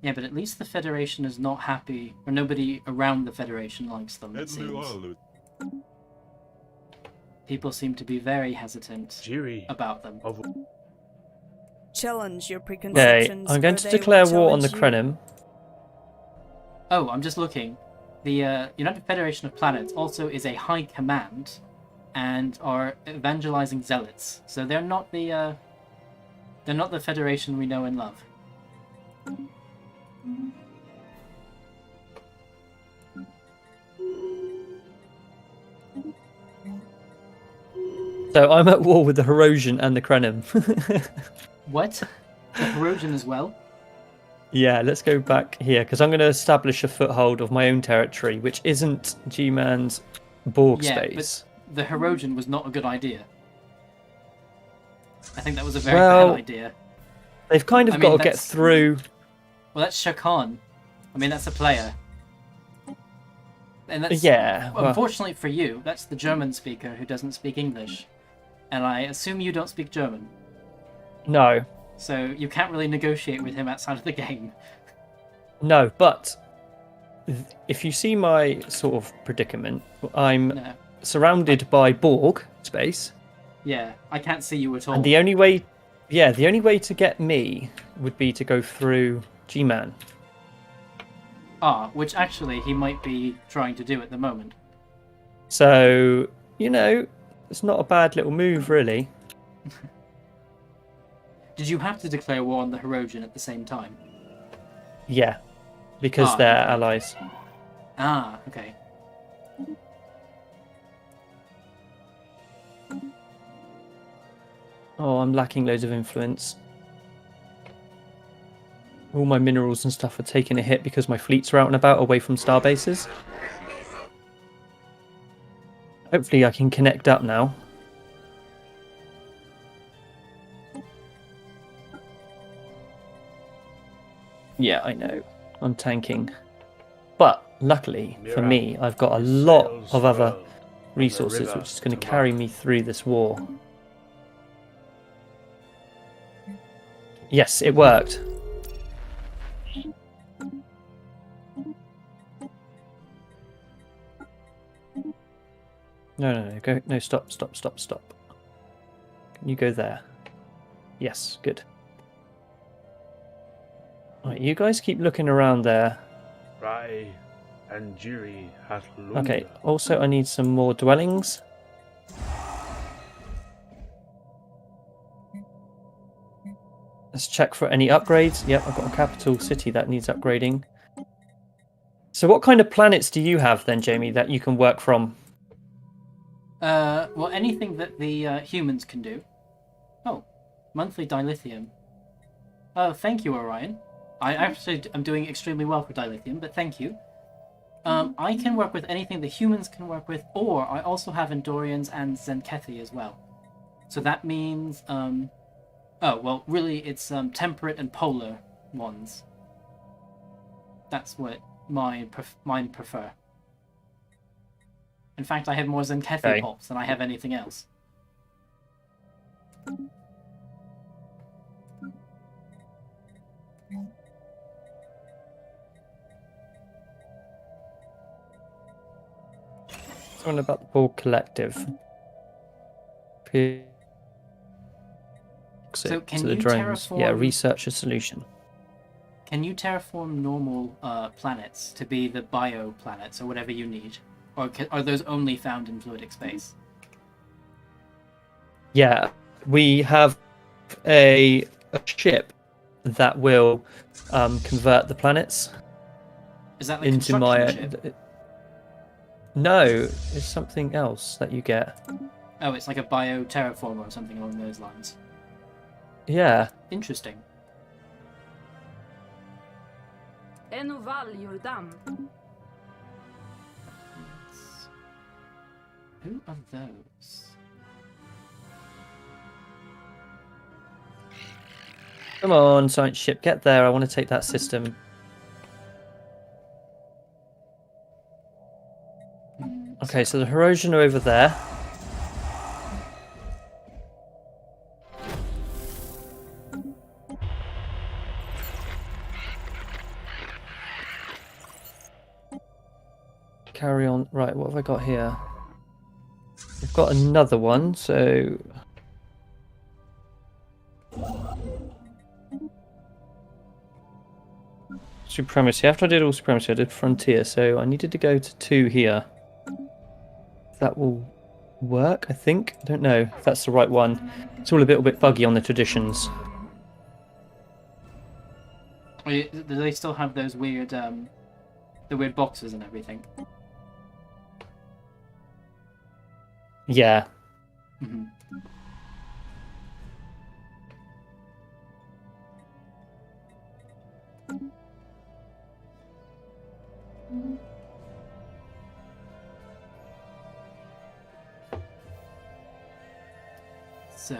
Yeah, but at least the Federation is not happy, or nobody around the Federation likes them, it seems. People seem to be very hesitant about them. Challenge your Okay, preconceptions. I'm going or to they declare will war on the challenge you. Krenim. Oh, I'm just looking. The United Federation of Planets also is a high command, and are evangelizing zealots. So they're not the Federation we know and love. So I'm at war with the Herosian and the Krenim. What? The Herosian as well? Yeah, let's go back here, because I'm going to establish a foothold of my own territory, which isn't G-Man's Borg space. But the Herosian was not a good idea. I think that was a very Well, bad idea. They've kind of I got mean, to get through... Well, that's Schirkahn. I mean, that's a player. And that's, Yeah, well- unfortunately for you, that's the German speaker who doesn't speak English. And I assume you don't speak German. No. So you can't really negotiate with him outside of the game. No, but if you see my sort of predicament, I'm No. surrounded by Borg space, Yeah, I can't see you at all. and the only way to get me would be to go through G-Man. Which actually he might be trying to do at the moment. So, it's not a bad little move, really. Did you have to declare war on the Herosian at the same time? Yeah, because they're okay. allies. Okay. Oh, I'm lacking loads of influence. All my minerals and stuff are taking a hit because my fleets are out and about away from star bases. Hopefully I can connect up now. Yeah, I know. I'm tanking. But luckily for me, I've got a lot of other resources which is going to carry me through this war. Yes, it worked. No, go. No, stop. Can you go there? Yes, good. Right, you guys keep looking around there. Rai and Jiri has Okay, also I need some more dwellings. Let's check for any upgrades. Yep, I've got a capital city that needs upgrading. So what kind of planets do you have then, Jamie, that you can work from? Well, anything that the humans can do. Oh, monthly dilithium. Oh, thank you, Orion. I actually am doing extremely well for dilithium, but thank you. I can work with anything the humans can work with, or I also have Endorians and Zenkethi as well. So that means, oh, well, really, it's temperate and polar ones. That's what mine prefer. In fact, I have more Zenkethi pulps than I have anything else. Something about the Borg Collective. So can to the you drones. Yeah, terraform- research a solution. Can you terraform normal planets to be the bio planets or whatever you need? Or are those only found in fluidic space? Yeah, we have a ship that will convert the planets Is that like into my. construction ship? No, it's something else that you get. Oh, it's like a bio terraformer or something along those lines. Yeah. Interesting. Who are those? Come on, science ship, get there. I want to take that system. Okay, so the Herosian are over there. Carry on. Right, what have I got here? We've got another one, so... Supremacy. After I did all Supremacy, I did Frontier, so I needed to go to 2 here. That will work, I think. I don't know if that's the right one. It's all a little bit buggy on the traditions. Do they still have those weird, the weird boxes and everything? Yeah. Mm-hmm. So,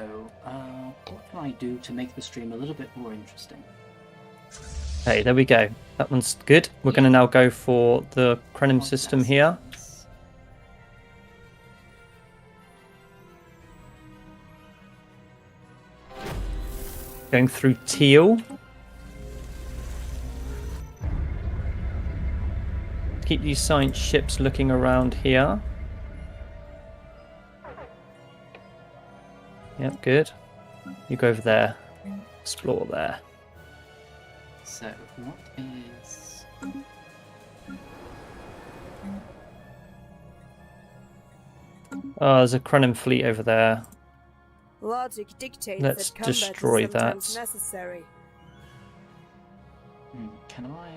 what can I do to make the stream a little bit more interesting? Hey, there we go. That one's good. We're going to now go for the Krenim system here. Going through Teal. Keep these science ships looking around here. Yep, good. You go over there. Explore there. So, what is... Oh, there's a Krenim fleet over there. Logic dictates Let's that combat destroy is sometimes that. necessary. Can I...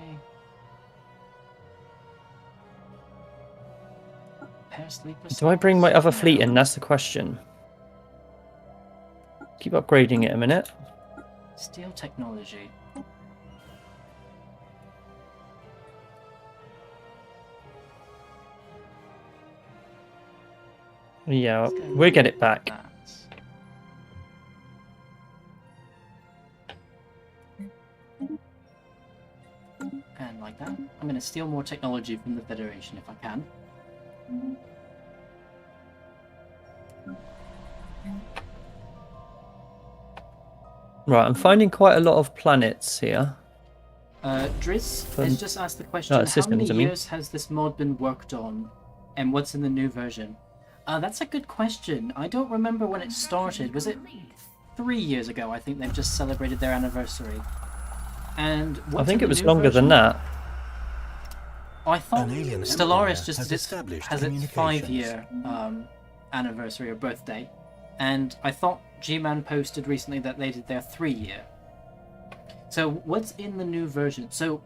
Do I bring my other fleet in? That's the question. Keep upgrading it a minute. Steel technology. Yeah, we'll get it back. And like that. I'm going to steal more technology from the Federation if I can. Right, I'm finding quite a lot of planets here. Driz has just asked the question, how many years has this mod been worked on? And what's in the new version? That's a good question. I don't remember when it started. Was it 3 years ago? I think they've just celebrated their anniversary. And I think it was longer than that. I thought Stellaris just has its 5-year anniversary or birthday. And I thought G-Man posted recently that they did their 3-year. So what's in the new version? So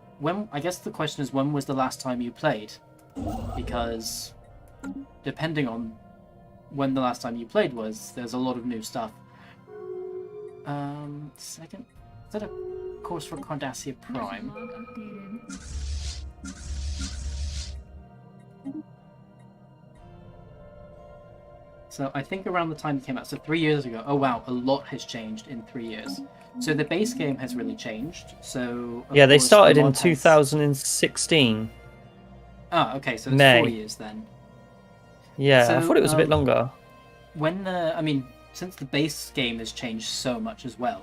I guess the question is, when was the last time you played? Because depending on when the last time you played was, there's a lot of new stuff. Second, is that a course for Cardassia Prime? So I think around the time it came out, so 3 years ago. Oh wow, a lot has changed in 3 years. So the base game has really changed. So yeah, they started in 2016. Ah, okay, so it's May. 4 years then. Yeah, so, I thought it was a bit longer. Since the base game has changed so much as well,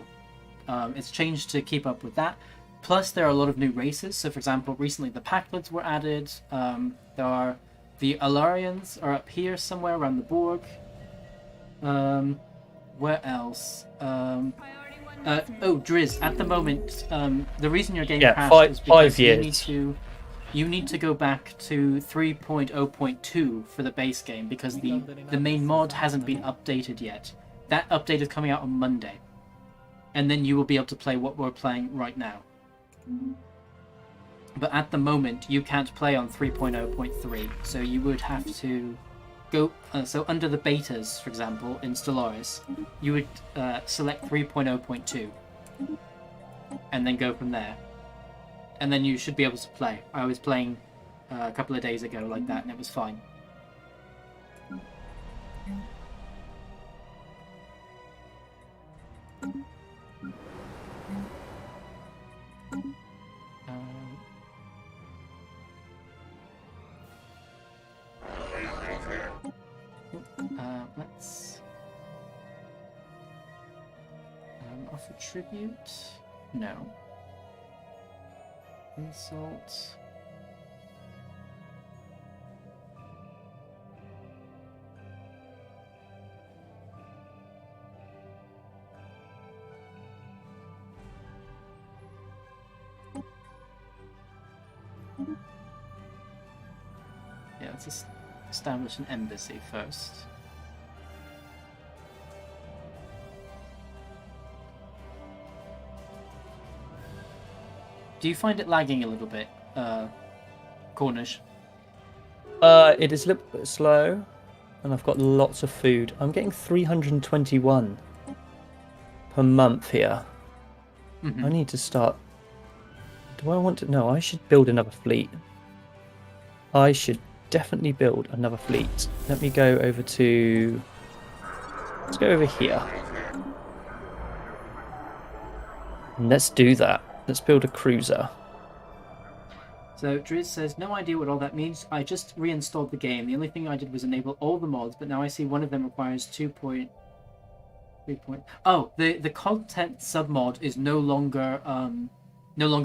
it's changed to keep up with that. Plus, there are a lot of new races. So, for example, recently the Packlids were added. There are the Alarians are up here somewhere around the Borg. Where else? Driz. At the moment, the reason your game crashed is because 5 years. You need to go back to 3.0.2 for the base game because the main mod hasn't been updated yet. That update is coming out on Monday. And then you will be able to play what we're playing right now. But at the moment, you can't play on 3.0.3, so you would have to go. So under the betas, for example, in Stellaris, you would select 3.0.2, and then go from there. And then you should be able to play. I was playing a couple of days ago like that, and it was fine. Let's offer tribute. No. Insult. Yeah, let's establish an embassy first. Do you find it lagging a little bit, Cornish? It is a little bit slow, and I've got lots of food. I'm getting 321 per month here. Mm-hmm. I need to start. Do I want to? No, I should build another fleet. I should definitely build another fleet. Let me go over to. Let's go over here. And let's do that. Let's build a cruiser. So Driz says, no idea what all that means. I just reinstalled the game. The only thing I did was enable all the mods, but now I see one of them requires 2.3. Oh, the content submod is no longer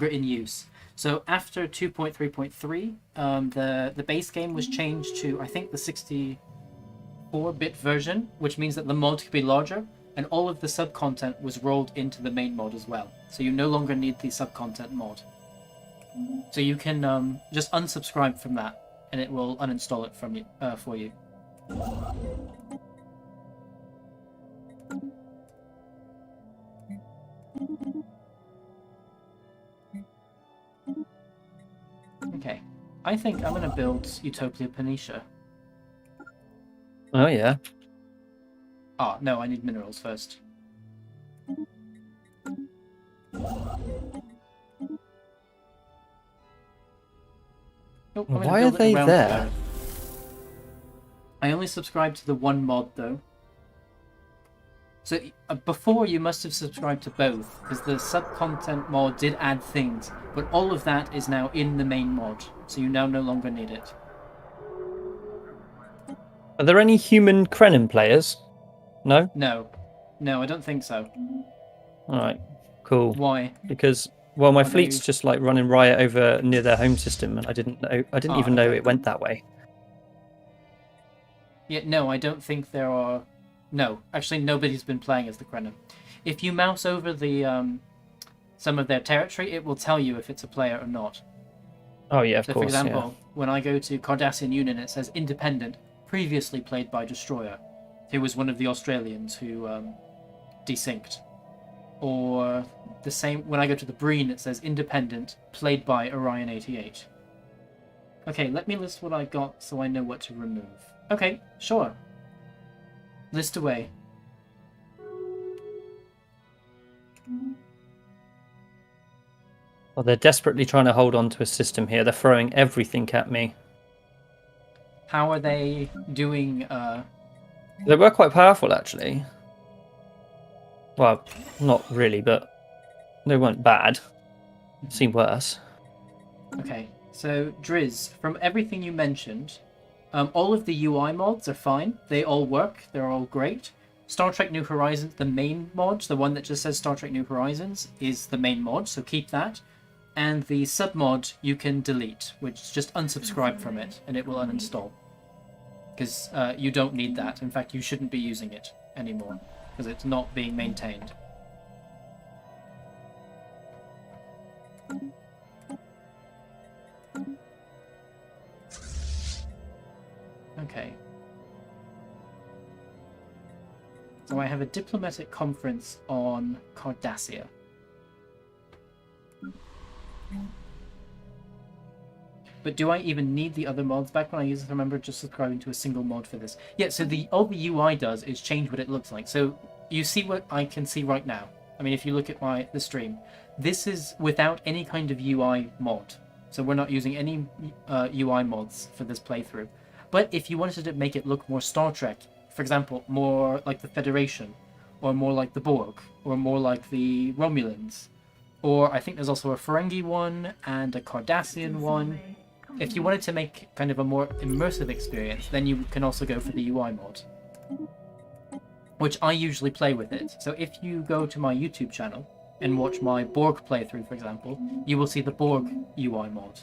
in use. So after 2.3.3, the base game was changed to, I think, the 64-bit version, which means that the mod could be larger, and all of the sub-content was rolled into the main mod as well. So you no longer need the sub-content mod. So you can just unsubscribe from that, and it will uninstall it from you for you. Okay, I think I'm going to build Utopia Phoenicia. Oh yeah. Ah, no, I need minerals first. Oh, why are they there? I only subscribed to the one mod though. So before you must have subscribed to both, because the sub-content mod did add things, but all of that is now in the main mod, so you now no longer need it. Are there any human Krenin players? No? No, I don't think so. Alright, cool. Why? Because, well, my Are fleet's they- just like running riot over near their home system, and I didn't even know okay. it went that way. Yeah, no, I don't think there are. No, actually, nobody's been playing as the Krenin. If you mouse over the some of their territory, it will tell you if it's a player or not. Oh yeah, of So, course. for example, when I go to Cardassian Union, it says Independent, previously played by Destroyer, who was one of the Australians who desynced. Or the same when I go to the Breen, it says Independent, played by Orion 88. Okay, let me list what I got so I know what to remove. Okay, sure. List away. Well, they're desperately trying to hold on to a system here. They're throwing everything at me. How are they doing? They were quite powerful, actually. Well, not really, but they weren't bad. Seemed worse. Okay, so Driz, from everything you mentioned, all of the UI mods are fine. They all work. They're all great. Star Trek New Horizons, the main mod, the one that just says Star Trek New Horizons, is the main mod, so keep that. And the submod you can delete, which just unsubscribe from it, and it will uninstall. Because you don't need that. In fact, you shouldn't be using it anymore, because it's not being maintained. Okay. So I have a diplomatic conference on Cardassia. But do I even need the other mods? Back when I used to remember just subscribing to a single mod for this. Yeah, so all the UI does is change what it looks like. So you see what I can see right now. I mean, if you look at the stream, this is without any kind of UI mod. So we're not using any UI mods for this playthrough. But if you wanted to make it look more Star Trek, for example, more like the Federation, or more like the Borg, or more like the Romulans, or I think there's also a Ferengi one and a Cardassian one. If you wanted to make kind of a more immersive experience, then you can also go for the UI mod, which I usually play with it. So if you go to my YouTube channel and watch my Borg playthrough, for example, you will see the Borg UI mod,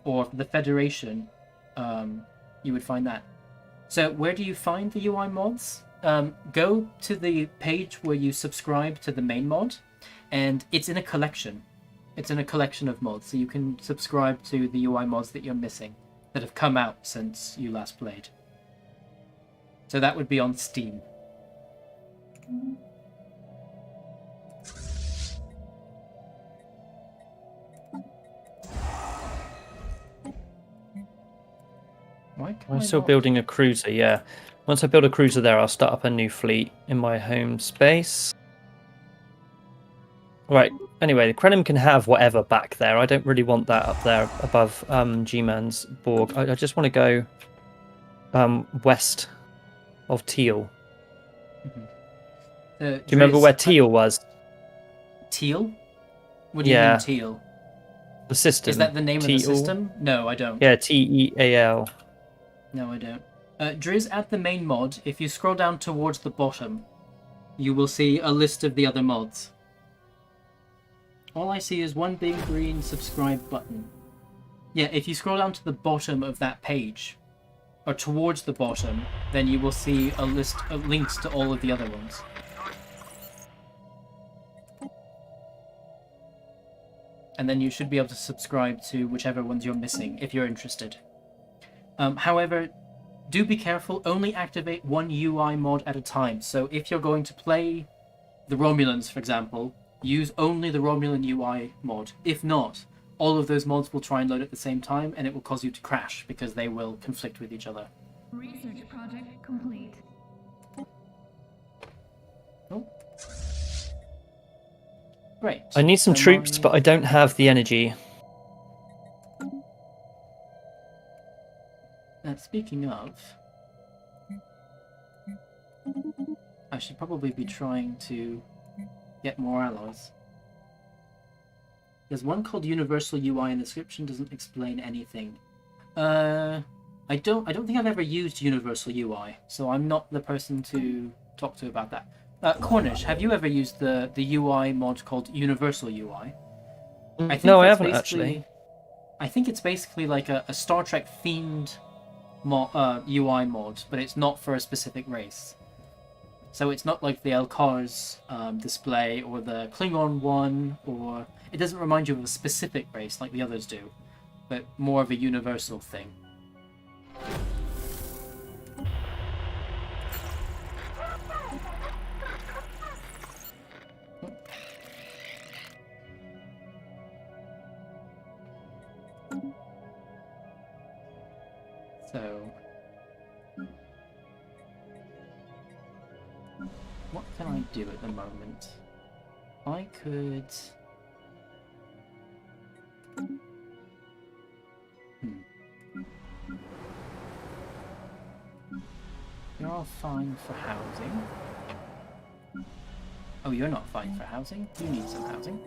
or the Federation, you would find that. So where do you find the UI mods? Go to the page where you subscribe to the main mod, and it's in a collection. It's in a collection of mods, so you can subscribe to the UI mods that you're missing, that have come out since you last played. So that would be on Steam. I'm still building a cruiser, yeah. Once I build a cruiser there, I'll start up a new fleet in my home space. Right, anyway, the Krenim can have whatever back there. I don't really want that up there above G-Man's Borg. I just want to go west of Teal. Do you remember where Teal was? Teal? What do you mean Teal? The system. Is that the name of the system? No, I don't. Yeah, Teal. No, I don't. Driz, at the main mod, if you scroll down towards the bottom, you will see a list of the other mods. All I see is one big green subscribe button. Yeah, if you scroll down to the bottom of that page, or towards the bottom, then you will see a list of links to all of the other ones. And then you should be able to subscribe to whichever ones you're missing, if you're interested. However, do be careful, only activate one UI mod at a time. So if you're going to play the Romulans, for example, use only the Romulan UI mod. If not, all of those mods will try and load at the same time, and it will cause you to crash, because they will conflict with each other. Research project complete. Oh. Great. I need some troops, but I don't have the energy. Speaking of, I should probably be trying to get more allies. There's one called Universal UI, and the description doesn't explain anything. I don't think I've ever used Universal UI, so I'm not the person to talk to about that. Cornish, have you ever used the UI mod called Universal UI? No, I haven't actually. I think it's basically like a Star Trek themed UI mod, but it's not for a specific race. So it's not like the Elkar's display or the Klingon one, or it doesn't remind you of a specific race like the others do, but more of a universal thing. So, what can I do at the moment? I could... You're all fine for housing. Oh, you're not fine for housing? You need some housing.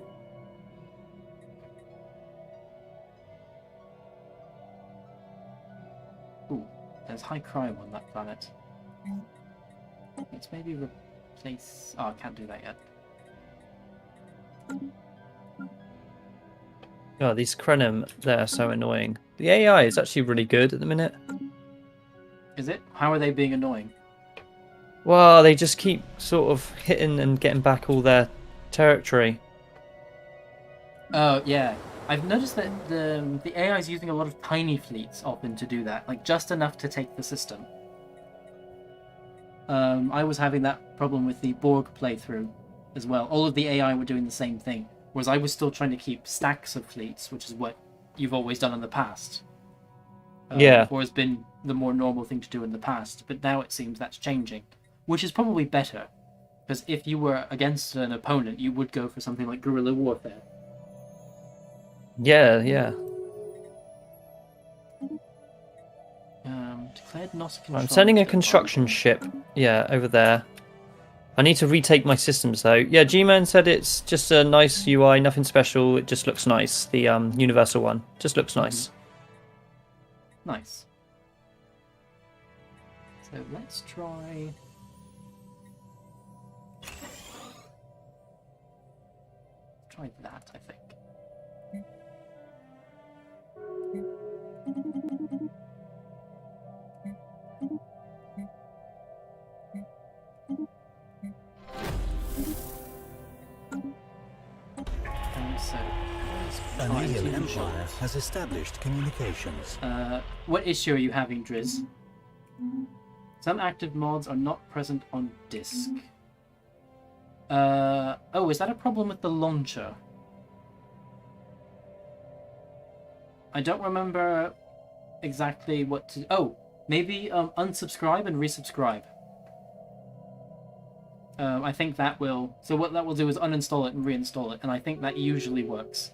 Ooh, there's high crime on that planet. Let's maybe replace... Oh, I can't do that yet. Oh, these Krenim, they're so annoying. The AI is actually really good at the minute. Is it? How are they being annoying? Well, they just keep sort of hitting and getting back all their territory. Oh, yeah. I've noticed that the AI is using a lot of tiny fleets often to do that, like just enough to take the system. I was having that problem with the Borg playthrough as well. All of the AI were doing the same thing, whereas I was still trying to keep stacks of fleets, which is what you've always done in the past. Yeah. Or has been the more normal thing to do in the past, but now it seems that's changing, which is probably better, because if you were against an opponent, you would go for something like guerrilla warfare. Yeah, yeah. Declared not controlled. I'm sending a so far. construction ship. Yeah, over there. I need to retake my systems though. Yeah, G-Man said it's just a nice UI, nothing special. It just looks nice. The universal one just looks nice. Nice. So let's try. Try that, I think. So, An alien empire has established communications. what issue are you having, Driz? Some active mods are not present on disk. Oh, is that a problem with the launcher? I don't remember exactly what to... Oh, maybe unsubscribe and resubscribe. I think that will... So what that will do is uninstall it and reinstall it, and I think that usually works.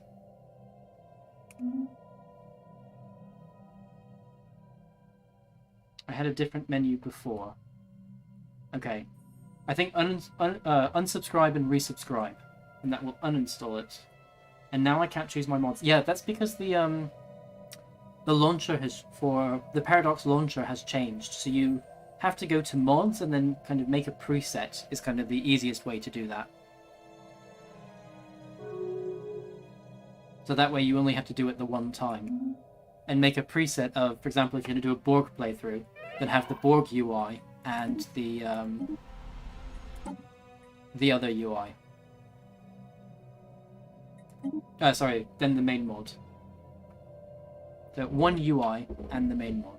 I had a different menu before. Okay. I think unsubscribe and resubscribe, and that will uninstall it. And now I can't choose my mods. Yeah, that's because the launcher has... For the Paradox launcher has changed, so you have to go to mods and then kind of make a preset is kind of the easiest way to do that. So that way you only have to do it the one time. And make a preset of, for example, if you're going to do a Borg playthrough, then have the Borg UI and the other UI. Sorry, then the main mod. So one UI and the main mod.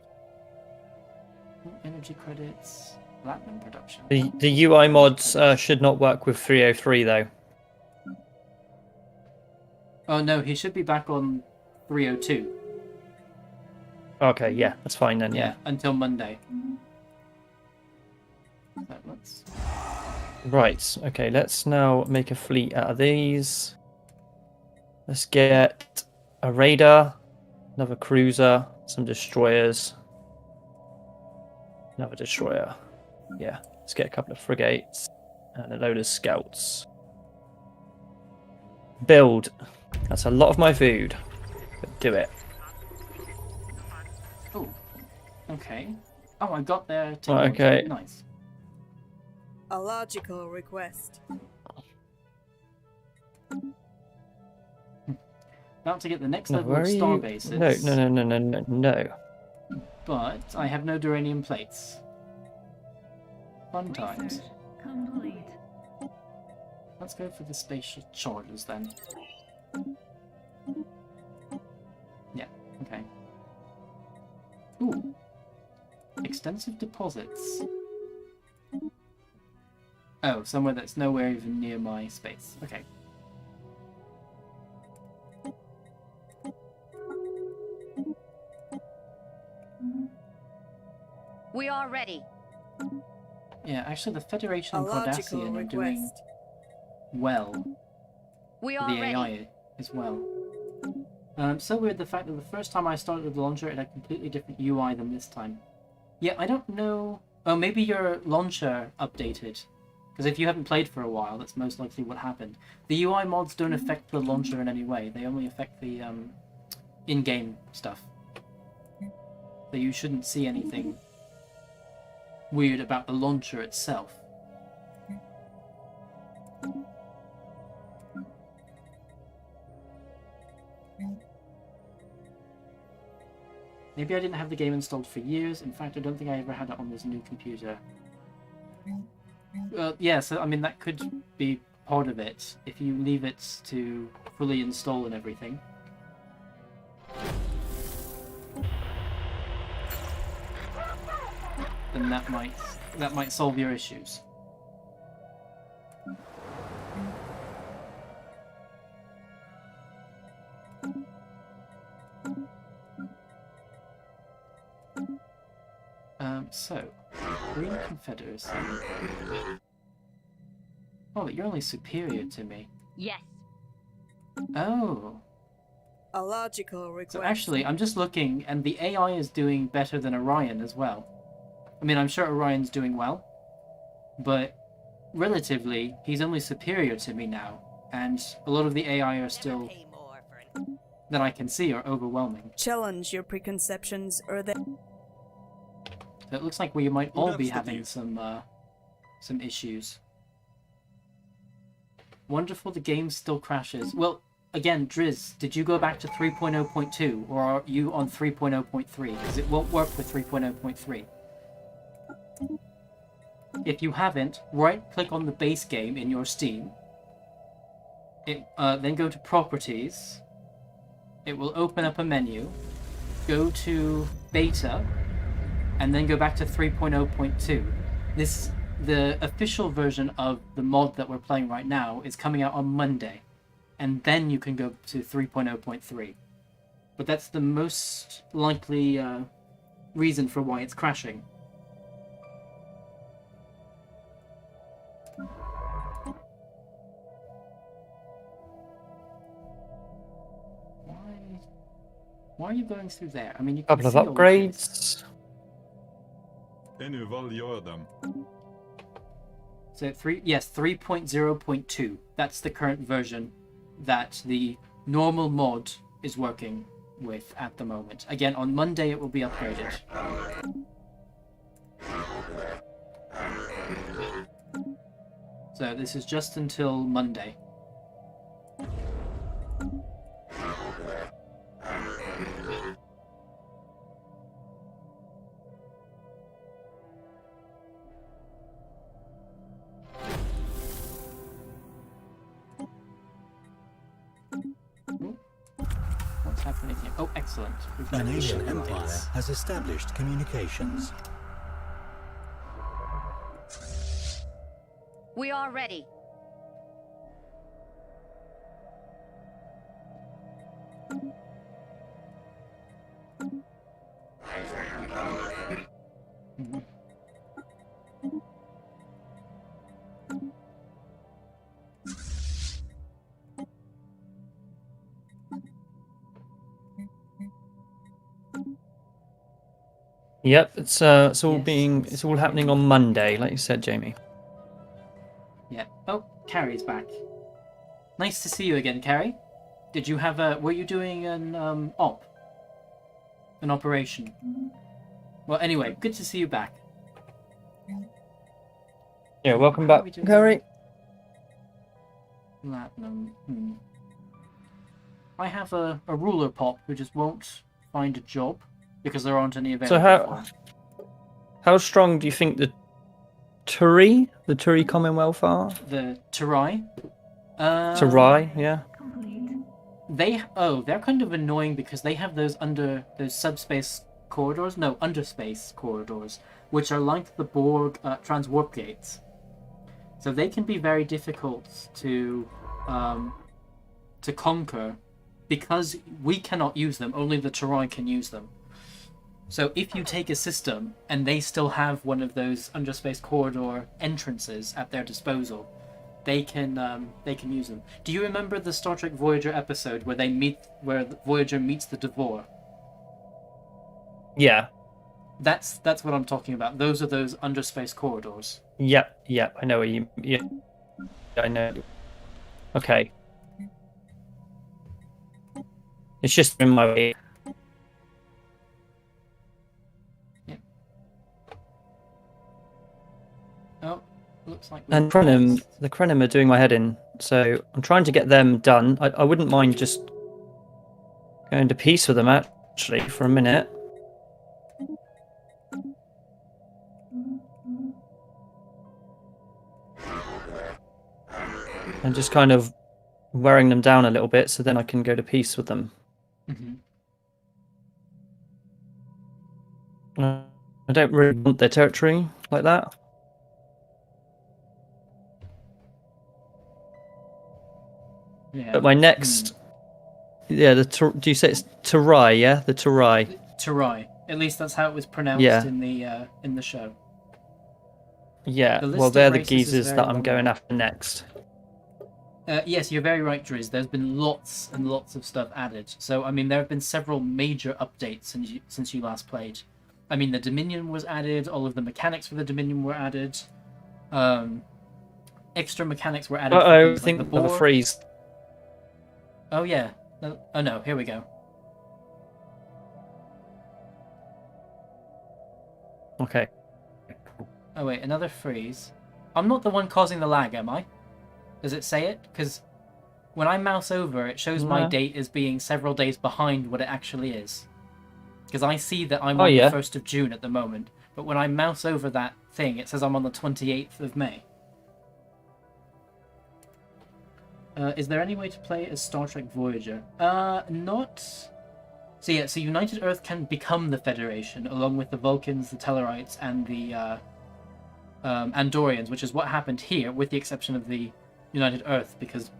Energy credits, platinum production. The UI mods should not work with 303 though. Oh no, he should be back on 302. Okay, yeah, that's fine then. Yeah, until Monday. So let's... Right. Okay, let's now make a fleet out of these. Let's get a radar, another cruiser, some destroyers. Another destroyer. Yeah, let's get a couple of frigates and a load of scouts. Build. That's a lot of my food. But do it. Oh, okay. Oh, I got there. Okay. Nice. A logical request. About to get the next No, level where of are star you? bases. No. But I have no duranium plates. Fun times. Research complete. Let's go for the spatial charges then. Yeah, okay. Ooh. Extensive deposits. Oh, somewhere that's nowhere even near my space. Okay. We are ready. Yeah, actually the Federation and A logical Cardassian are doing request. well. We The are AI ready. as well. So weird the fact that the first time I started with the launcher it had a completely different UI than this time. Yeah, I don't know... Oh, maybe your launcher updated. Because if you haven't played for a while, that's most likely what happened. The UI mods don't affect the launcher in any way. They only affect the in-game stuff. So you shouldn't see anything weird about the launcher itself. Maybe I didn't have the game installed for years. In fact, I don't think I ever had it on this new computer. Yeah, so I mean that could be part of it. If you leave it to fully install and everything. Then that might solve your issues. So, Green Confederacy. Oh, but you're only superior to me. Yes. Oh. A logical request. So actually, I'm just looking, and the AI is doing better than Orion as well. I mean, I'm sure Orion's doing well, but relatively, he's only superior to me now, and a lot of the AI are still, that I can see, are overwhelming. Challenge your preconceptions, or they... So it looks like we might all be having some issues. Wonderful, the game still crashes. Well, again, Driz, did you go back to 3.0.2, or are you on 3.0.3? Because it won't work with 3.0.3. If you haven't, right-click on the base game in your Steam. Then go to Properties. It will open up a menu. Go to Beta, and then go back to 3.0.2. The official version of the mod that we're playing right now is coming out on Monday, and then you can go to 3.0.3. But that's the most likely reason for why it's crashing. Why are you going through there? I mean, you can Couple of see all upgrades. So 3.0.2. That's the current version that the normal mod is working with at the moment. Again, on Monday it will be upgraded. So this is just until Monday. What's happening here? Oh, excellent. An alien empire has established communications. We are ready. Yep, it's all happening on Monday, like you said, Jamie. Yeah. Oh, Carrie's back. Nice to see you again, Carrie. Did you have were you doing an an operation? Well, anyway, good to see you back. Yeah, welcome back, Carrie. Platinum. I have a ruler pop who just won't find a job because there aren't any available. So how strong do you think the Turi Commonwealth are? The Turai? Turai, yeah. They're kind of annoying because they have those subspace corridors, no, underspace corridors, which are like the Borg transwarp gates. So they can be very difficult to conquer because we cannot use them. Only the Turai can use them. So if you take a system and they still have one of those underspace corridor entrances at their disposal, they can use them. Do you remember the Star Trek Voyager episode where Voyager meets the Devore? Yeah. That's what I'm talking about. Those are those underspace corridors. Yep. I know what you. Yeah, I know. Okay. It's just in my way. Yeah. Oh, looks like. And the Krenim are doing my head in, so I'm trying to get them done. I wouldn't mind just going to peace with them actually for a minute. And just kind of wearing them down a little bit so then I can go to peace with them. Mm-hmm. I don't really want their territory like that. Yeah. But my next... Yeah, do you say it's Turai, yeah? The Turai. Turai. At least that's how it was pronounced Yeah. in the show. Yeah, The list well, of they're the races is geezers very that I'm long. going after next. Yes, you're very right, Driz. There's been lots and lots of stuff added. So, I mean, there have been several major updates since you last played. I mean, the Dominion was added, all of the mechanics for the Dominion were added. Extra mechanics were added for Uh-oh, I things think like the the boar. freeze. Oh, yeah. Oh, no, here we go. Okay. Oh, wait, another freeze. I'm not the one causing the lag, am I? Does it say it? Because when I mouse over, it shows my No. date as being several days behind what it actually is. Because I see that I'm Oh, on yeah. the 1st of June at the moment, but when I mouse over that thing, it says I'm on the 28th of May. Is there any way to play as Star Trek Voyager? Not... So yeah, so United Earth can become the Federation, along with the Vulcans, the Tellarites, and the Andorians, which is what happened here, with the exception of the United Earth, because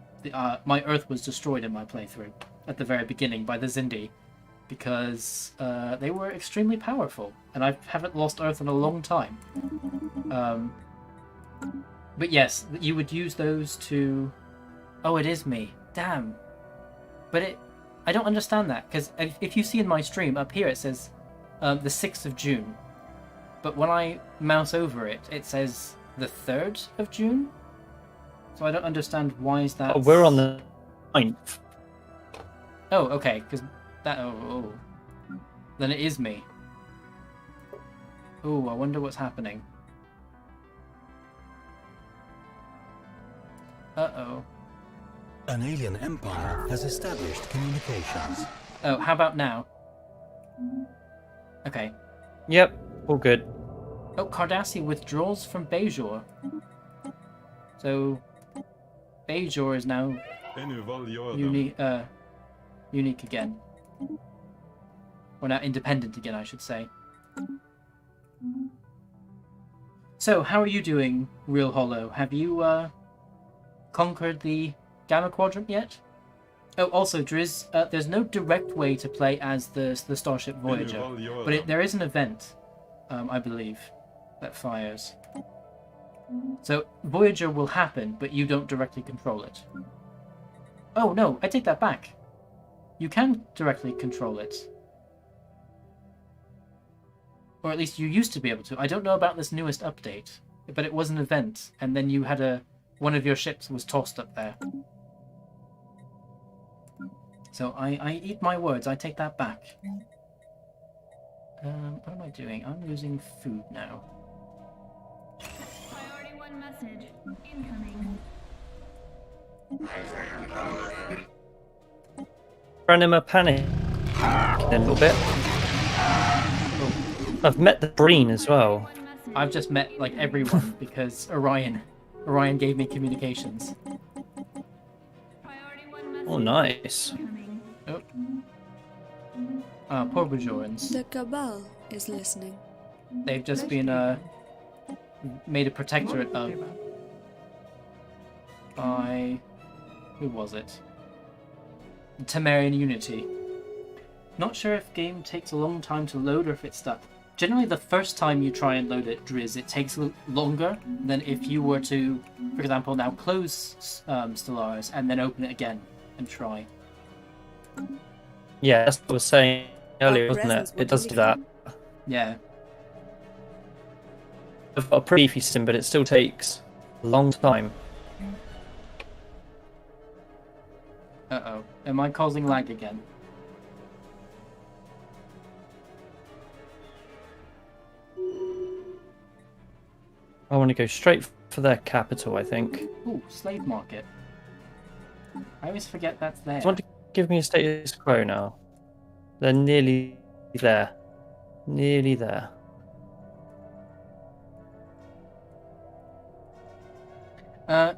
my Earth was destroyed in my playthrough at the very beginning by the Zindi, because they were extremely powerful, and I haven't lost Earth in a long time. But yes, you would use those to... Oh, it is me. Damn. But I don't understand that, because if you see in my stream, up here it says the 6th of June. But when I mouse over it, it says the 3rd of June? So I don't understand why is that... Oh, we're on the 9th. Oh, okay, because that... Oh. Then it is me. Oh, I wonder what's happening. Uh-oh. An alien empire has established communications. Oh, how about now? Okay. Yep, all good. Oh, Cardassia withdraws from Bajor. So, Bajor is now unique again. Or now independent again, I should say. So, how are you doing, Real Hollow? Have you conquered the Gamma Quadrant yet? Oh, also, Driz, there's no direct way to play as the Starship Voyager, but there is an event, I believe, that fires. So, Voyager will happen, but you don't directly control it. Oh, no, I take that back. You can directly control it. Or at least you used to be able to. I don't know about this newest update, but it was an event, and then you had one of your ships was tossed up there. So I eat my words, I take that back. What am I doing? I'm losing food now. Priority 1 message. Incoming. Anima panic a little bit. I've met the Breen as well. I've just met like everyone because Orion gave me communications. Oh, nice. Oh. Poor Bajorans. The Cabal is listening. They've just been made a protectorate of by who was it? Temerian Unity. Not sure if game takes a long time to load or if it's stuck. Generally, the first time you try and load it, Driz, it takes longer than if you were to, for example, now close Stellaris and then open it again and try. Yeah, that's what I was saying earlier, wasn't it? It does do that. Yeah. I've got a pretty beefy system, but it still takes a long time. Uh-oh. Am I causing lag again? I want to go straight for their capital, I think. Ooh, slave market. I always forget that's there. Do you want to give me a status quo now? They're nearly there. Nearly there.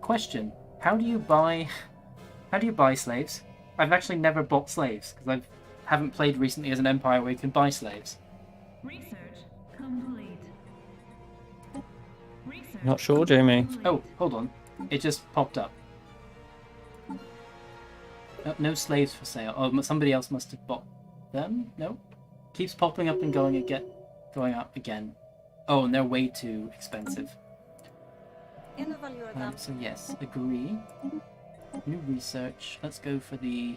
Question. How do you buy slaves? I've actually never bought slaves, because I haven't played recently as an empire where you can buy slaves. Research complete. Not sure, Jamie. Oh, hold on. It just popped up. Oh, no slaves for sale. Oh, somebody else must have bought them? No? Keeps popping up and going up again. Oh, and they're way too expensive. So yes, agree. New research. Let's go for the...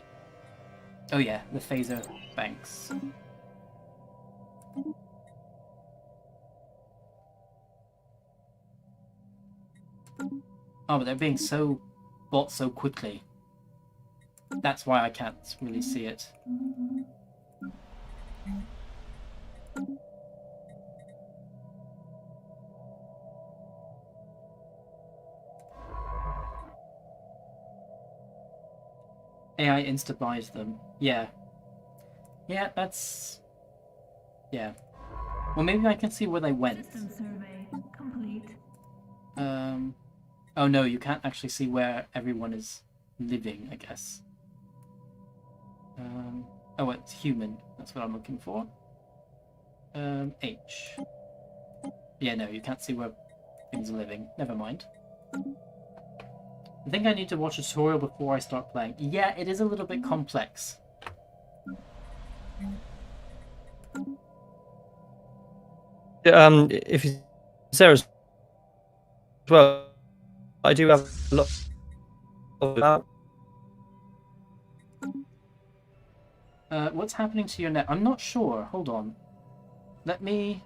Oh yeah, the phaser banks. Oh, but they're being bought so quickly. That's why I can't really see it. AI insta-buys them. Yeah. Yeah, that's... Yeah. Well, maybe I can see where they went. System survey complete. Oh no, you can't actually see where everyone is living, I guess. Oh, it's human. That's what I'm looking for. H. Yeah, no, you can't see where things are living. Never mind. I think I need to watch a tutorial before I start playing. Yeah, it is a little bit complex. If Sarah's well, I do have a lot of that. What's happening to your net? I'm not sure. Hold on. Let me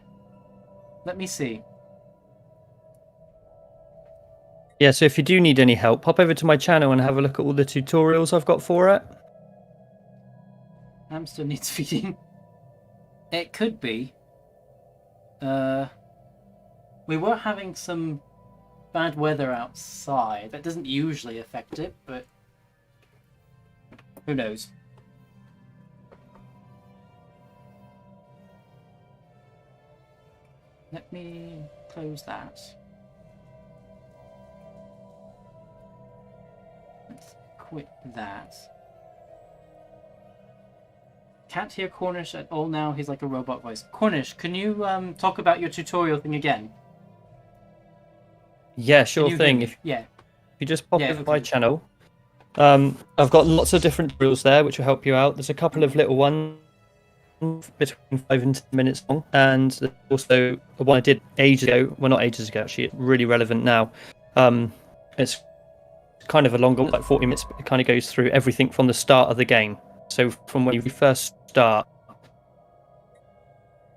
see. Yeah, so if you do need any help, pop over to my channel and have a look at all the tutorials I've got for it. Hamster needs feeding. It could be. We were having some bad weather outside. That doesn't usually affect it, but who knows? Let me close that. Let's quit that. Can't hear Cornish at all now. He's like a robot voice. Cornish, can you talk about your tutorial thing again? Yeah, sure thing. If you just pop over my channel, I've got lots of different tutorials there which will help you out. There's a couple of little ones between 5 and 10 minutes long, and there's also one I did ages ago. Well, not ages ago actually. It's really relevant now. It's kind of a longer, like 40 minutes. But it kind of goes through everything from the start of the game. So from when you first start,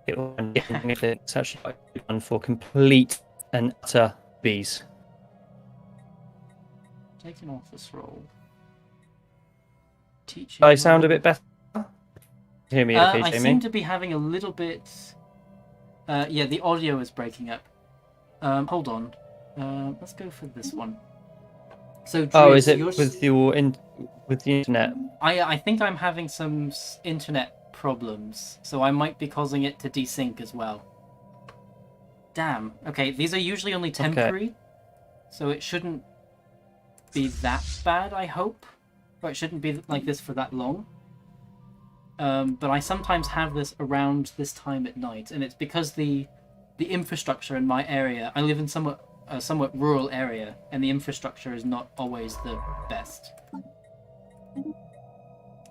it's actually quite a good one for complete and utter bees. Taking off this role. Teaching. I sound a bit better. Hear me okay, I Jamie? seem to be having a little bit. Yeah, the audio is breaking up. Hold on. Let's go for this one. So, Drew, is it with the internet? I think I'm having some internet problems, so I might be causing it to desync as well. Damn. Okay, these are usually only temporary, so it shouldn't be that bad, I hope. Or it shouldn't be like this for that long. But I sometimes have this around this time at night, and it's because the infrastructure in my area, I live in a somewhat rural area, and the infrastructure is not always the best.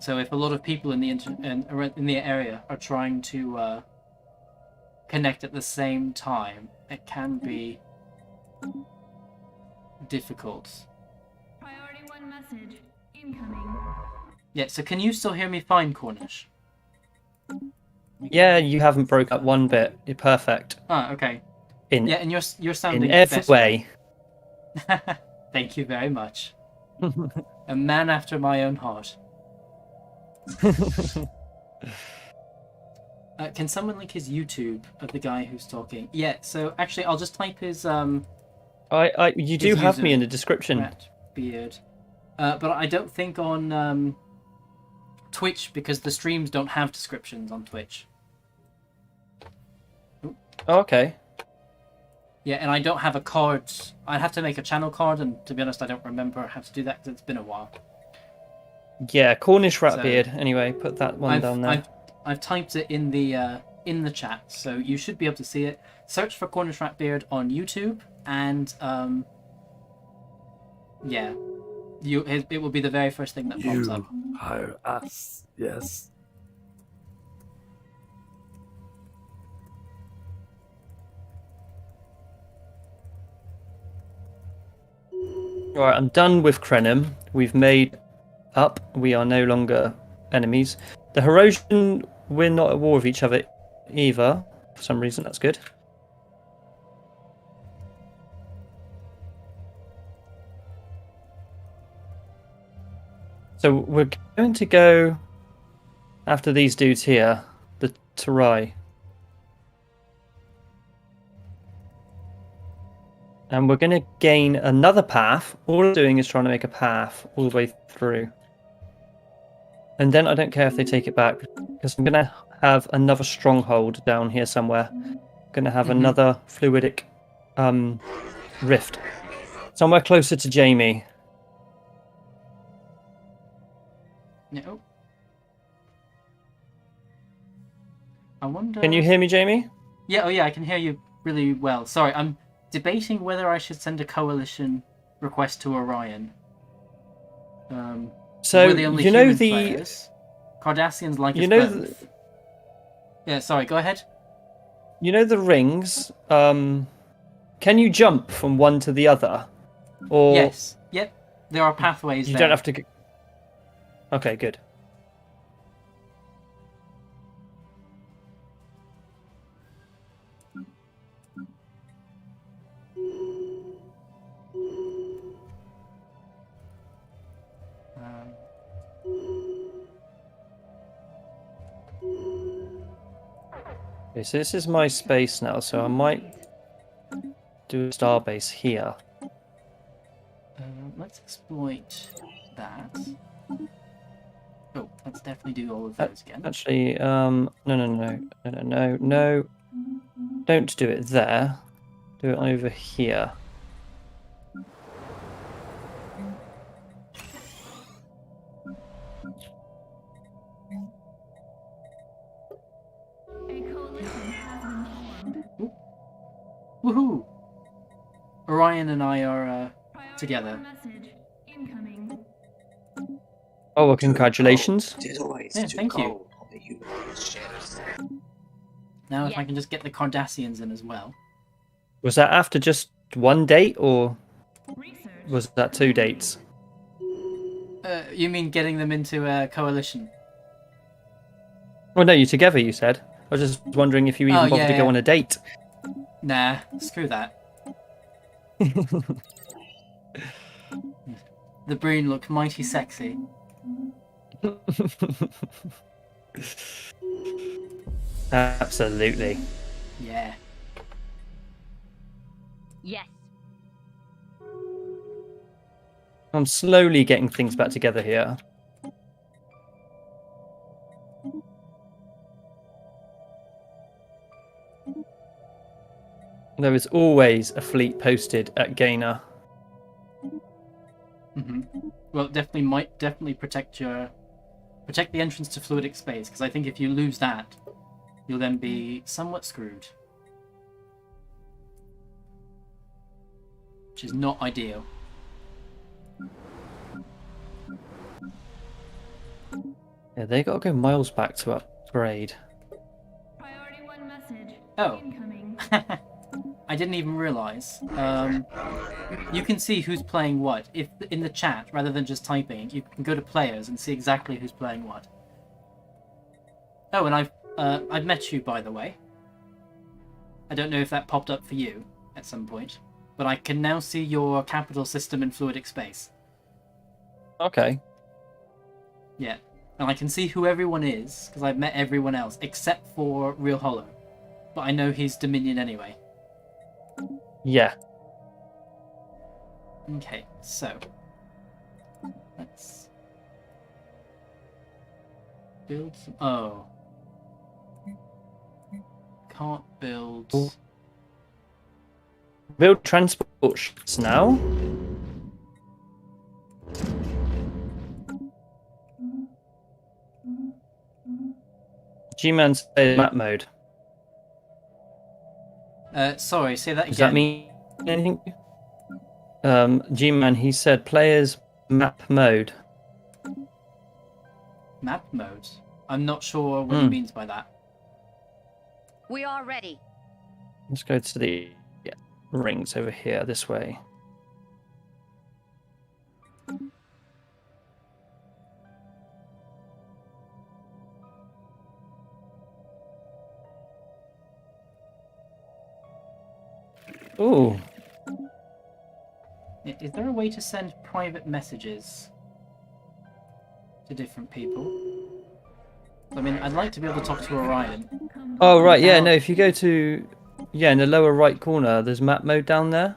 So if a lot of people in the area are trying to connect at the same time, it can be difficult. Priority 1 message incoming. Yeah, so can you still hear me fine, Cornish? Yeah, you haven't broke up one bit. You're perfect. Ah, okay. Yeah, and you're sounding in every best way. Thank you very much. A man after my own heart. Can someone link his YouTube of the guy who's talking? Yeah, so actually I'll just type his you do have me in the description. RatBeard. But I don't think on Twitch, because the streams don't have descriptions on Twitch. Oh, okay. Yeah, and I don't have a card. I'd have to make a channel card, and to be honest, I don't remember how to do that because it's been a while. Yeah, CornishRatBeard. Anyway, put that one down there. I've typed it in the chat, so you should be able to see it. Search for CornishRatBeard on YouTube, and yeah, it will be the very first thing that pops up. Hire us, yes. Right, I'm done with Krenim. We've made up. We are no longer enemies. The Herosian, we're not at war with each other either. For some reason, that's good. So we're going to go after these dudes here, the Terai. And we're going to gain another path. All we're doing is trying to make a path all the way through. And then I don't care if they take it back, because I'm going to have another stronghold down here somewhere. I'm going to have another fluidic rift. Somewhere closer to Jamie. No. I wonder... Can you hear me, Jamie? Yeah, oh yeah, I can hear you really well. Sorry, I'm debating whether I should send a coalition request to Orion. So, we're the only you know human the... players. Cardassians like you us know both. Yeah, sorry, go ahead. You know the rings? Can you jump from one to the other? Or Yes, yep. There are pathways you there. don't have to... Okay, good. Okay, so this is my space now, so I might do a starbase here. Let's exploit that. Oh, let's definitely do all of those again. Actually, no. Don't do it there. Do it over here. Woohoo! Orion and I are together. Oh, well, congratulations. Yeah, thank you. Now if I can just get the Cardassians in as well. Was that after just one date, or was that 2 dates? You mean getting them into a coalition? Well, no, you together, you said. I was just wondering if you even bothered to go on a date. Nah, screw that. The Breen look mighty sexy. Absolutely. Yeah. Yes. I'm slowly getting things back together here. There is always a fleet posted at Gaina. Well, definitely protect the entrance to fluidic space, because I think if you lose that, you'll then be somewhat screwed, which is not ideal. Yeah, they got to go miles back to upgrade. Priority 1 message. Oh. Incoming. I didn't even realize. You can see who's playing what if in the chat rather than just typing. You can go to players and see exactly who's playing what. Oh, and I've met you, by the way. I don't know if that popped up for you at some point, but I can now see your capital system in fluidic space. Okay. Yeah, and I can see who everyone is because I've met everyone else except for Real Hollow, but I know he's Dominion anyway. Yeah. Okay, so let's build some. Oh, can't build. Build transport ships now. G-Man said map mode. Sorry, say that again. Does that mean anything? G-Man, he said players map mode. Map mode? I'm not sure what he means by that. We are ready. Let's go to the rings over here, this way. Ooh. Is there a way to send private messages to different people? I mean, I'd like to be able to talk to Orion. Oh, right, yeah, no, if you go to... Yeah, in the lower right corner, there's map mode down there.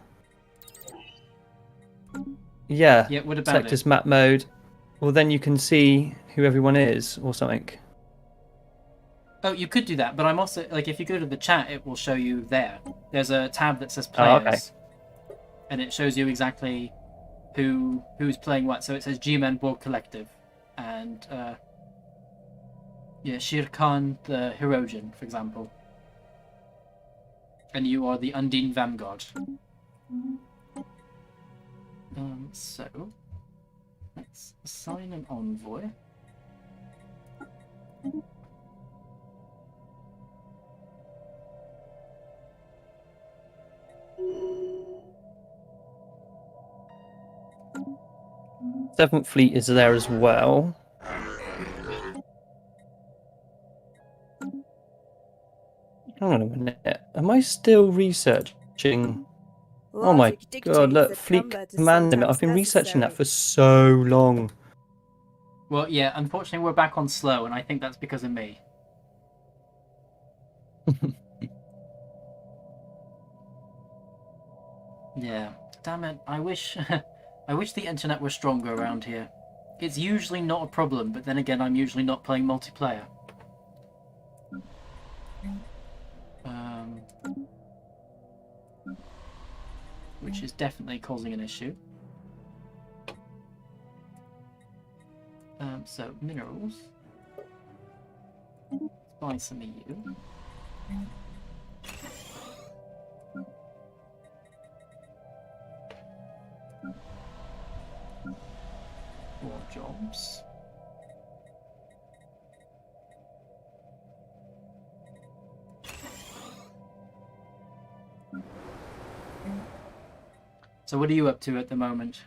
Yeah, Yeah, what about select it? as map mode. Well, then you can see who everyone is, or something. Oh, you could do that, but I'm also... Like, if you go to the chat, it will show you there. There's a tab that says Oh, players. okay. And it shows you exactly who's playing what. So it says G-Man Borg Collective. And, yeah, Schirkahn the Hirogen, for example. And you are the Undine Vanguard. So, let's assign an envoy. Seventh Fleet is there as well. Hang on a minute. Am I still researching? Oh my god, look, Fleet Command Limit. I've been researching that for so long. Well, yeah, unfortunately we're back on slow, and I think that's because of me. Yeah, damn it. I wish I wish the internet were stronger around here. It's usually not a problem, but then again, I'm usually not playing multiplayer. Which is definitely causing an issue. So, minerals. Let's buy some of you. More jobs. So what are you up to at the moment?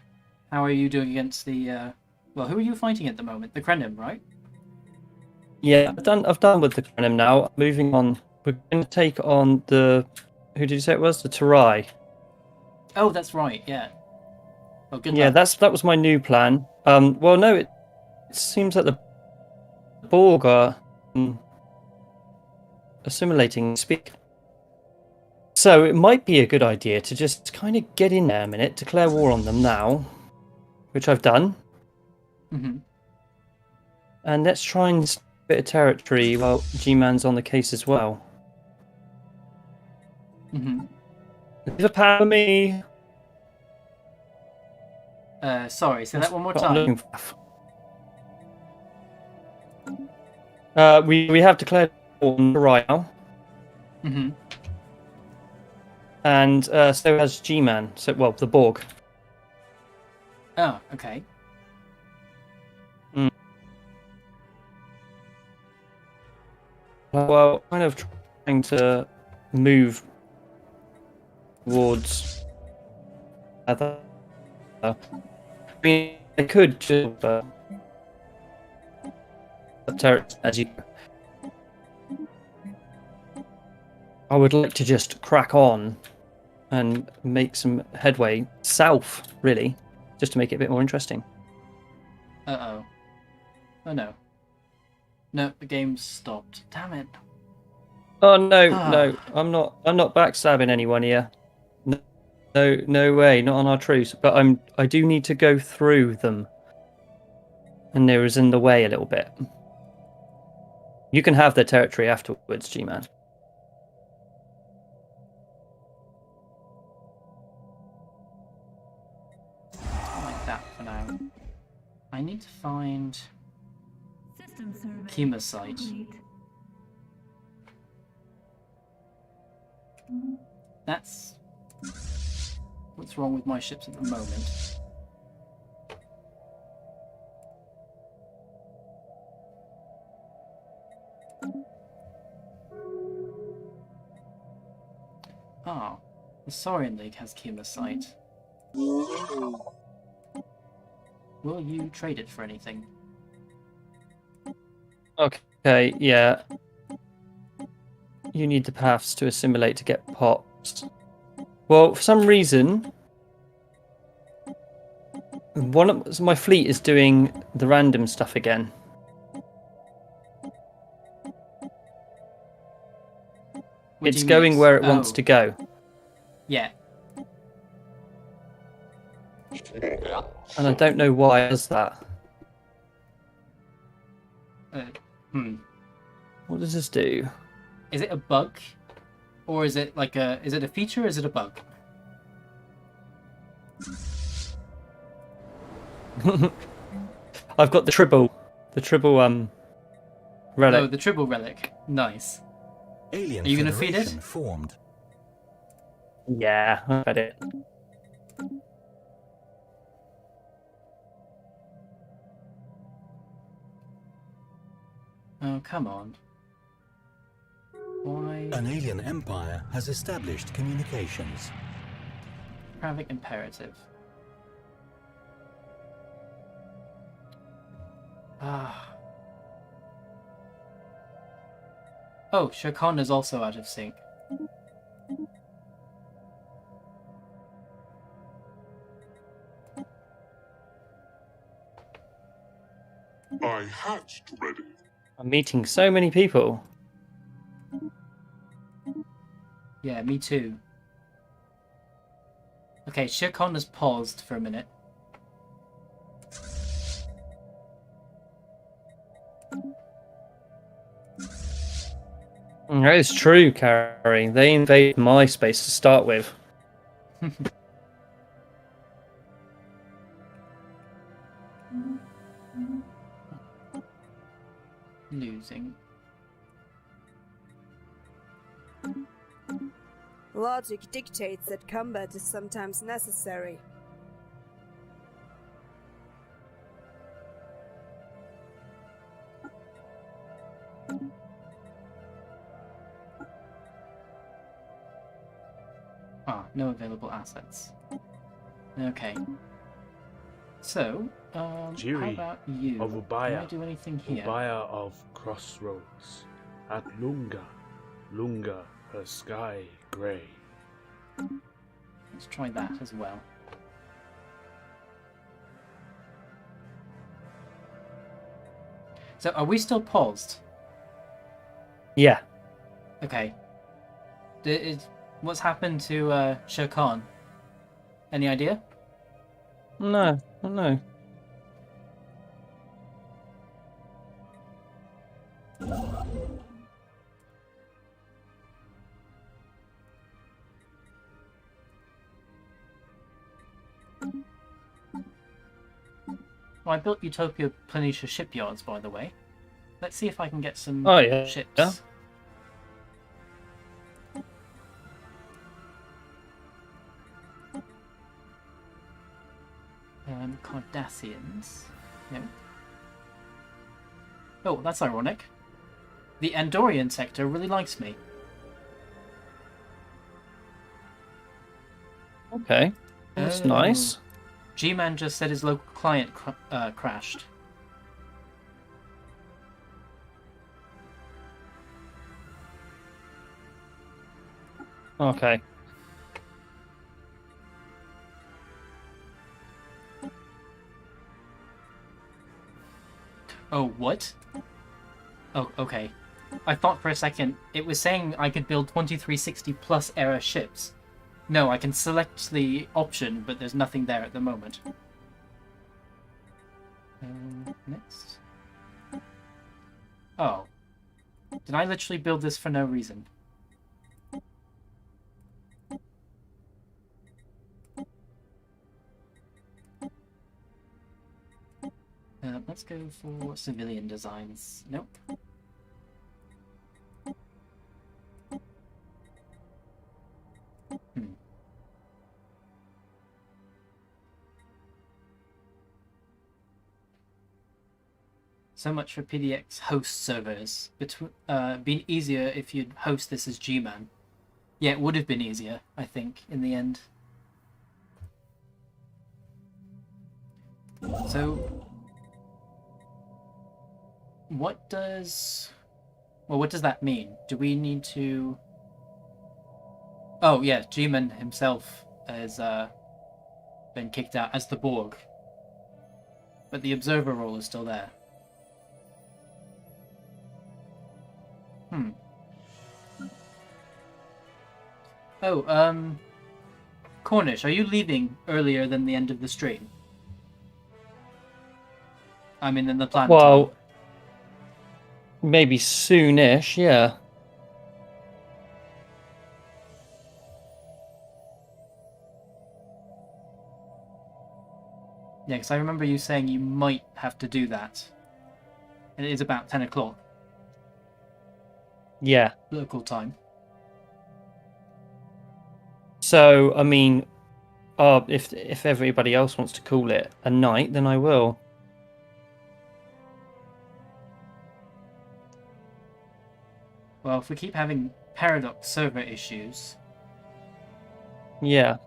How are you doing against the, well, who are you fighting at the moment? The Krenim, right? Yeah, I've done with the Krenim now. Moving on. We're going to take on the... Who did you say it was? The Tarai. Oh, that's right, yeah. Well, good Yeah, luck. that was my new plan. Well, no, it seems that the Borg are assimilating speak. So it might be a good idea to just kind of get in there a minute, declare war on them now, which I've done. Mm-hmm. And let's try and a bit of territory while G-Man's on the case as well. Mm-hmm. Leave a power me. Sorry, say that one more What I'm looking time. for. We have declared war on the right now. Mm-hmm. And so has G-Man. So, well, the Borg. Oh, okay. Well, kind of trying to move towards other. I mean, I could just as you. I would like to just crack on and make some headway south, really, just to make it a bit more interesting. Uh-oh. Oh no. No, the game's stopped. Damn it. Oh no, no, I'm not backstabbing anyone here. No way, not on our truce. But I do need to go through them. And they was in the way a little bit. You can have their territory afterwards, G-Man. Like that for now. I need to find Kima site. That's what's wrong with my ships at the moment. Ah, the Saurian League has Kima site. Will you trade it for anything? Okay, yeah. You need the paths to assimilate to get pops. Well, for some reason, my fleet is doing the random stuff again. What do It's you mean going it's- where it wants oh. to go. Yeah. And I don't know why it does that. What does this do? Is it a bug? Or is it like a... Is it a feature or is it a bug? I've got the tribble. The tribble, relic. Oh, the Tribble Relic. Nice. Alien Are you going to feed it? Federation formed. Yeah, I bet it. Oh, come on. Why? An alien empire has established communications. Traffic imperative. Ah. Oh, Schirkahn is also out of sync. I hatched ready. I'm meeting so many people. Yeah, me too. Okay, Schirkahn has paused for a minute. That is true, Carrie. They invaded my space to start with. Losing. Logic dictates that combat is sometimes necessary. Ah, no available assets. Okay. So, how Jiri about you? of Can Ubaya. I do anything here? Ubaya of Crossroads. At Lunga. Lunga, her sky grey. Let's try that as well. So, are we still paused? Yeah. Okay. What's happened to Schirkahn? Any idea? No, I don't know. Oh, I built Utopia Planitia shipyards, by the way. Let's see if I can get some Oh, yeah. ships. Yeah. Cardassians. No. Oh, that's ironic. The Andorian sector really likes me. Okay. That's Oh. nice. G-Man just said his local client crashed. Okay. Oh, what? Oh, okay. I thought for a second it was saying I could build 2360 plus era ships. No, I can select the option, but there's nothing there at the moment. Next. Oh. Did I literally build this for no reason? Let's go for civilian designs. Nope. So much for PDX host servers. Been easier if you'd host this as G-Man. Yeah, it would have been easier, I think, in the end. So, what does... Well, what does that mean? Do we need to... Oh yeah, G-Man himself has been kicked out as the Borg, but the observer role is still there. Oh, Cornish, are you leaving earlier than the end of the stream? I mean, in the planned Well, time. maybe soonish, yeah. Yeah, because I remember you saying you might have to do that. And it is about 10 o'clock. Yeah. Local time. So, I mean, if everybody else wants to call it a night, then I will. Well, if we keep having Paradox server issues... Yeah.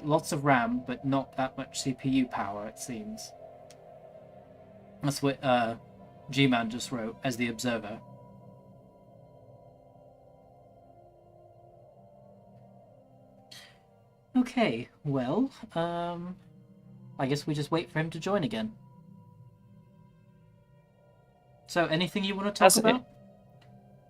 Lots of RAM, but not that much CPU power, it seems. That's what G-Man just wrote as the observer. Okay, well, I guess we just wait for him to join again. So, anything you want to talk about?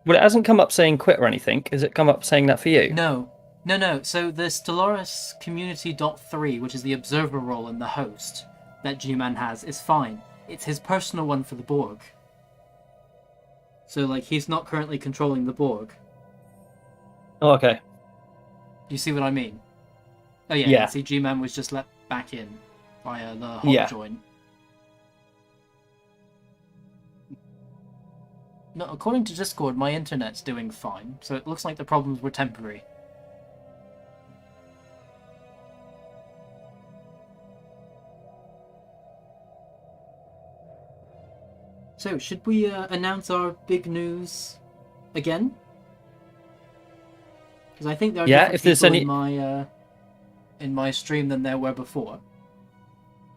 Well, it hasn't come up saying quit or anything. Has it come up saying that for you? No. No. So the Stellaris Community.3, which is the observer role and the host that G-Man has, is fine. It's his personal one for the Borg. So, like, he's not currently controlling the Borg. Oh, okay. You see what I mean? Oh, yeah. Yeah. See, G-Man was just let back in via the hot join. No, according to Discord, my internet's doing fine, so it looks like the problems were temporary. So, should we announce our big news again? Because I think there are different people in my stream than there were before.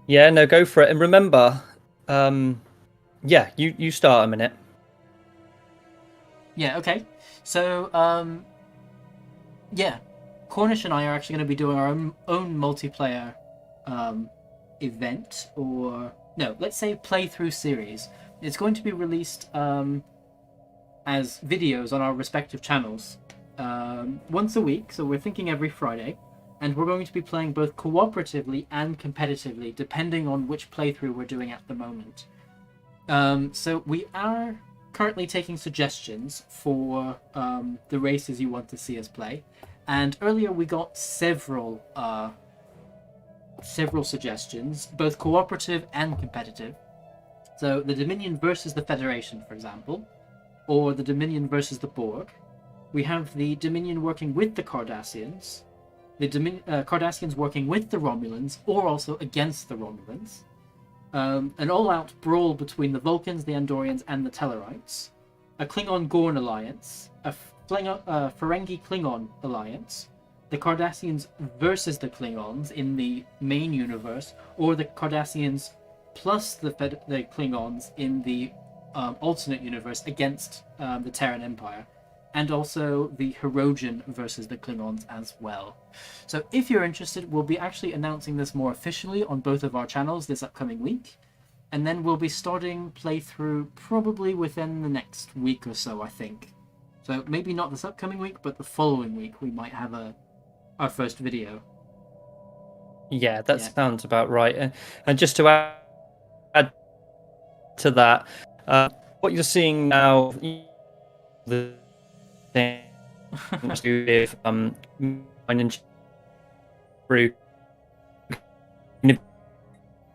Yeah, no, go for it. And remember, yeah, you start a minute. Yeah, okay. So, yeah, Cornish and I are actually going to be doing our own multiplayer event, or no, let's say playthrough series. It's going to be released as videos on our respective channels once a week, so we're thinking every Friday, and we're going to be playing both cooperatively and competitively, depending on which playthrough we're doing at the moment. So we are currently taking suggestions for the races you want to see us play, and earlier we got several suggestions, both cooperative and competitive. So the Dominion versus the Federation, for example, or the Dominion versus the Borg. We have the Dominion working with the Cardassians, the Cardassians working with the Romulans, or also against the Romulans. An all-out brawl between the Vulcans, the Andorians, and the Tellarites. A Klingon-Gorn alliance, a Ferengi-Klingon alliance, the Cardassians versus the Klingons in the main universe, or the Cardassians plus the Klingons in the alternate universe against the Terran Empire, and also the Hirogen versus the Klingons as well. So if you're interested, we'll be actually announcing this more officially on both of our channels this upcoming week, and then we'll be starting playthrough probably within the next week or so, I think. So maybe not this upcoming week, but the following week we might have our first video. Yeah, that sounds about right. And just to add to that, what you're seeing now, the thing with through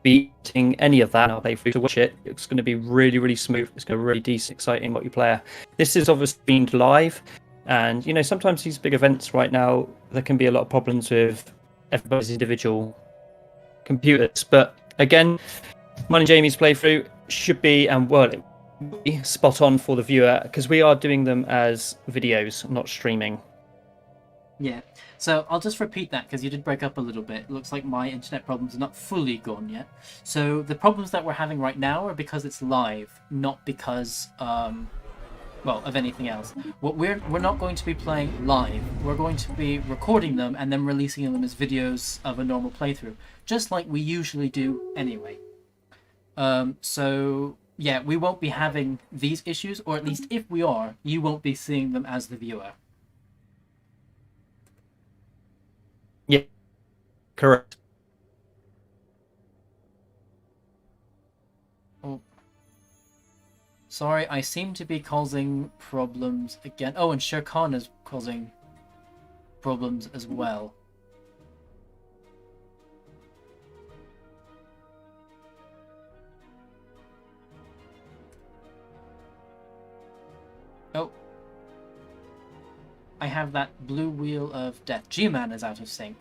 beating any of that, I'll play through to watch it. It's going to be really, really smooth. It's going to be really decent, exciting multiplayer. This is obviously being live, and you know sometimes these big events right now there can be a lot of problems with everybody's individual computers. But again, mine and Jamie's playthrough should be, and well, it will be spot on for the viewer because we are doing them as videos, not streaming. Yeah, so I'll just repeat that because you did break up a little bit. It looks like my internet problems are not fully gone yet. So the problems that we're having right now are because it's live, not because well, of anything else. We're not going to be playing live. We're going to be recording them and then releasing them as videos of a normal playthrough, just like we usually do anyway. So yeah, we won't be having these issues, or at least if we are, you won't be seeing them as the viewer. Yeah, correct. Oh. Sorry, I seem to be causing problems again. Oh, and Schirkahn is causing problems as well. Oh. I have that blue wheel of death. G-Man is out of sync.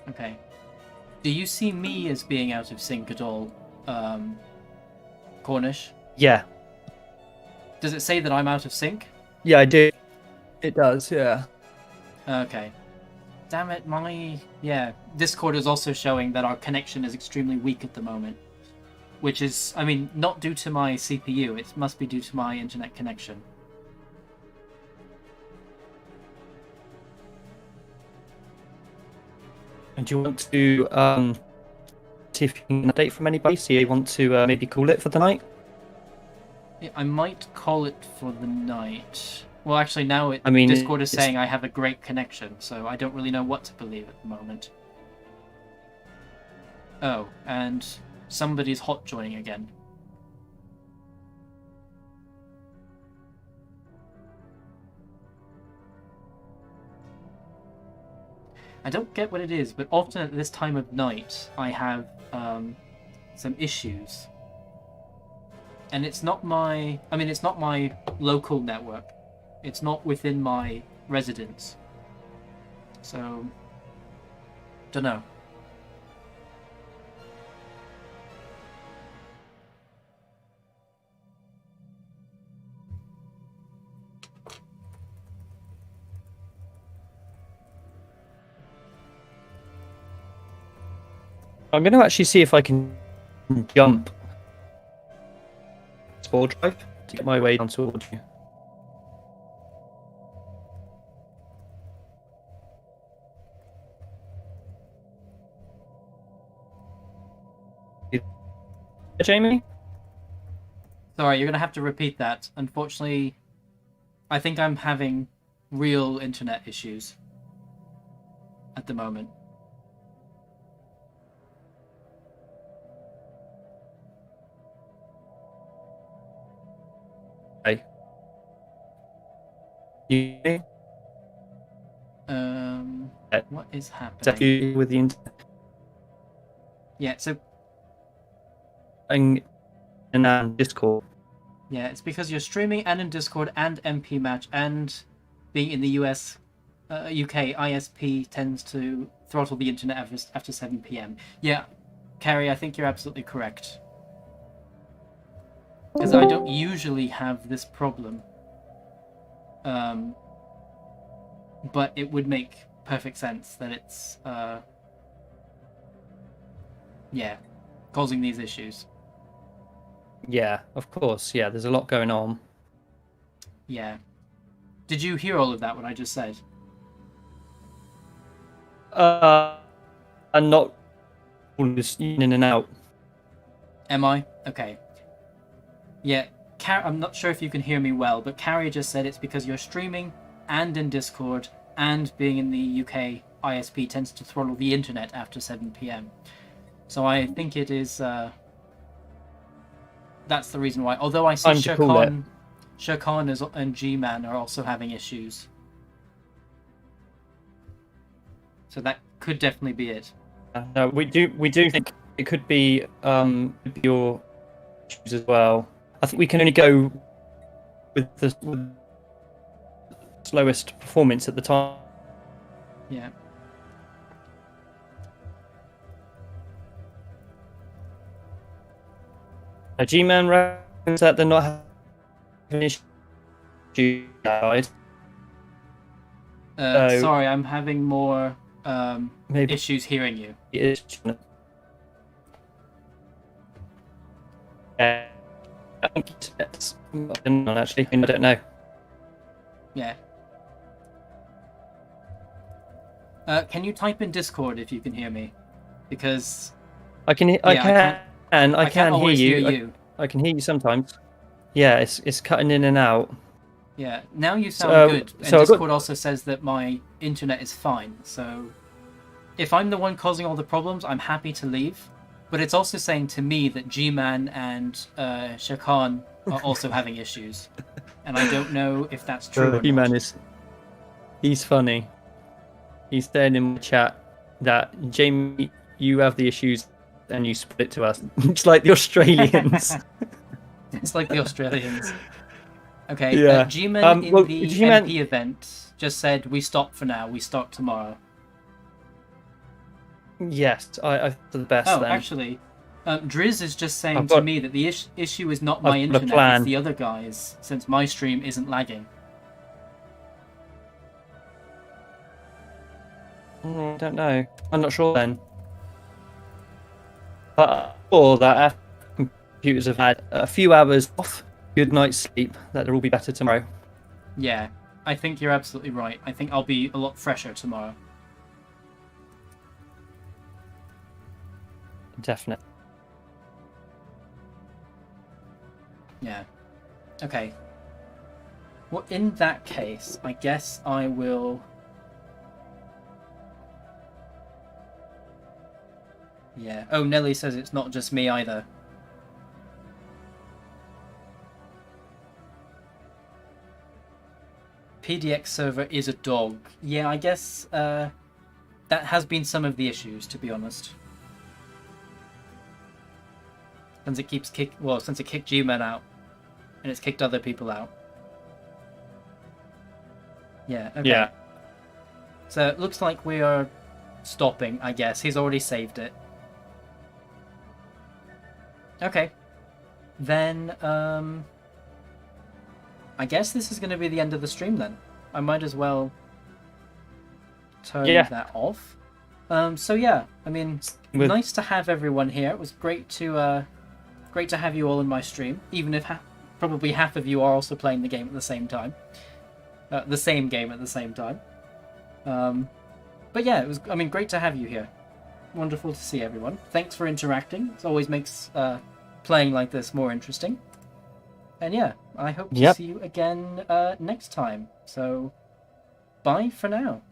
Okay. Do you see me as being out of sync at all, Cornish? Yeah. Does it say that I'm out of sync? Yeah, I do. It does, yeah. Okay. Damn it, yeah, Discord is also showing that our connection is extremely weak at the moment. Which is, I mean, not due to my CPU, it must be due to my internet connection. And do you want to see if you can get an update from anybody? So you want to maybe call it for the night? Yeah, I might call it for the night. Well, actually, now I mean, Discord is saying I have a great connection, so I don't really know what to believe at the moment. Oh, and somebody's hot joining again. I don't get what it is, but often at this time of night, I have some issues. And it's not my... I mean, it's not my local network. It's not within my residence. So... dunno. I'm going to actually see if I can jump Spore Drive to get my way down towards you. Jamie? Sorry, you're going to have to repeat that. Unfortunately, I think I'm having real internet issues at the moment. Hey. You? What is happening? Is that you with the internet? Yeah, so... and Discord. Yeah, it's because you're streaming and in Discord and MP Match, and being in the US, UK, ISP tends to throttle the internet after 7 PM. Yeah, Carrie, I think you're absolutely correct. Because I don't usually have this problem. But it would make perfect sense that it's, yeah, causing these issues. Yeah, of course. Yeah, there's a lot going on. Yeah. Did you hear all of that, what I just said? I'm not all this in and out. Am I? Okay. Yeah, I'm not sure if you can hear me well, but Carrie just said it's because you're streaming and in Discord, and being in the UK, ISP tends to throttle the internet after 7 PM. So I think it is... that's the reason why. Although I see Schirkahn and G-Man are also having issues. So that could definitely be it. No, we do think it could be your issues as well. I think we can only go with the slowest performance at the time. Yeah. G-Man reckons that they're not having issues. Sorry, I'm having more maybe issues hearing you. Actually, I don't know. Yeah. Can you type in Discord if you can hear me? Because I can hear always you. hear you. I can hear you sometimes. Yeah, it's cutting in and out. Yeah, now you sound good. And so Discord also says that my internet is fine. So if I'm the one causing all the problems, I'm happy to leave. But it's also saying to me that G-Man and Schirkahn are also having issues. And I don't know if that's true or G-Man not. he's funny. He's saying in the chat that Jamie, you have the issues and you split it to us. It's like the Australians. It's like the Australians. Okay, Yeah. G-Man in well, the G-Man... MP event just said, we stop for now, we start tomorrow. Yes, I for the best then. Actually, Driz is just saying to me that the issue is not my internet, it's the other guys, since my stream isn't lagging. I don't know. I'm not sure then. But for that, our computers have had a few hours off, good night's sleep, that they'll all be better tomorrow. Yeah, I think you're absolutely right. I think I'll be a lot fresher tomorrow. Definitely. Yeah. Okay. Well, in that case, I guess I will... Yeah. Oh, Nelly says it's not just me either. PDX server is a dog. Yeah, I guess that has been some of the issues, to be honest. Since it keeps since it kicked G-Man out, and it's kicked other people out. Yeah. Okay. Yeah. So it looks like we are stopping. I guess he's already saved it. Okay. Then I guess this is going to be the end of the stream then. I might as well turn that off. So yeah, I mean, nice to have everyone here. It was great to have you all in my stream, even if probably half of you are also playing the game at the same time. The same game at the same time. But yeah, it was. I mean, great to have you here. Wonderful to see everyone. Thanks for interacting. It always makes playing like this more interesting. And yeah, I hope to see you again next time. So, bye for now.